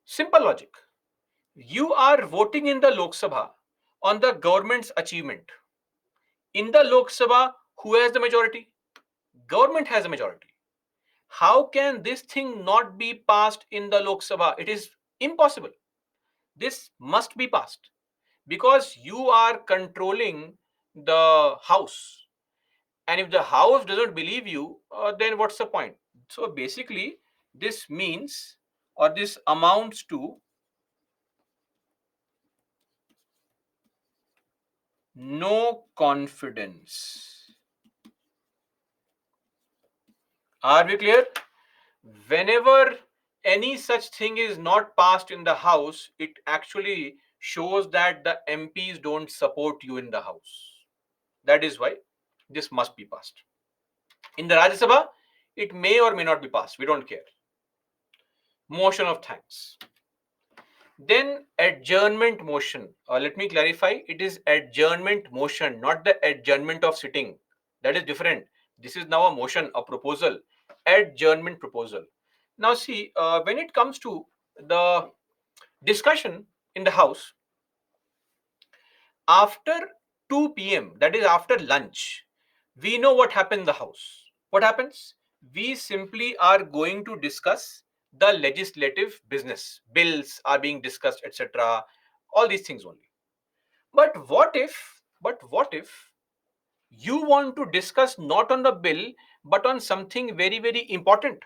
A: Simple logic. You are voting in the Lok Sabha on the government's achievement. In the Lok Sabha, who has the majority? Government has a majority. How can this thing not be passed in the Lok Sabha? It is impossible. This must be passed because you are controlling the House. And if the House doesn't believe you, then what's the point? So basically, this means or this amounts to no confidence. Are we clear? Whenever any such thing is not passed in the House, it actually shows that the MPs don't support you in the House. That is why this must be passed. In the Rajya Sabha, it may or may not be passed. We don't care. Motion of thanks. Then adjournment motion. Let me clarify. It is adjournment motion, not the adjournment of sitting. That is different. This is now a motion, a proposal. Adjournment proposal. Now see, when it comes to the discussion in the House, after 2 p.m., that is after lunch, we know what happens in the House. What happens? We simply are going to discuss the legislative business. Bills are being discussed, etc. All these things only. But what if you want to discuss not on the bill, but on something very, very important?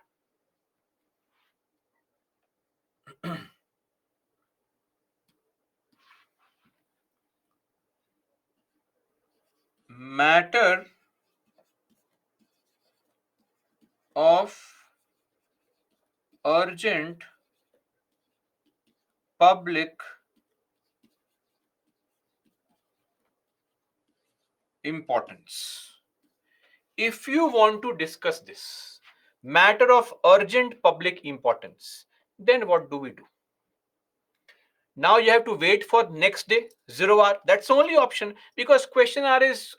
A: Matter of urgent public importance. If you want to discuss this matter of urgent public importance, then what do we do? Now you have to wait for next day, 0 hour. That's the only option because question hour is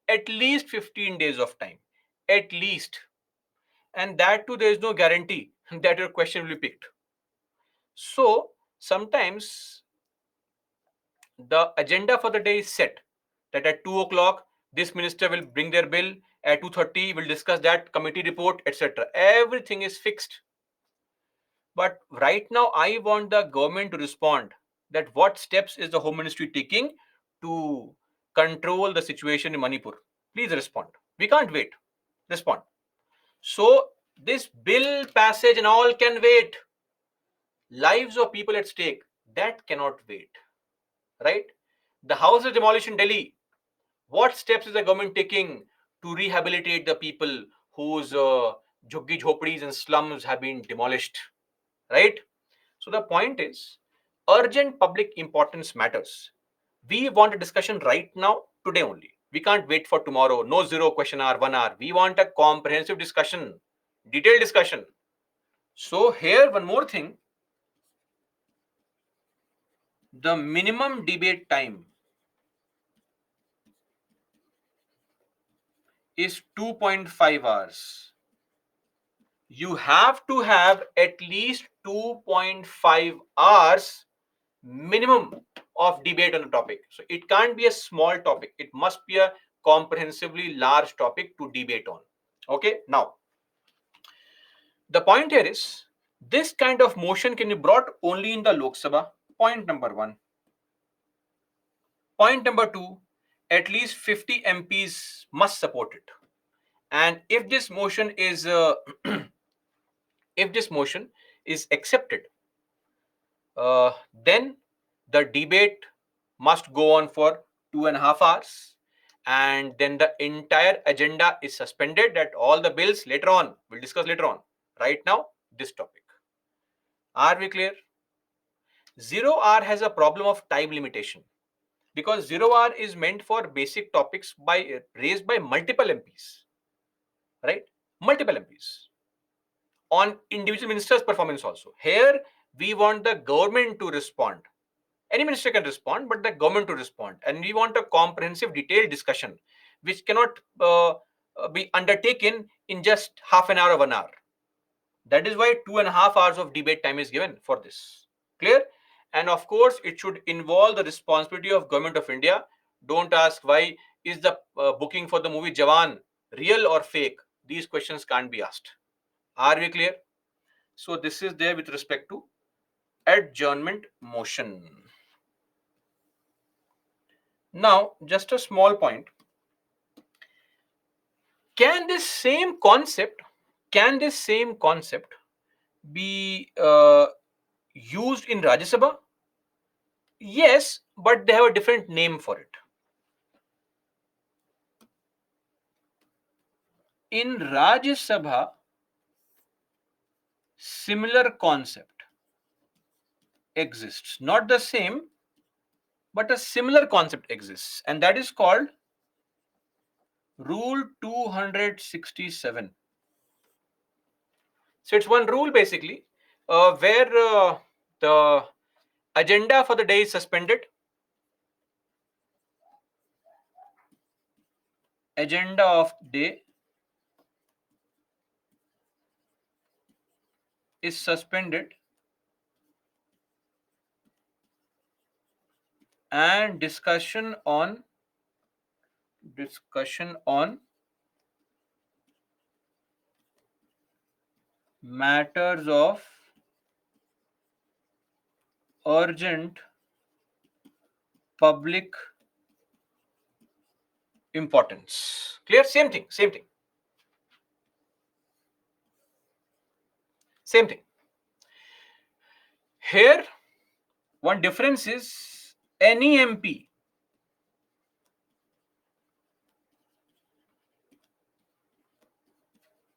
A: at least 15 days of time. At least. And that too, there is no guarantee that your question will be picked. So sometimes the agenda for the day is set that at 2 o'clock this minister will bring their bill, at 2:30 we'll discuss that committee report, etc. Everything is fixed. But right now, I want the government to respond that what steps is the Home Ministry taking to control the situation in Manipur. Please respond. We can't wait. Respond. So this bill passage and all can wait. Lives of people at stake, that cannot wait. Right? The house is demolished in Delhi. What steps is the government taking to rehabilitate the people whose jhuggi jhopadis and slums have been demolished? Right? So the point is, urgent public importance matters. We want a discussion right now, today only. We can't wait for tomorrow. No zero question hour, 1 hour. We want a comprehensive discussion, detailed discussion. So here, one more thing: the minimum debate time is 2.5 hours. You have to have at least 2.5 hours minimum of debate on the topic. So it can't be a small topic. It must be a comprehensively large topic to debate on. Okay, now the point here is this kind of motion can be brought only in the Lok Sabha. Point number one. Point number two, at least 50 MPs must support it. And if this motion is if this motion is accepted, then the debate must go on for 2.5 hours, and then the entire agenda is suspended. That all the bills later on we'll discuss later on. Right now, this topic. Are we clear? Zero hour has a problem of time limitation because zero hour is meant for basic topics raised by multiple MPs, right? Multiple MPs on individual ministers' performance also. Here we want the government to respond. Any minister can respond, but the government to respond. And we want a comprehensive, detailed discussion, which cannot be undertaken in just half an hour or 1 hour. That is why 2.5 hours of debate time is given for this. Clear? And of course, it should involve the responsibility of Government of India. Don't ask why is the booking for the movie Jawan real or fake. These questions can't be asked. Are we clear? So this is there with respect to adjournment motion. Now, just a small point. Can this same concept be used in Rajya Sabha? Yes, but they have a different name for it. In Rajya Sabha, similar concept exists. Not the same, but a similar concept exists, and that is called Rule 267. So it's one rule basically where the agenda for the day is suspended. Agenda of day is suspended and discussion on matters of urgent public importance. Clear? Same thing. Here, one difference is any MP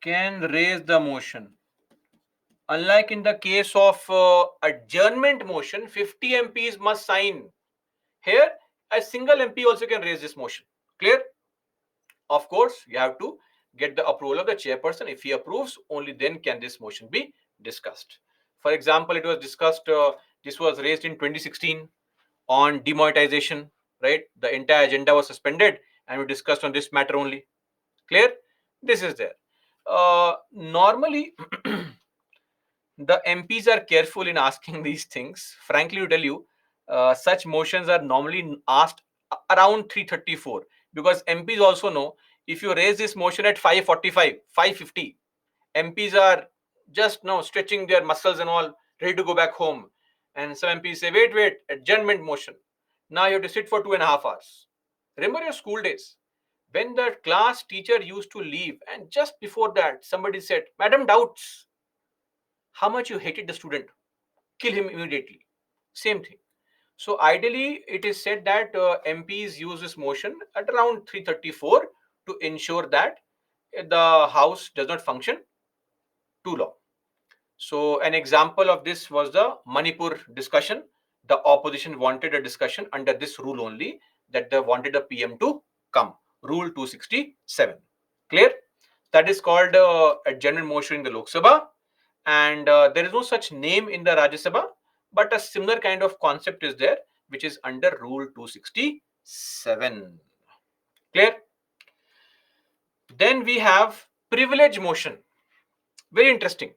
A: can raise the motion. Unlike in the case of adjournment motion, 50 MPs must sign. Here, a single MP also can raise this motion. Clear? Of course, you have to get the approval of the chairperson. If he approves, only then can this motion be discussed. For example, it was discussed, this was raised in 2016 on demonetization, right? The entire agenda was suspended and we discussed on this matter only. Clear? This is there. Normally, the MPs are careful in asking these things. Frankly, to tell you, such motions are normally asked around 3:34 because MPs also know if you raise this motion at 5:45, 5:50, MPs are just now stretching their muscles and all, ready to go back home. And some MPs say, wait, adjournment motion. Now you have to sit for 2.5 hours. Remember your school days when the class teacher used to leave, and just before that, somebody said, Madam Doubts, how much you hated the student, kill him immediately. Same thing. So ideally, it is said that MPs use this motion at around 3:34 to ensure that the house does not function too long. So an example of this was the Manipur discussion. The opposition wanted a discussion under this rule only, that they wanted the PM to come. Rule 267. Clear? That is called a general motion in the Lok Sabha, and there is no such name in the Rajya Sabha, but a similar kind of concept is there, which is under Rule 267. Clear? Then we have privilege motion. Very interesting.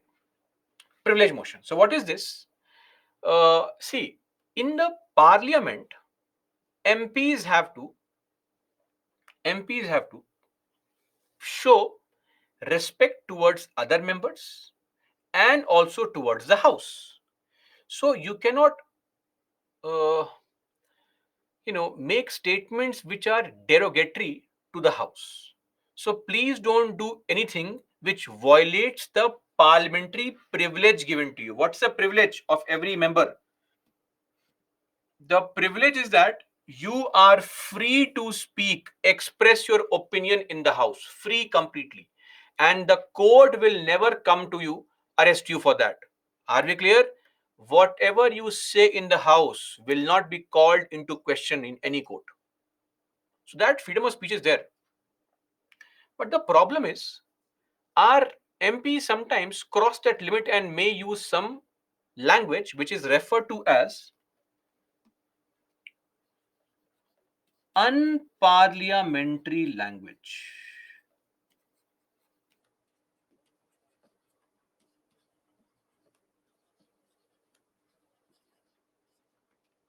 A: Privilege motion. So what is this? See, in the parliament, MPs have to MPs have to show respect towards other members and also towards the house. So you cannot uh, make statements which are derogatory to the house. So please don't do anything which violates the parliamentary privilege given to you. What's the privilege of every member? The privilege is that you are free to speak, express your opinion in the house, free completely, and the court will never come to you, arrest you for that. Are we clear? Whatever you say in the house will not be called into question in any court. So that freedom of speech is there. But the problem is, our MP sometimes cross that limit and may use some language which is referred to as unparliamentary language.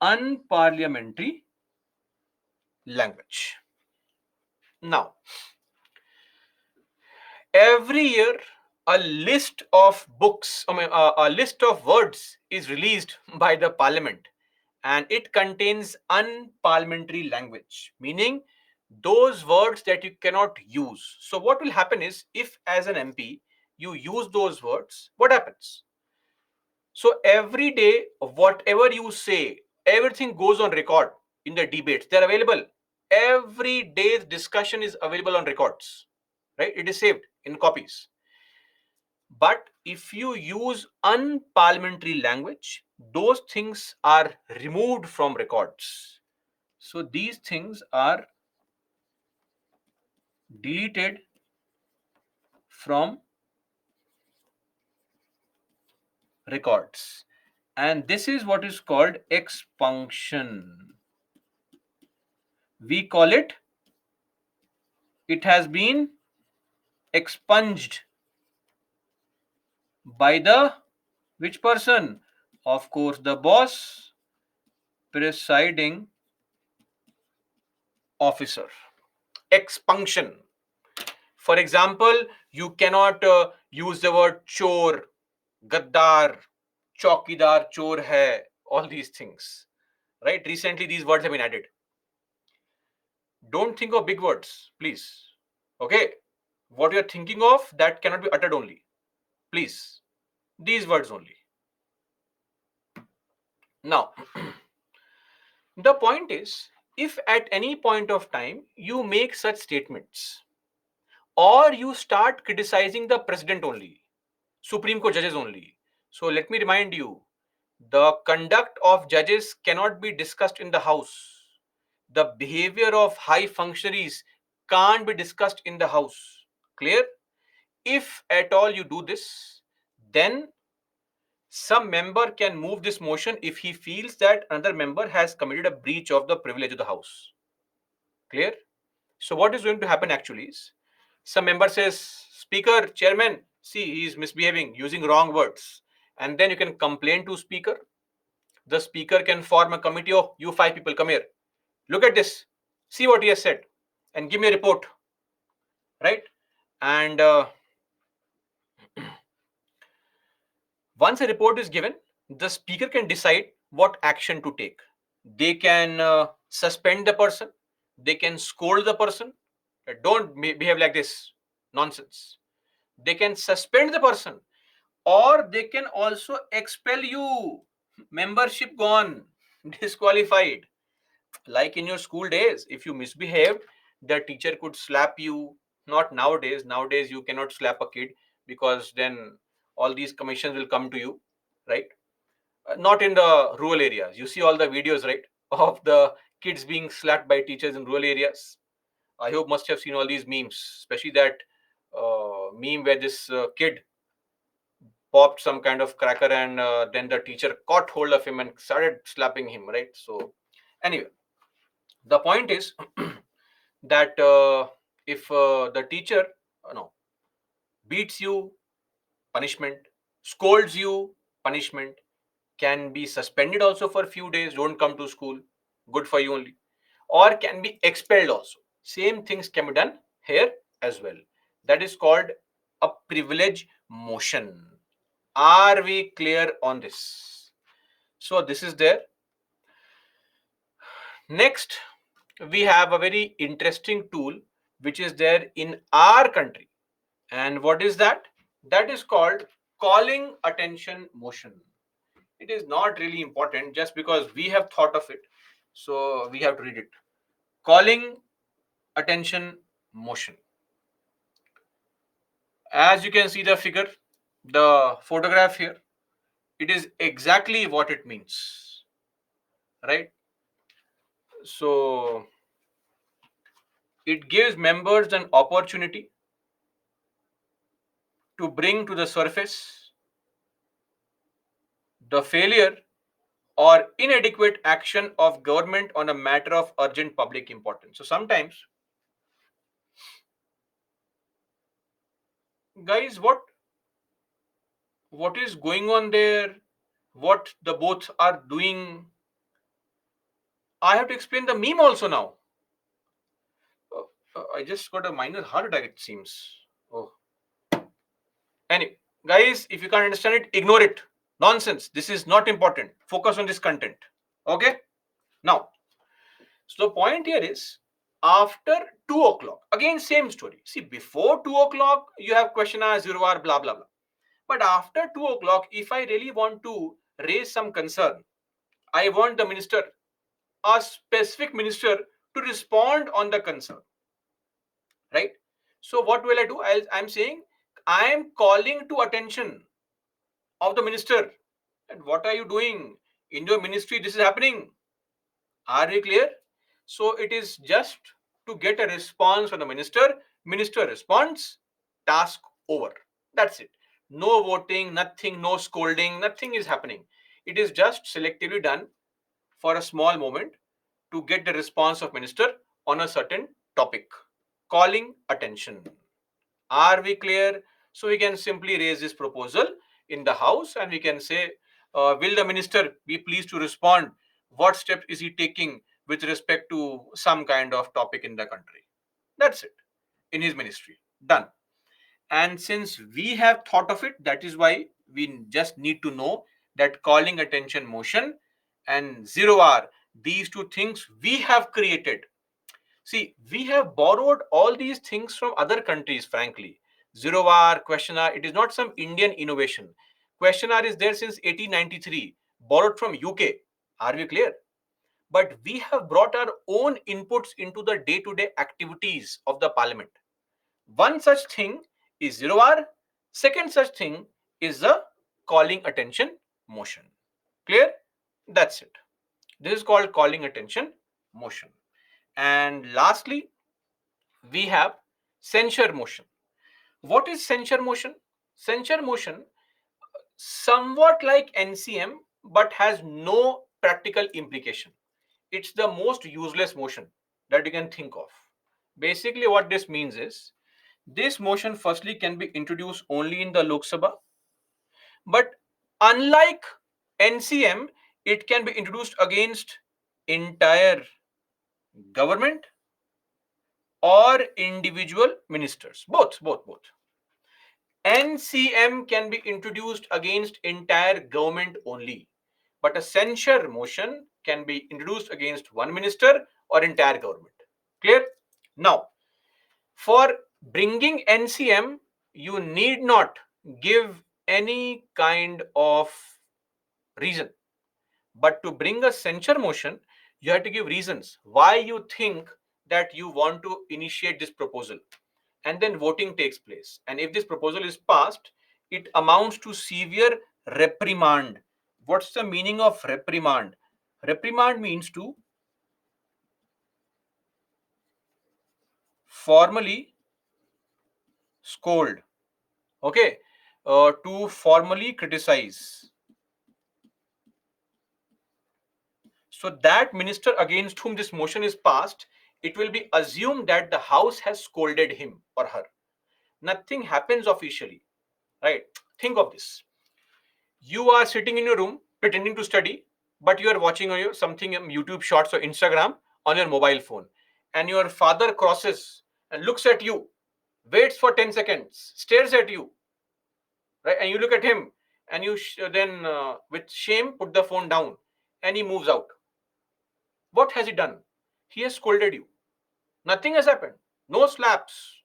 A: Unparliamentary language. Now, every year, a list of books, a list of words is released by the parliament, and it contains unparliamentary language, meaning those words that you cannot use. So, what will happen is, if as an MP you use those words, what happens? So every day, whatever you say, everything goes on record in the debates. They're available. Every day's discussion is available on records, right? It is saved in copies. But if you use unparliamentary language, those things are removed from records. So these things are deleted from records. And this is what is called expunction. We call it has been expunged by the which person? Of course, the boss, presiding officer. Expunction. For example, you cannot use the word chor, gaddar, chaukidar, chor hai, all these things. Right? Recently, these words have been added. Don't think of big words, please. Okay? What you're thinking of, that cannot be uttered only. Please. These words only. Now, the point is, if at any point of time you make such statements, or you start criticizing the president only, Supreme Court judges only. So let me remind you, the conduct of judges cannot be discussed in the House. The behavior of high functionaries can't be discussed in the House. Clear? If at all you do this, then some member can move this motion if he feels that another member has committed a breach of the privilege of the House. Clear? So what is going to happen actually is, some member says, Speaker, Chairman, see, he is misbehaving, using wrong words. And then you can complain to Speaker. The Speaker can form a committee. Oh, you 5 people, come here. Look at this. See what he has said. And give me a report. Right? And Once a report is given, the speaker can decide what action to take. They can suspend the person, they can scold the person. Don't behave like this, nonsense. They can suspend the person, or they can also expel you. Membership gone, disqualified. Like in your school days, if you misbehaved, the teacher could slap you. Not nowadays. Nowadays you cannot slap a kid, because then all these commissions will come to you, right? Not in the rural areas. You see all the videos, right, of the kids being slapped by teachers in rural areas. I hope must have seen all these memes, especially that meme where this kid popped some kind of cracker, and then the teacher caught hold of him and started slapping him, right? So anyway, the point is that if the teacher no beats you, punishment; scolds you, punishment; can be suspended also for a few days, don't come to school, good for you only, or can be expelled also. Same things can be done here as well. That is called a privilege motion. Are we clear on this? So this is there. Next, we have a very interesting tool which is there in our country. And what is that? That is called calling attention motion. It is not really important, just because we have thought of it, so we have to read it. Calling attention motion. As you can see the figure, the photograph here, it is exactly what it means, right? So it gives members an opportunity to bring to the surface the failure or inadequate action of government on a matter of urgent public importance. So sometimes, guys, what is going on there, what the both are doing, I have to explain the meme also now. I just got a minor heart attack, it seems. Oh, anyway, guys, if you can't understand it, ignore it. Nonsense. This is not important. Focus on this content. Okay. Now, so the point here is, after 2 o'clock, again same story. See, before 2 o'clock, you have question hour, zero hour, blah blah blah. But after 2 o'clock, if I really want to raise some concern, I want the minister, a specific minister, to respond on the concern, right? So what will I do? I'm saying I am calling to attention of the minister. And what are you doing in your ministry? This is happening. Are we clear? So it is just to get a response from the minister. Minister responds, task over. That's it. No voting, nothing, no scolding, nothing is happening. It is just selectively done for a small moment to get the response of minister on a certain topic. Calling attention. Are we clear? So we can simply raise this proposal in the House, and we can say, will the minister be pleased to respond? What steps is he taking with respect to some kind of topic in the country? That's it. In his ministry. Done. And since we have thought of it, that is why we just need to know that calling attention motion and zero hour, these two things we have created. See, we have borrowed all these things from other countries, frankly. Zero hour, question hour, it is not some Indian innovation. Question hour is there since 1893, borrowed from UK. Are we clear? But we have brought our own inputs into the day to day activities of the parliament. One such thing is zero hour, second such thing is the calling attention motion. Clear? That's it. This is called calling attention motion. And lastly, we have censure motion. What is censure motion? Censure motion, somewhat like NCM, but has no practical implication. It's the most useless motion that you can think of. Basically, what this means is, this motion firstly can be introduced only in the Lok Sabha, but unlike NCM, it can be introduced against entire government or individual ministers. Both. NCM can be introduced against entire government only, but a censure motion can be introduced against one minister or entire government. Clear? Now, for bringing NCM, you need not give any kind of reason. But to bring a censure motion, you have to give reasons why you think that you want to initiate this proposal. And then voting takes place. And if this proposal is passed, it amounts to severe reprimand. What's the meaning of reprimand? Reprimand means to formally scold, okay, to formally criticize. So that minister against whom this motion is passed, it will be assumed that the house has scolded him or her. Nothing happens officially, right? Think of this. You are sitting in your room pretending to study, but you are watching something YouTube shorts or Instagram on your mobile phone, and your father crosses and looks at you, waits for 10 seconds, stares at you, right? And you look at him, and you then with shame put the phone down, and he moves out. What has he done? He has scolded you. Nothing has happened. No slaps,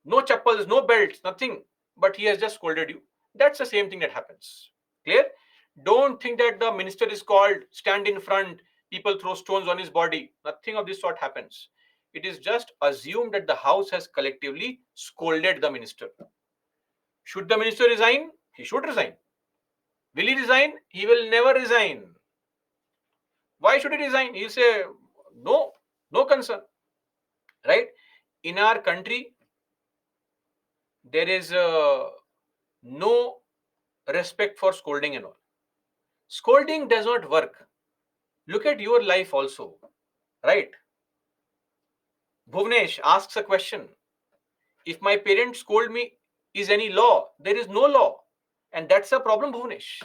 A: no chappals, no belts, nothing. But he has just scolded you. That's the same thing that happens. Clear? Don't think that the minister is called, stand in front, people throw stones on his body. Nothing of this sort happens. It is just assumed that the house has collectively scolded the minister. Should the minister resign? He should resign. Will he resign? He will never resign. Why should he resign? He'll say, no, no concern. Right? In our country, there is no respect for scolding and all. Scolding does not work. Look at your life also, right? Bhuvnesh asks a question. If my parents scold me, is any law? There is no law. And that's a problem, Bhuvnesh.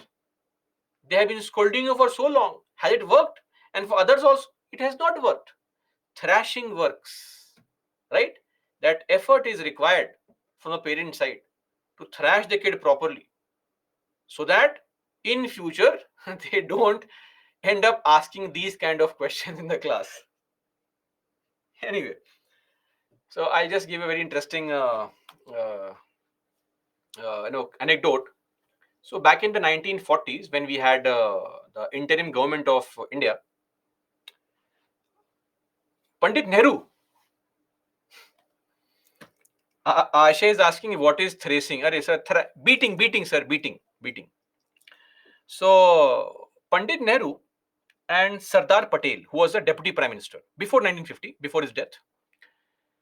A: They have been scolding you for so long. Has it worked? And for others also, it has not worked. Thrashing works, right? That effort is required from the parent side to thrash the kid properly, so that in future they don't end up asking these kind of questions in the class. Anyway, so I just give a very interesting uh, anecdote. So back in the 1940s, when we had the interim government of India, Pandit Nehru, Asha is asking what is thrashing. Arey, sir, beating, sir, beating. So Pandit Nehru and Sardar Patel, who was the deputy prime minister before 1950, before his death.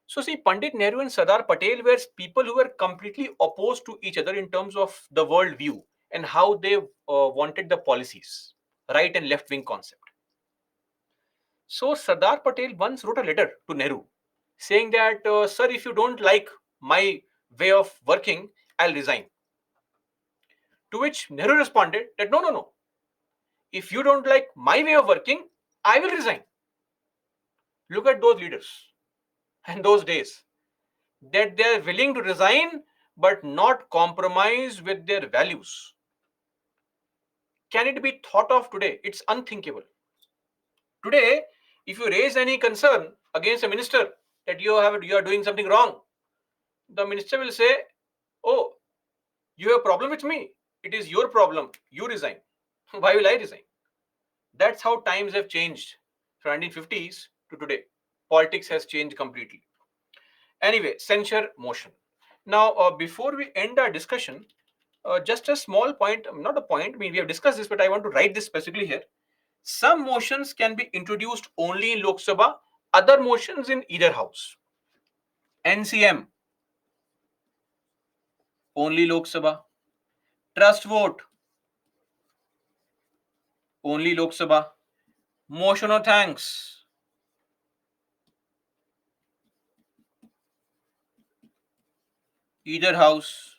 A: So see, Pandit Nehru and Sardar Patel were people who were completely opposed to each other in terms of the world view and how they wanted the policies, right and left wing concept. So Sardar Patel once wrote a letter to Nehru saying that, sir, if you don't like my way of working, I'll resign. To which Nehru responded that no. If you don't like my way of working, I will resign. Look at those leaders and those days, that they are willing to resign but not compromise with their values. Can it be thought of today? It's unthinkable. Today, if you raise any concern against a minister that you are doing something wrong, the minister will say, oh, you have a problem with me. It is your problem. You resign. Why will I resign? That's how times have changed from 1950s to today. Politics has changed completely. Anyway, censure motion. Now, before we end our discussion, just a small point, not a point, I mean, we have discussed this, but I want to write this specifically here. Some motions can be introduced only in Lok Sabha, other motions in either house. NCM, only Lok Sabha. Trust vote, only Lok Sabha. Motion of thanks, either house.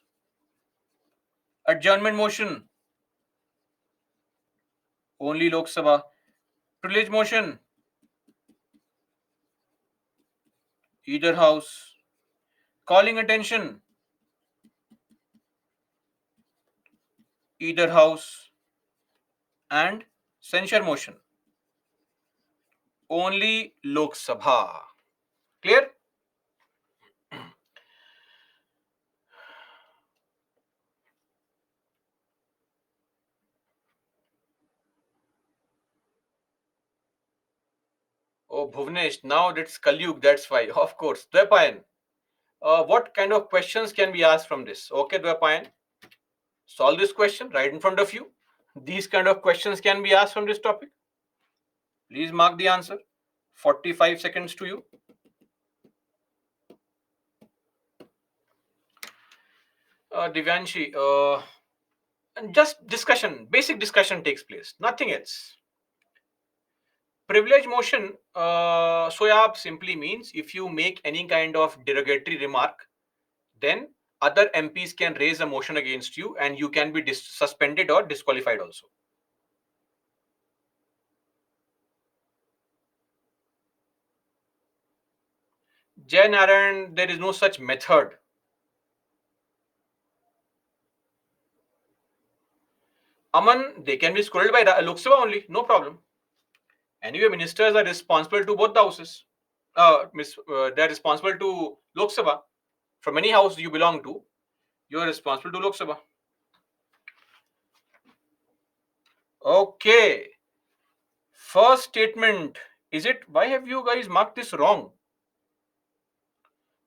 A: Adjournment motion, only Lok Sabha. Privilege motion, either house. Calling attention, either house, and censure motion only Lok Sabha. Clear? Oh, Bhuvnesh, now it's Kalyug, that's why. Of course. Dwepayan, what kind of questions can be asked from this? Okay, Dwepayan, solve this question right in front of you. These kind of questions can be asked from this topic. Please mark the answer. 45 seconds to you. Divyanshi, just discussion, basic discussion takes place, nothing else. Privilege motion, SOYAP simply means if you make any kind of derogatory remark, then other MPs can raise a motion against you and you can be suspended or disqualified also. Jay Narayan, there is no such method. Aman, they can be scolded by Lok Sabha only, no problem. Anyway, ministers are responsible to both the houses. They're responsible to Lok Sabha. From any house you belong to, you are responsible to Lok Sabha. Okay. First statement. Is it? Why have you guys marked this wrong?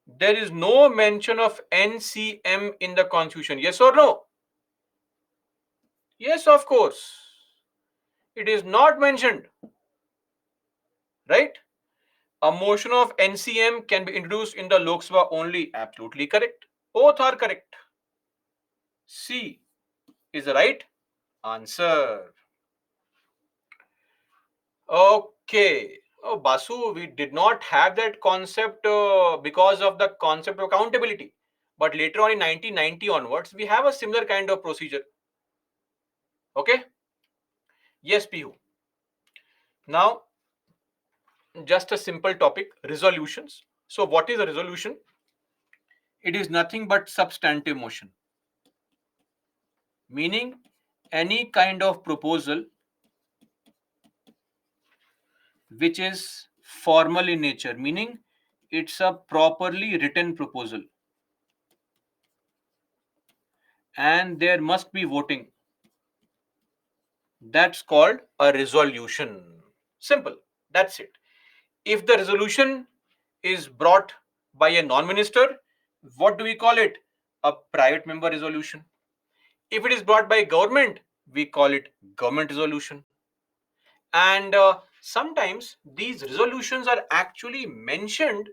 A: There is no mention of NCM in the constitution. Yes or no? Yes, of course. It is not mentioned. Right? A motion of NCM can be introduced in the Lok Sabha only. Absolutely correct. Both are correct. C is the right answer. Okay. Oh, Basu, we did not have that concept because of the concept of accountability. But later on in 1990 onwards, we have a similar kind of procedure. Okay? Yes, Pihu. Now, just a simple topic, resolutions. So, what is a resolution? It is nothing but substantive motion, meaning any kind of proposal which is formal in nature, meaning it's a properly written proposal and there must be voting. That's called a resolution. Simple. That's it. If the resolution is brought by a non-minister, what do we call it? A private member resolution. If it is brought by government, we call it government resolution. And sometimes these resolutions are actually mentioned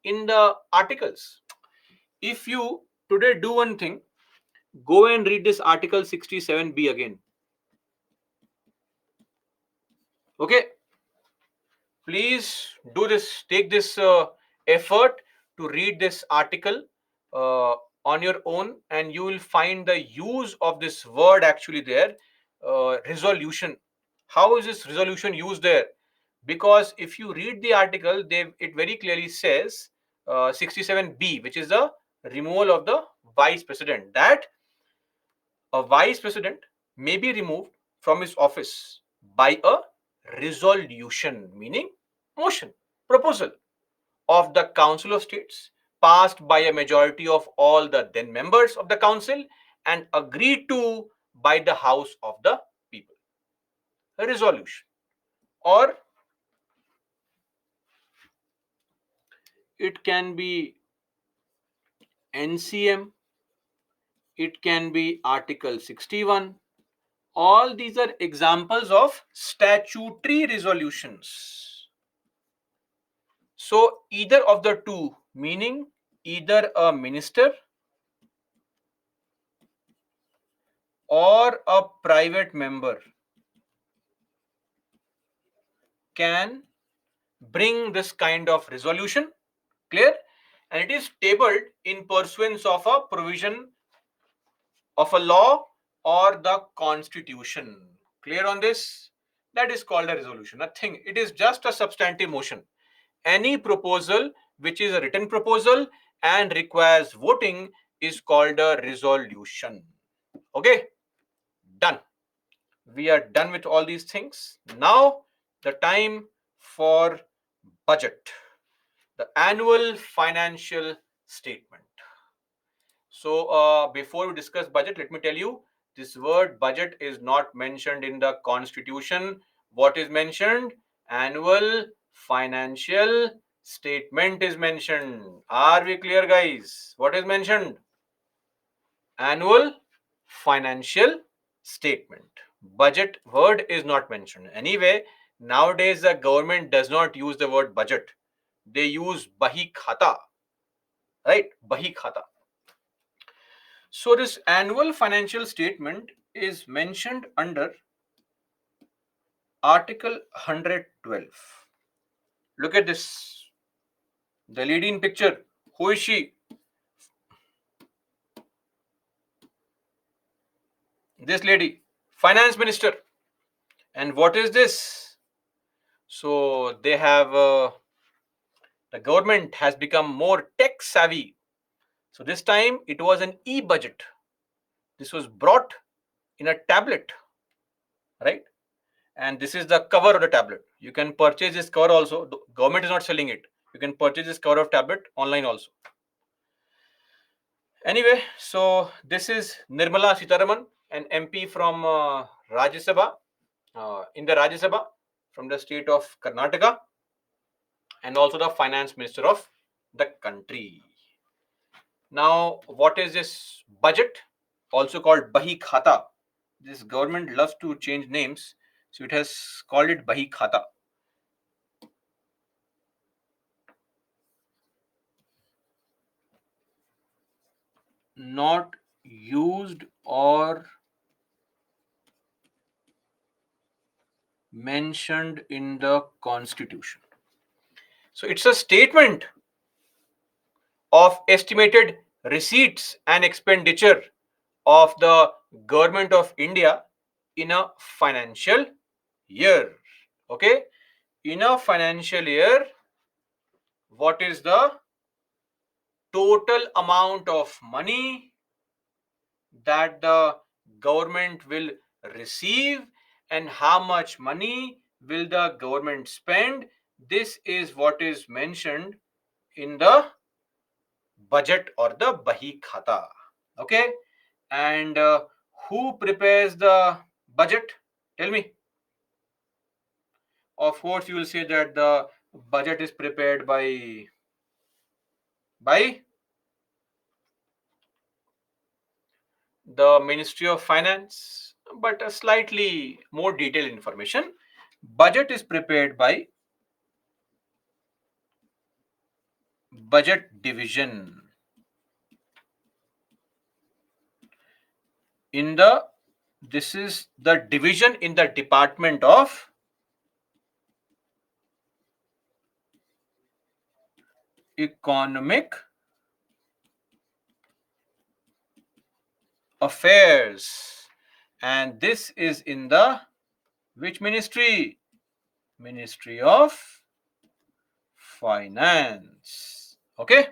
A: in the articles. If you today do one thing, go and read this article 67B again. Okay, please do this, take this effort to read this article on your own, and you will find the use of this word actually there, resolution. How is this resolution used there? Because if you read the article, it very clearly says 67B, which is the removal of the vice president, that a vice president may be removed from his office by a resolution, meaning motion, proposal of the Council of States, passed by a majority of all the then members of the Council and agreed to by the House of the People. A resolution. Or it can be NCM, it can be Article 61. All these are examples of statutory resolutions. So either of the two, meaning either a minister or a private member, can bring this kind of resolution. Clear? And it is tabled in pursuance of a provision of a law or the constitution. Clear on this? That is called a resolution. Nothing. It is just a substantive motion. Any proposal which is a written proposal and requires voting is called a resolution. Okay? Done. We are done with all these things. Now the time for budget, the annual financial statement. So before we discuss budget, let me tell you, this word budget is not mentioned in the constitution. What is mentioned? Annual financial statement is mentioned. Are we clear, guys? What is mentioned? Annual financial statement. Budget word is not mentioned. Anyway, nowadays the government does not use the word budget. They use bahi khata, right? Bahi khata. So this annual financial statement is mentioned under Article 112. Look at this. The lady in picture. Who is she? This lady. Finance Minister. And what is this? So they have, the government has become more tech savvy. So this time it was an e-budget. This was brought in a tablet, right? And this is the cover of the tablet. You can purchase this cover also. The government is not selling it. You can purchase this cover of tablet online also. Anyway, so this is Nirmala Sitharaman, an MP from Rajya Sabha, in the Rajya Sabha from the state of Karnataka, and also the finance minister of the country. Now, what is this budget? Also called Bahi Khata. This government loves to change names, so it has called it Bahi Khata. Not used or mentioned in the constitution. So it's a statement of estimated receipts and expenditure of the government of India in a financial year. Okay, in a financial year, what is the total amount of money that the government will receive and how much money will the government spend? This is what is mentioned in the budget or the Bahi Khata. Okay, and who prepares the budget? Tell me. Of course, you will say that the budget is prepared by the Ministry of Finance, but a slightly more detailed information. Budget is prepared by budget division in the, this is the division in the Department of Economic Affairs, and this is in the which ministry? Ministry of Finance. Okay,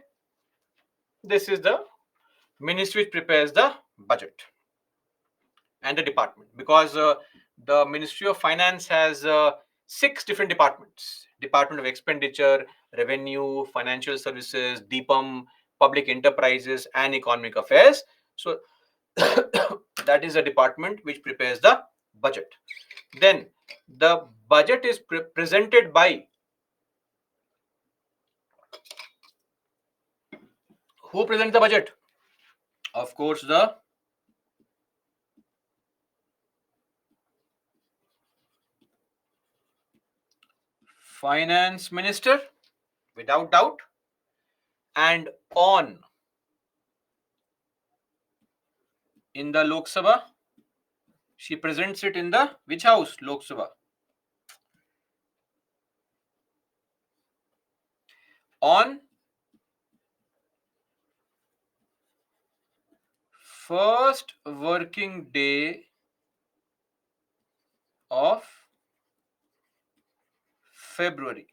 A: this is the ministry which prepares the budget and the department, because the Ministry of Finance has 6 different departments: Department of Expenditure, Revenue, Financial Services, DPAM, Public Enterprises, and Economic Affairs. So that is a department which prepares the budget. Then the budget is presented by, who presents the budget? Of course, the finance minister, without doubt. And on in the Lok Sabha, she presents it in the which house? Lok Sabha. On first working day of February.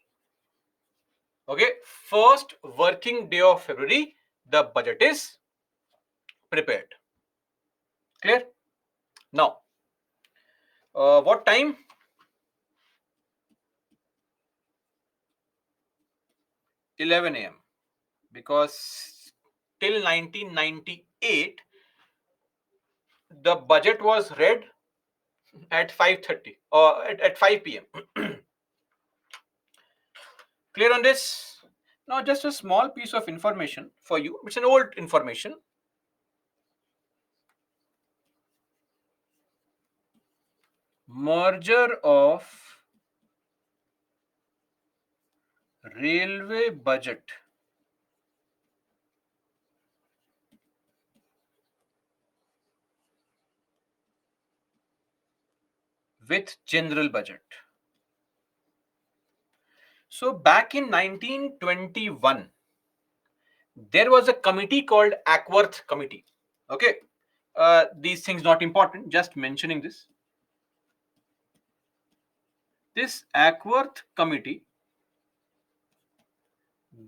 A: Okay, first working day of February, the budget is prepared. Clear? Now, What time? 11 a.m. Because till 1998, the budget was read at 5:30 or at 5 p.m. Clear on this? Now, just a small piece of information for you. It's an old information. Merger of railway budget with general budget. So, back in 1921, there was a committee called Ackworth Committee. Okay, these things not important, just mentioning this. This Ackworth Committee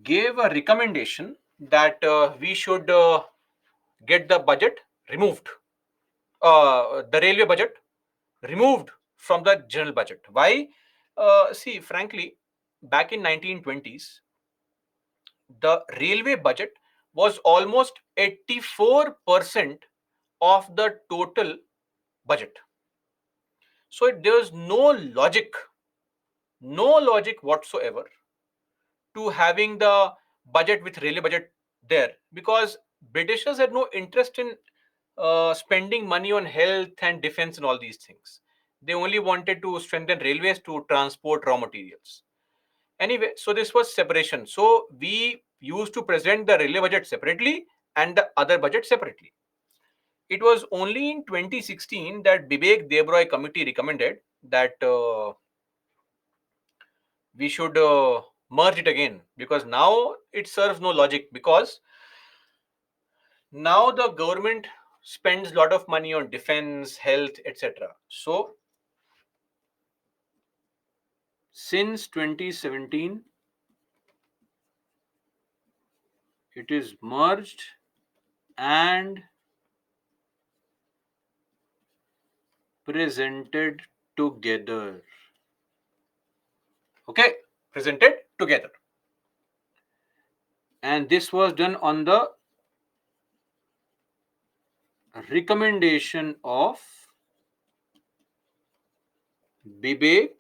A: gave a recommendation that we should get the budget removed, the railway budget removed from the general budget. Why? See, frankly, back in 1920s, the railway budget was almost 84% of the total budget. So there was no logic whatsoever to having the budget with railway budget there, because Britishers had no interest in spending money on health and defense and all these things. They only wanted to strengthen railways to transport raw materials. Anyway, so this was separation. So we used to present the railway budget separately and the other budget separately. It was only in 2016 that Bibek Debroy committee recommended that we should merge it again, because now it serves no logic, because now the government spends a lot of money on defense, health, etc. So since 2017, it is merged and presented together. Okay, presented together. And this was done on the recommendation of Bibek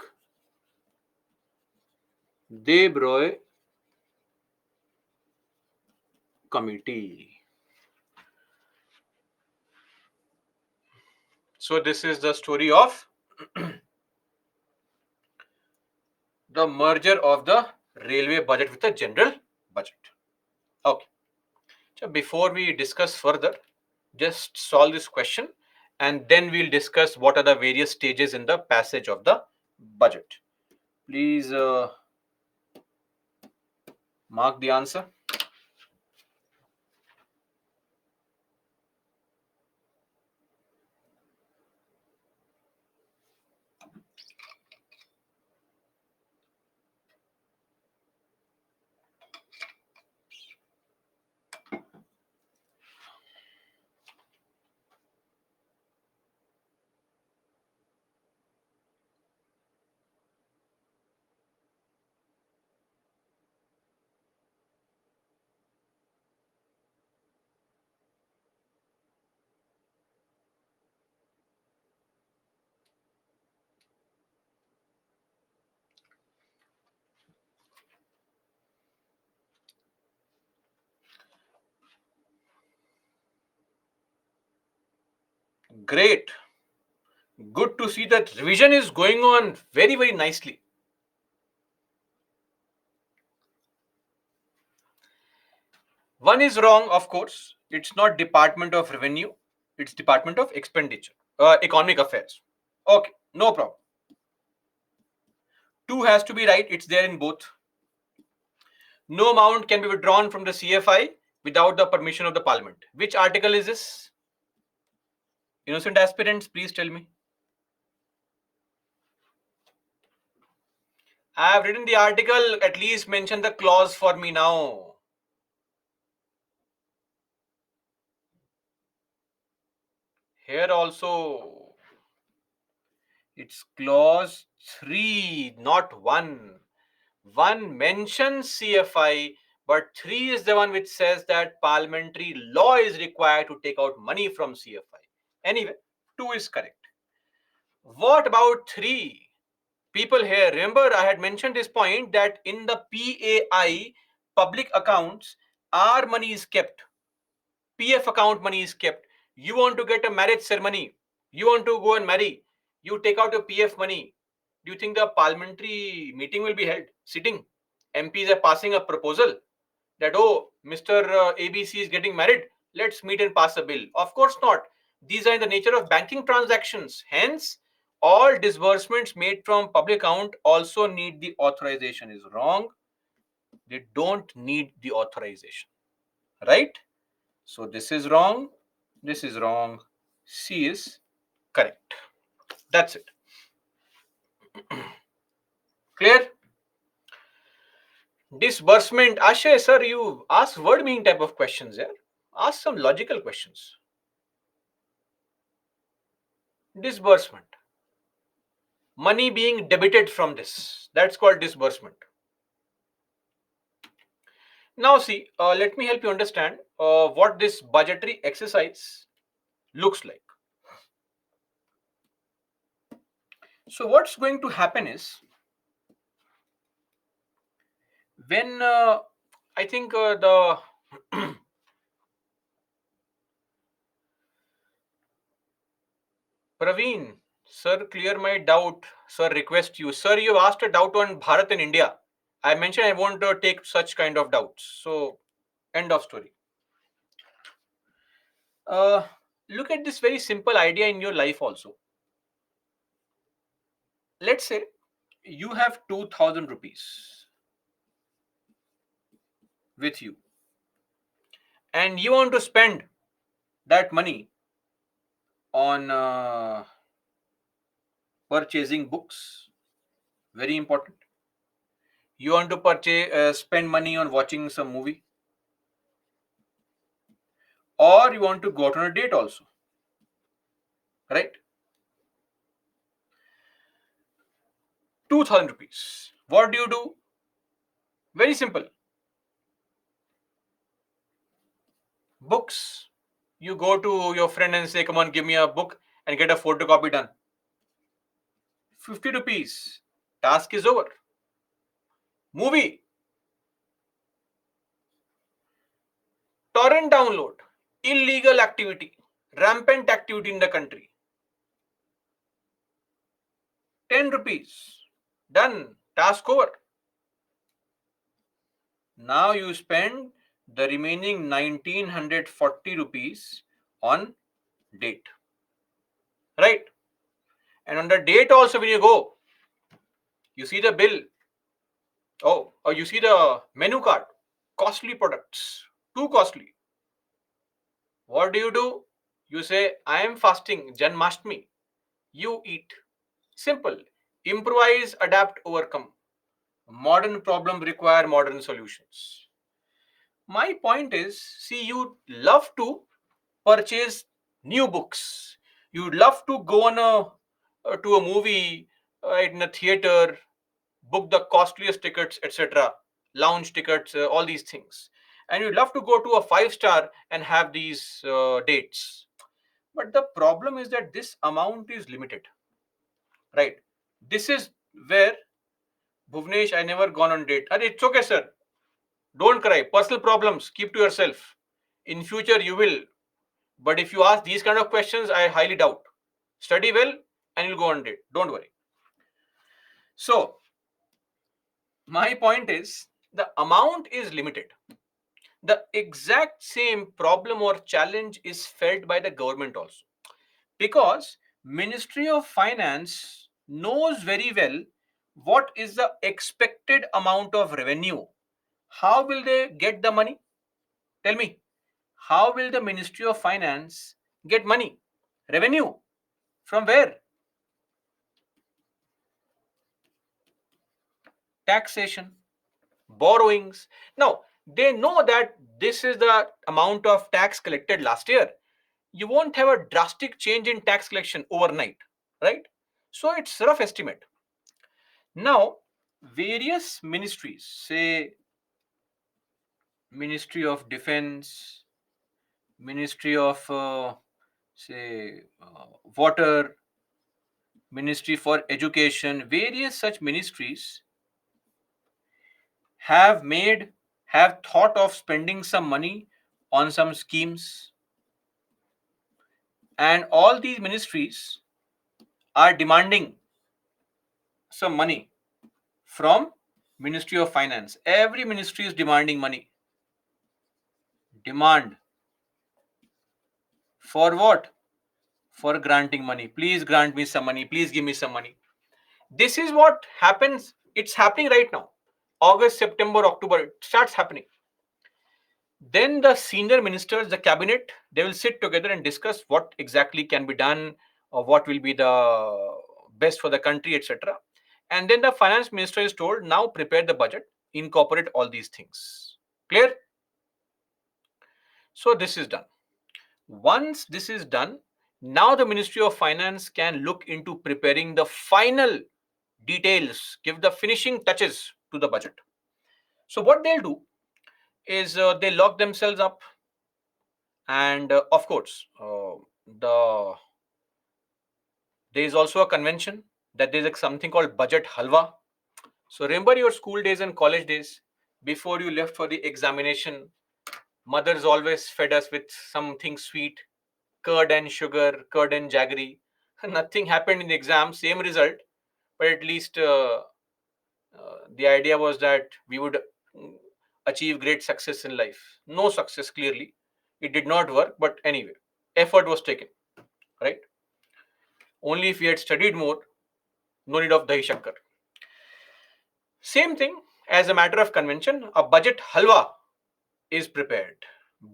A: Debroy committee. So this is the story of the merger of the railway budget with the general budget. Okay. So before we discuss further, just solve this question and then we'll discuss what are the various stages in the passage of the budget. Please mark the answer. Great. Good to see that revision is going on very, very nicely. One is wrong, of course. It's not Department of Revenue, it's Department of Expenditure, Economic Affairs. Okay, no problem. Two has to be right, it's there in both. No amount can be withdrawn from the CFI without the permission of the Parliament. Which article is this? Innocent aspirants, please tell me. I have written the article, at least mention the clause for me now. Here also It's clause 3, not 1. 1 mentions CFI, but 3 is the one which says that parliamentary law is required to take out money from CFI. Anyway, 2 is correct. What about 3? People here, remember I had mentioned this point that in the PAI, public accounts, our money is kept. PF account money is kept. You want to get a marriage ceremony, you want to go and marry, you take out your PF money. Do you think the parliamentary meeting will be held? Sitting. MPs are passing a proposal that, oh, Mr. ABC is getting married, let's meet and pass a bill. Of course not. These are in the nature of banking transactions. Hence, all disbursements made from public account also need the authorization. Is wrong. They don't need the authorization. Right? So this is wrong. This is wrong. C is correct. That's it. Clear? Disbursement. Ashay, sir, you ask word meaning type of questions here. Ask some logical questions. Disbursement. Money being debited from this. That's called disbursement. Now see, let me help you understand what this budgetary exercise looks like. So what's going to happen is, when I think the Praveen, sir, clear my doubt. Sir, request you. Sir, you asked a doubt on Bharat and India. I mentioned I won't take such kind of doubts. So, end of story. Uh, Look at this very simple idea in your life also. Let's say you have 2000 rupees with you and you want to spend that money on purchasing books. Very important. You want to spend money on watching some movie, or you want to go out on a date also, right? 2000 rupees. What do? Very simple. Books. You go to your friend and say, come on, give me a book and get a photocopy done. 50 rupees. Task is over. Movie. Torrent download. Illegal activity. Rampant activity in the country. 10 rupees. Done. Task over. Now you spend the remaining 1940 rupees on date. Right? And on the date also, when you go, you see the bill. Oh, or you see the menu card. Costly products. Too costly. What do? You say, I am fasting. Janmashtami. You eat. Simple. Improvise, adapt, overcome. Modern problem require modern solutions. My point is, see, you love to purchase new books. You'd love to go on to a movie in a theater, book the costliest tickets, etc., lounge tickets, all these things, and you'd love to go to a five-star and have these dates. But the problem is that this amount is limited, right? This is where Bhuvnesh, I never gone on date. And it's okay, sir. Don't cry. Personal problems, keep to yourself. In future, you will. But if you ask these kind of questions, I highly doubt. Study well and you'll go on date. Don't worry. So, my point is the amount is limited. The exact same problem or challenge is felt by the government also. Because Ministry of Finance knows very well what is the expected amount of revenue. How will they get the money? Tell me. How will the Ministry of Finance get money? Revenue. From where? Taxation, borrowings. Now, they know that this is the amount of tax collected last year. You won't have a drastic change in tax collection overnight, right? So it's rough estimate. Now, various ministries, say Ministry of Defense, Ministry of say Water, Ministry for Education, various such ministries have thought of spending some money on some schemes, and all these ministries are demanding some money from Ministry of Finance. Every ministry is demanding money. Demand for what? For granting money. Please grant me some money. Please give me some money. This is what happens. It's happening right now. August, September, October, it starts happening. Then the senior ministers, the cabinet, they will sit together and discuss what exactly can be done, or what will be the best for the country, etc. And then the finance minister is told, now prepare the budget, incorporate all these things. Clear? So this is done. Once this is done, now the Ministry of Finance can look into preparing the final details, give the finishing touches to the budget. So what they'll do is they lock themselves up, and of course, there is also a convention that there is something called budget halwa. So remember your school days and college days, before you left for the examination, mothers always fed us with something sweet, curd and sugar, curd and jaggery. Nothing happened in the exam, same result, but at least the idea was that we would mm, achieve great success in life. No success, clearly. It did not work, but anyway, effort was taken, right? Only if we had studied more, no need of dahi shakkar. Same thing, as a matter of convention, a budget halwa is prepared.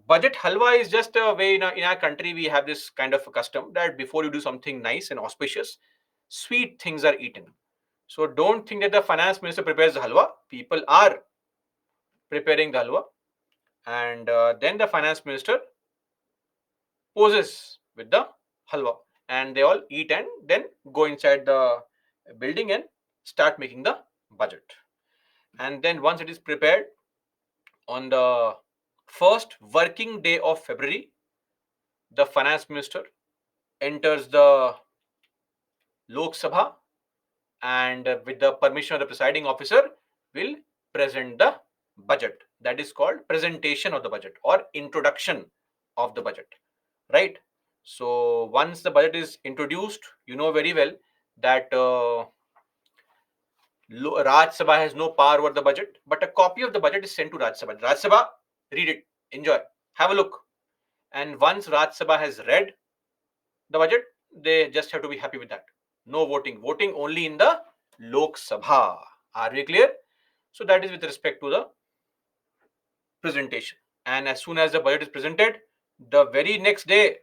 A: Budget halwa is just a way, in our country, we have this kind of a custom that before you do something nice and auspicious, sweet things are eaten. So don't think that the finance minister prepares the halwa. People are preparing the halwa, and then the finance minister poses with the halwa, and they all eat and then go inside the building and start making the budget. And then once it is prepared, on the first working day of February, the finance minister enters the Lok Sabha, and with the permission of the presiding officer, will present the budget. That is called presentation of the budget or introduction of the budget, right? So once the budget is introduced, you know very well that Raj Sabha has no power over the budget, but a copy of the budget is sent to Raj Sabha. Raj Sabha, read it, enjoy, have a look. And once Raj Sabha has read the budget, they just have to be happy with that. No voting. Voting only in the Lok Sabha. Are we clear? So that is with respect to the presentation. And as soon as the budget is presented, the very next day,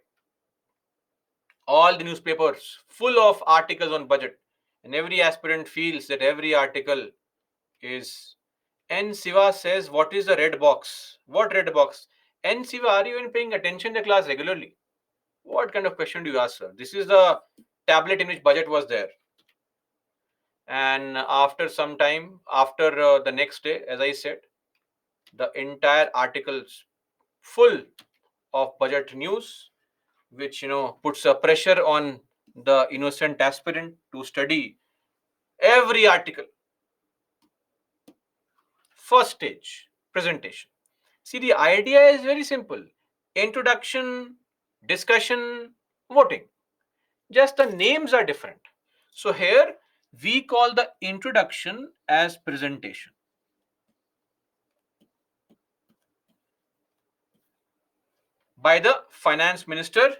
A: all the newspapers full of articles on budget, and every aspirant feels that every article is. N. Siva says, what is the red box? What red box? N. Siva, are you even paying attention in the class regularly? What kind of question do you ask, sir? This is the tablet in which budget was there. And after some time, after the next day, as I said, the entire articles full of budget news, which puts a pressure on the innocent aspirant to study every article. First stage, presentation. See, the idea is very simple: introduction, discussion, voting. Just the names are different. So here we call the introduction as presentation. By the finance minister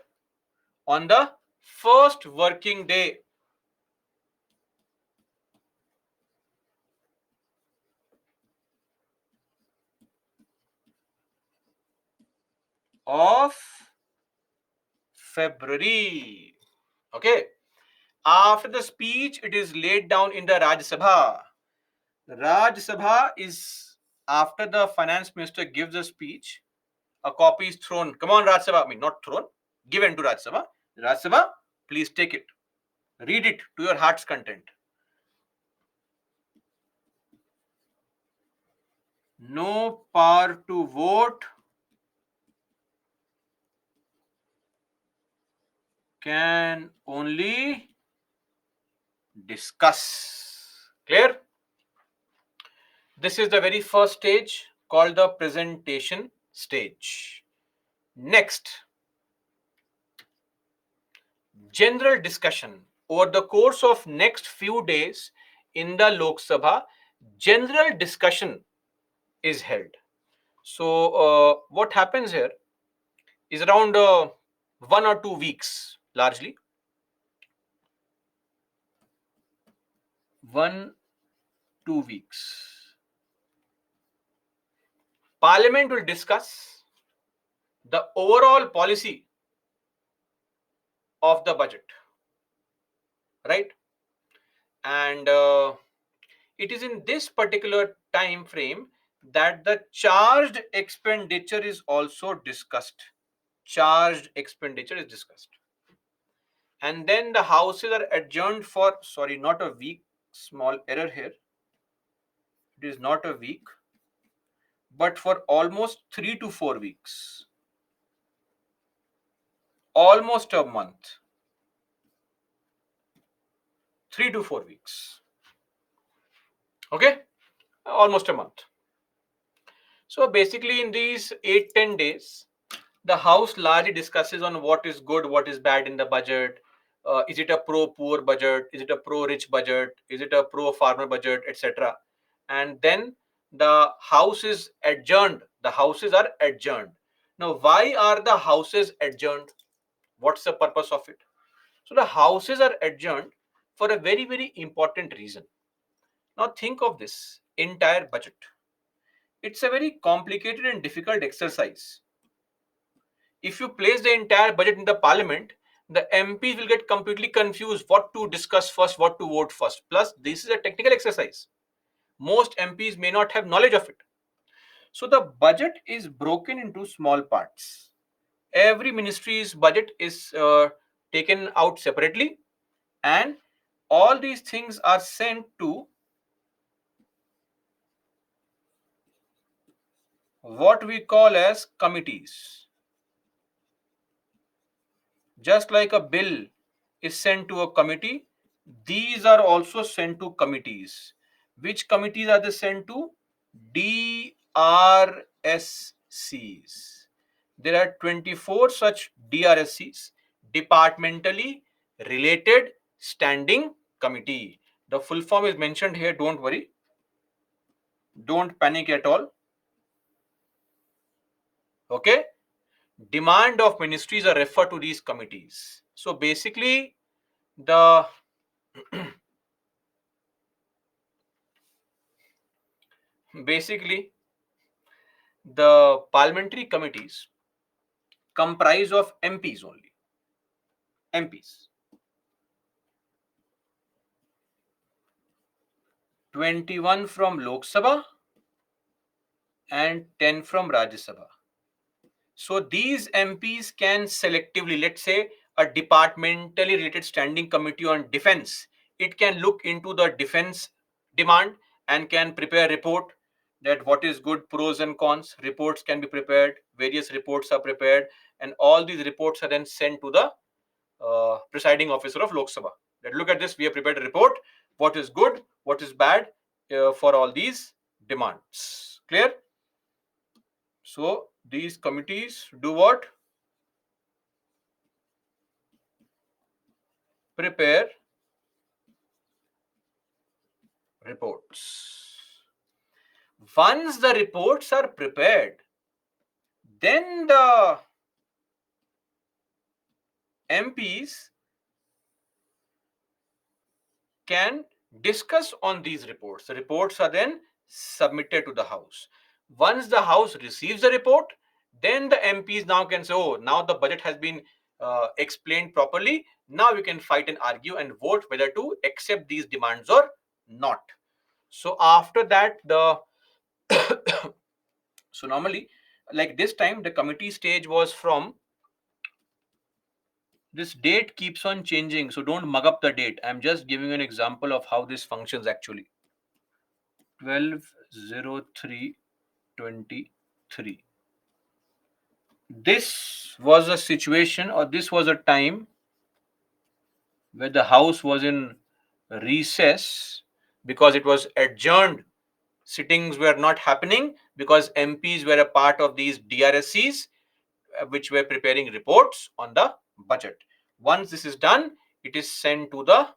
A: on the first working day of February. Okay. After the speech, it is laid down in the Raj Sabha. Raj Sabha is, after the finance minister gives a speech, a copy is thrown. Come on, Raj Sabha. I mean, not thrown, given to Raj Sabha. Raj Sabha, please take it. Read it to your heart's content. No power to vote, can only discuss. Clear? This is the very first stage called the presentation stage. Next, general discussion. Over the course of next few days in the Lok Sabha, general discussion is held. So, what happens here is around 1 or 2 weeks, largely. 1 2 weeks. Parliament will discuss the overall policy of the budget, right? And it is in this particular time frame that the charged expenditure is also discussed. Charged expenditure is discussed. And then the houses are adjourned for, sorry, not a week, small error here. It is not a week, but for almost 3 to 4 weeks. Almost a month. 3 to 4 weeks. Okay? Almost a month. So basically, in these 8-10 days, the House largely discusses on what is good, what is bad in the budget. Is it a pro-poor budget? Is it a pro-rich budget? Is it a pro-farmer budget, etc.? And then the House is adjourned. The Houses are adjourned. Now, why are the Houses adjourned? What's the purpose of it? So the Houses are adjourned for a very, very important reason. Now think of this entire budget. It's a very complicated and difficult exercise. If you place the entire budget in the parliament, the MPs will get completely confused what to discuss first, what to vote first. Plus, this is a technical exercise. Most MPs may not have knowledge of it. So the budget is broken into small parts. Every ministry's budget is taken out separately, and all these things are sent to what we call as committees. Just like a bill is sent to a committee, these are also sent to committees. Which committees are they sent to? DRSCs. There are 24 such DRSCs, departmentally related standing committee. The full form is mentioned here, don't worry. Don't panic at all. Okay? Demand of ministries are referred to these committees. So basically, the the parliamentary committees comprise of MPs only. MPs. 21 from Lok Sabha and 10 from Rajya Sabha. So these MPs can selectively, let's say, a departmentally related standing committee on defense, it can look into the defense demand and can prepare a report that what is good, pros and cons. Reports can be prepared, various reports are prepared, and all these reports are then sent to the presiding officer of Lok Sabha. That look at this, we have prepared a report, what is good, what is bad for all these demands. Clear? So these committees do what? Prepare reports. Once the reports are prepared, then the MPs can discuss on these reports. The reports are then submitted to the House. Once the House receives the report, then the MPs now can say, oh, now the budget has been explained properly. Now we can fight and argue and vote whether to accept these demands or not. So after that, the so normally, like this time, the committee stage was from This date keeps on changing, so don't mug up the date. I'm just giving you an example of how this functions actually. 12/03/23. This was a situation, or this was a time where the House was in recess because it was adjourned. Sittings were not happening because MPs were a part of these DRSCs, which were preparing reports on the budget. Once this is done, it is sent to the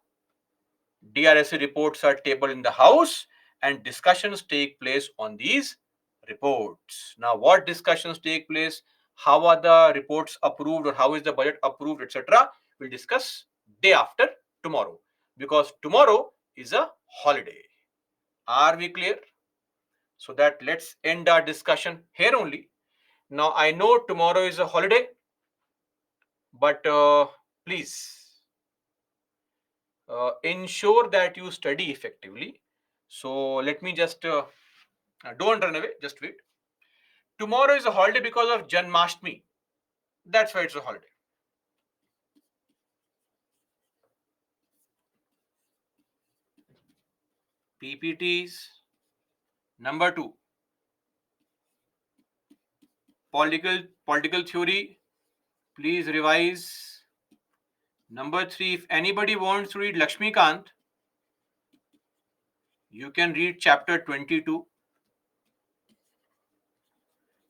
A: DRSC. Reports are tabled in the House and discussions take place on these reports. Now, what discussions take place, how are the reports approved, or how is the budget approved, etc., we'll discuss day after tomorrow, because tomorrow is a holiday. Are we clear? So that let's end our discussion here only. Now, I know tomorrow is a holiday, but please ensure that you study effectively. So let me just don't run away, just wait. Tomorrow is a holiday because of Janmashtami. That's why it's a holiday. PPTs. Number 2, political theory. Please revise. Number 3, if anybody wants to read Lakshmikant, you can read chapter 22.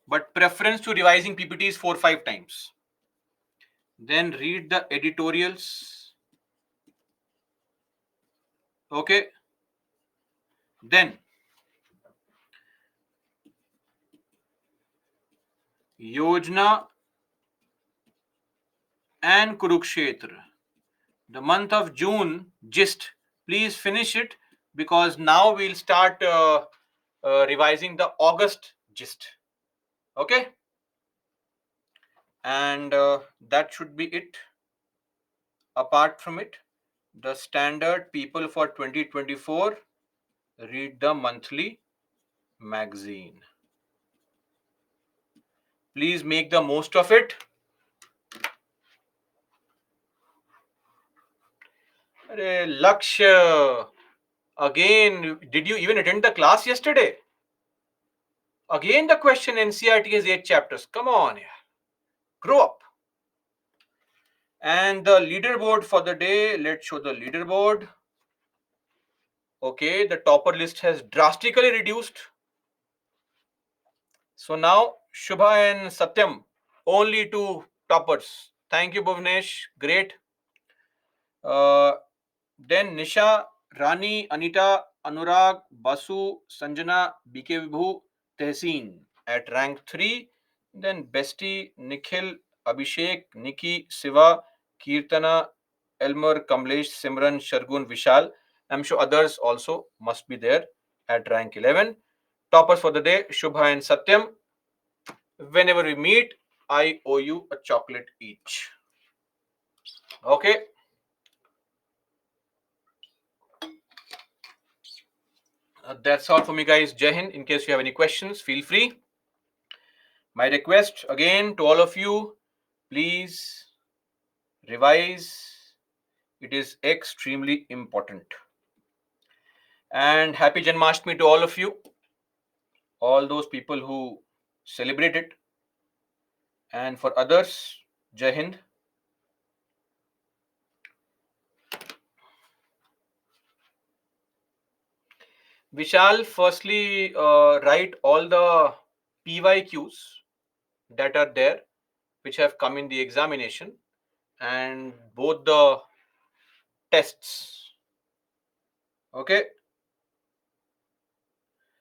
A: But preference to revising PPTs 4-5 times. Then read the editorials. Okay. Then Yojana and Kurukshetra. The month of June gist. Please finish it, because now we'll start revising the August gist. Okay. And that should be it. Apart from it, the standard people for 2024, read the monthly magazine. Please make the most of it. Lakshya, again, did you even attend the class yesterday? Again, the question, NCERT has 8 chapters. Come on, yeah. Grow up. And the leaderboard for the day, let's show the leaderboard. Okay, the topper list has drastically reduced. So now Shubha and Satyam, only 2 toppers. Thank you, Bhuvnesh. Great. Then Nisha, Rani, Anita, Anurag, Basu, Sanjana, BK Vibhu, Tehseen at rank 3. Then Besti, Nikhil, Abhishek, Nikki, Siva, Kirtana, Elmer, Kamlesh, Simran, Shargun, Vishal. I'm sure others also must be there at rank 11. Toppers for the day, Shubha and Satyam. Whenever we meet, I owe you a chocolate each. Okay. That's all for me, guys. Jai Hind. In case you have any questions, feel free. My request again to all of you, please revise. It is extremely important. And happy Janmashtami to all of you, all those people who celebrate it. And for others, Jai Hind. Vishal, firstly, write all the PYQs that are there, which have come in the examination, and both the tests. Okay.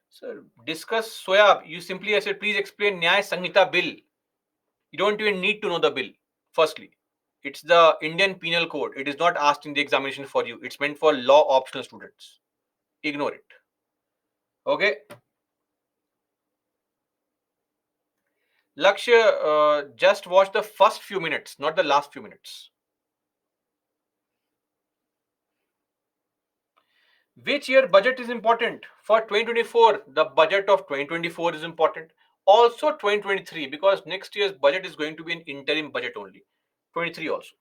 A: Sir, discuss Soyab. You simply said, please explain Nyaya Sanhita bill. You don't even need to know the bill. Firstly, it's the Indian Penal Code. It is not asked in the examination for you. It's meant for law optional students. Ignore it. Okay. Lakshya, just watch the first few minutes, not the last few minutes. Which year budget is important? For 2024, the budget of 2024 is important. Also 2023, because next year's budget is going to be an interim budget only. 23 also.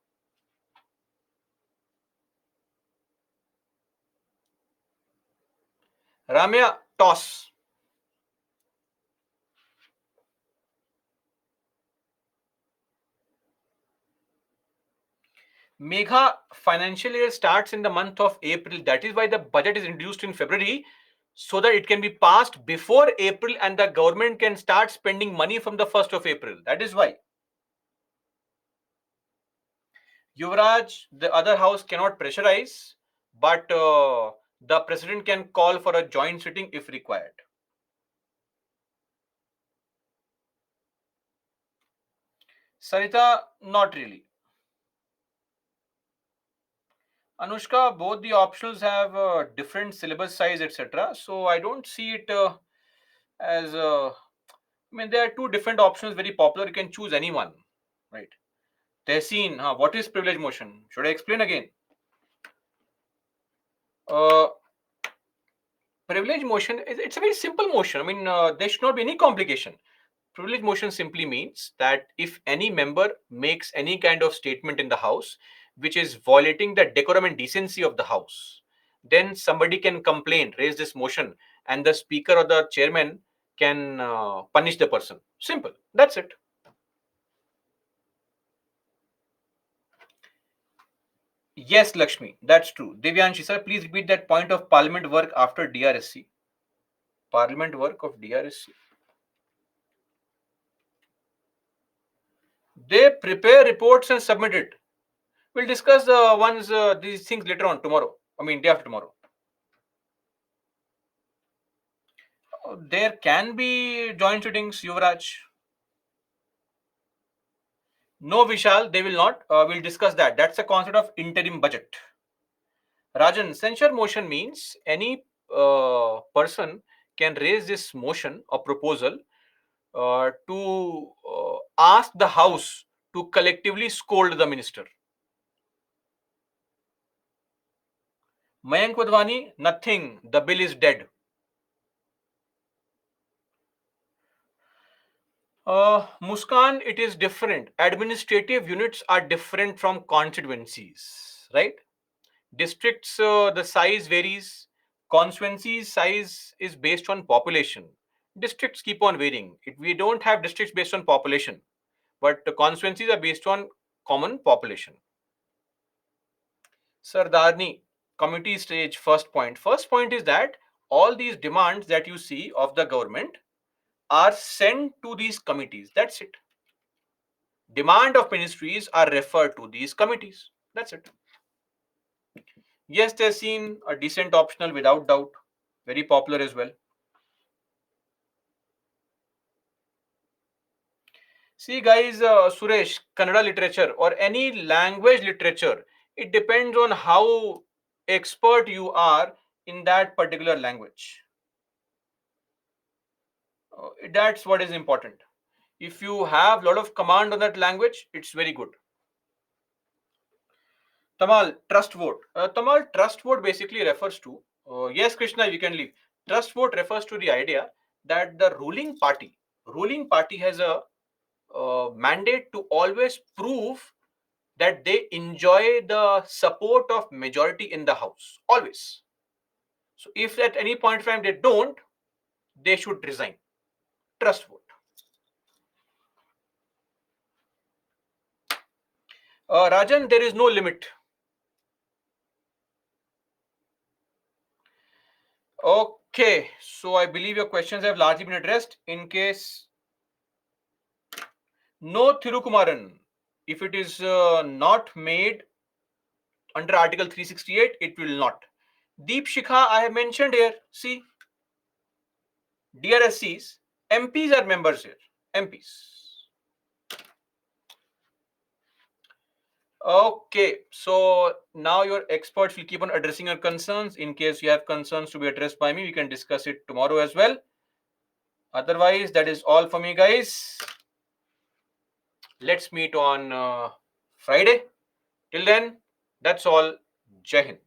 A: Ramya, toss. Megha, financial year starts in the month of April. That is why the budget is introduced in February, so that it can be passed before April and the government can start spending money from the 1st of April. That is why. Yuvraj, the other house cannot pressurize, but the president can call for a joint sitting if required. Sarita, not really. Anushka, both the options have different syllabus size, etc. So I don't see it as. I mean, there are two different options, very popular. You can choose anyone, right? Tehseen, what is privilege motion? Should I explain again? Uh, Privilege motion it's a very simple motion. I mean, there should not be any complication. Privilege motion simply means that if any member makes any kind of statement in the house which is violating the decorum and decency of the house, then somebody can complain, raise this motion, and the speaker or the chairman can punish the person. Simple. That's it. Yes, Lakshmi, that's true. Divyanshi sir, please repeat that point of parliament work after DRSC. Parliament work of DRSC. They prepare reports and submit it. We'll discuss these things later on tomorrow. I mean, day after tomorrow. There can be joint sittings, Yuvraj. No, Vishal, they will not. We'll discuss that. That's a concept of interim budget. Rajan, censure motion means any person can raise this motion or proposal to ask the House to collectively scold the minister. Mayank Wadhwani, nothing. The bill is dead. Muskan, it is different. Administrative units are different from constituencies, right? Districts, the size varies. Constituencies size is based on population. Districts keep on varying. We don't have districts based on population, but the constituencies are based on common population. Sardarni, committee stage, first point. First point is that all these demands that you see of the government are sent to these committees. That's it. Demand of ministries are referred to these committees. That's it. Yes, they've seen a decent optional without doubt. Very popular as well. See, guys, Suresh, Kannada literature or any language literature, it depends on how expert you are in that particular language. That's what is important. If you have a lot of command on that language, it's very good. Tamal, trust vote. Tamal, trust vote basically refers to, yes, Krishna, you can leave. Trust vote refers to the idea that the ruling party has a mandate to always prove that they enjoy the support of majority in the house. Always. So if at any point of time they don't, they should resign. Trust vote. Rajan, there is no limit. Okay, so I believe your questions have largely been addressed. In case no, Thirukumaran, if it is not made under Article 368, it will not. Deep Shikha, I have mentioned here. See, DRSCs, MPs are members here. MPs. Okay, so now your experts will keep on addressing your concerns. In case you have concerns to be addressed by me, we can discuss it tomorrow as well. Otherwise, that is all for me, guys. Let's meet on Friday. Till then, that's all. Jai Hind.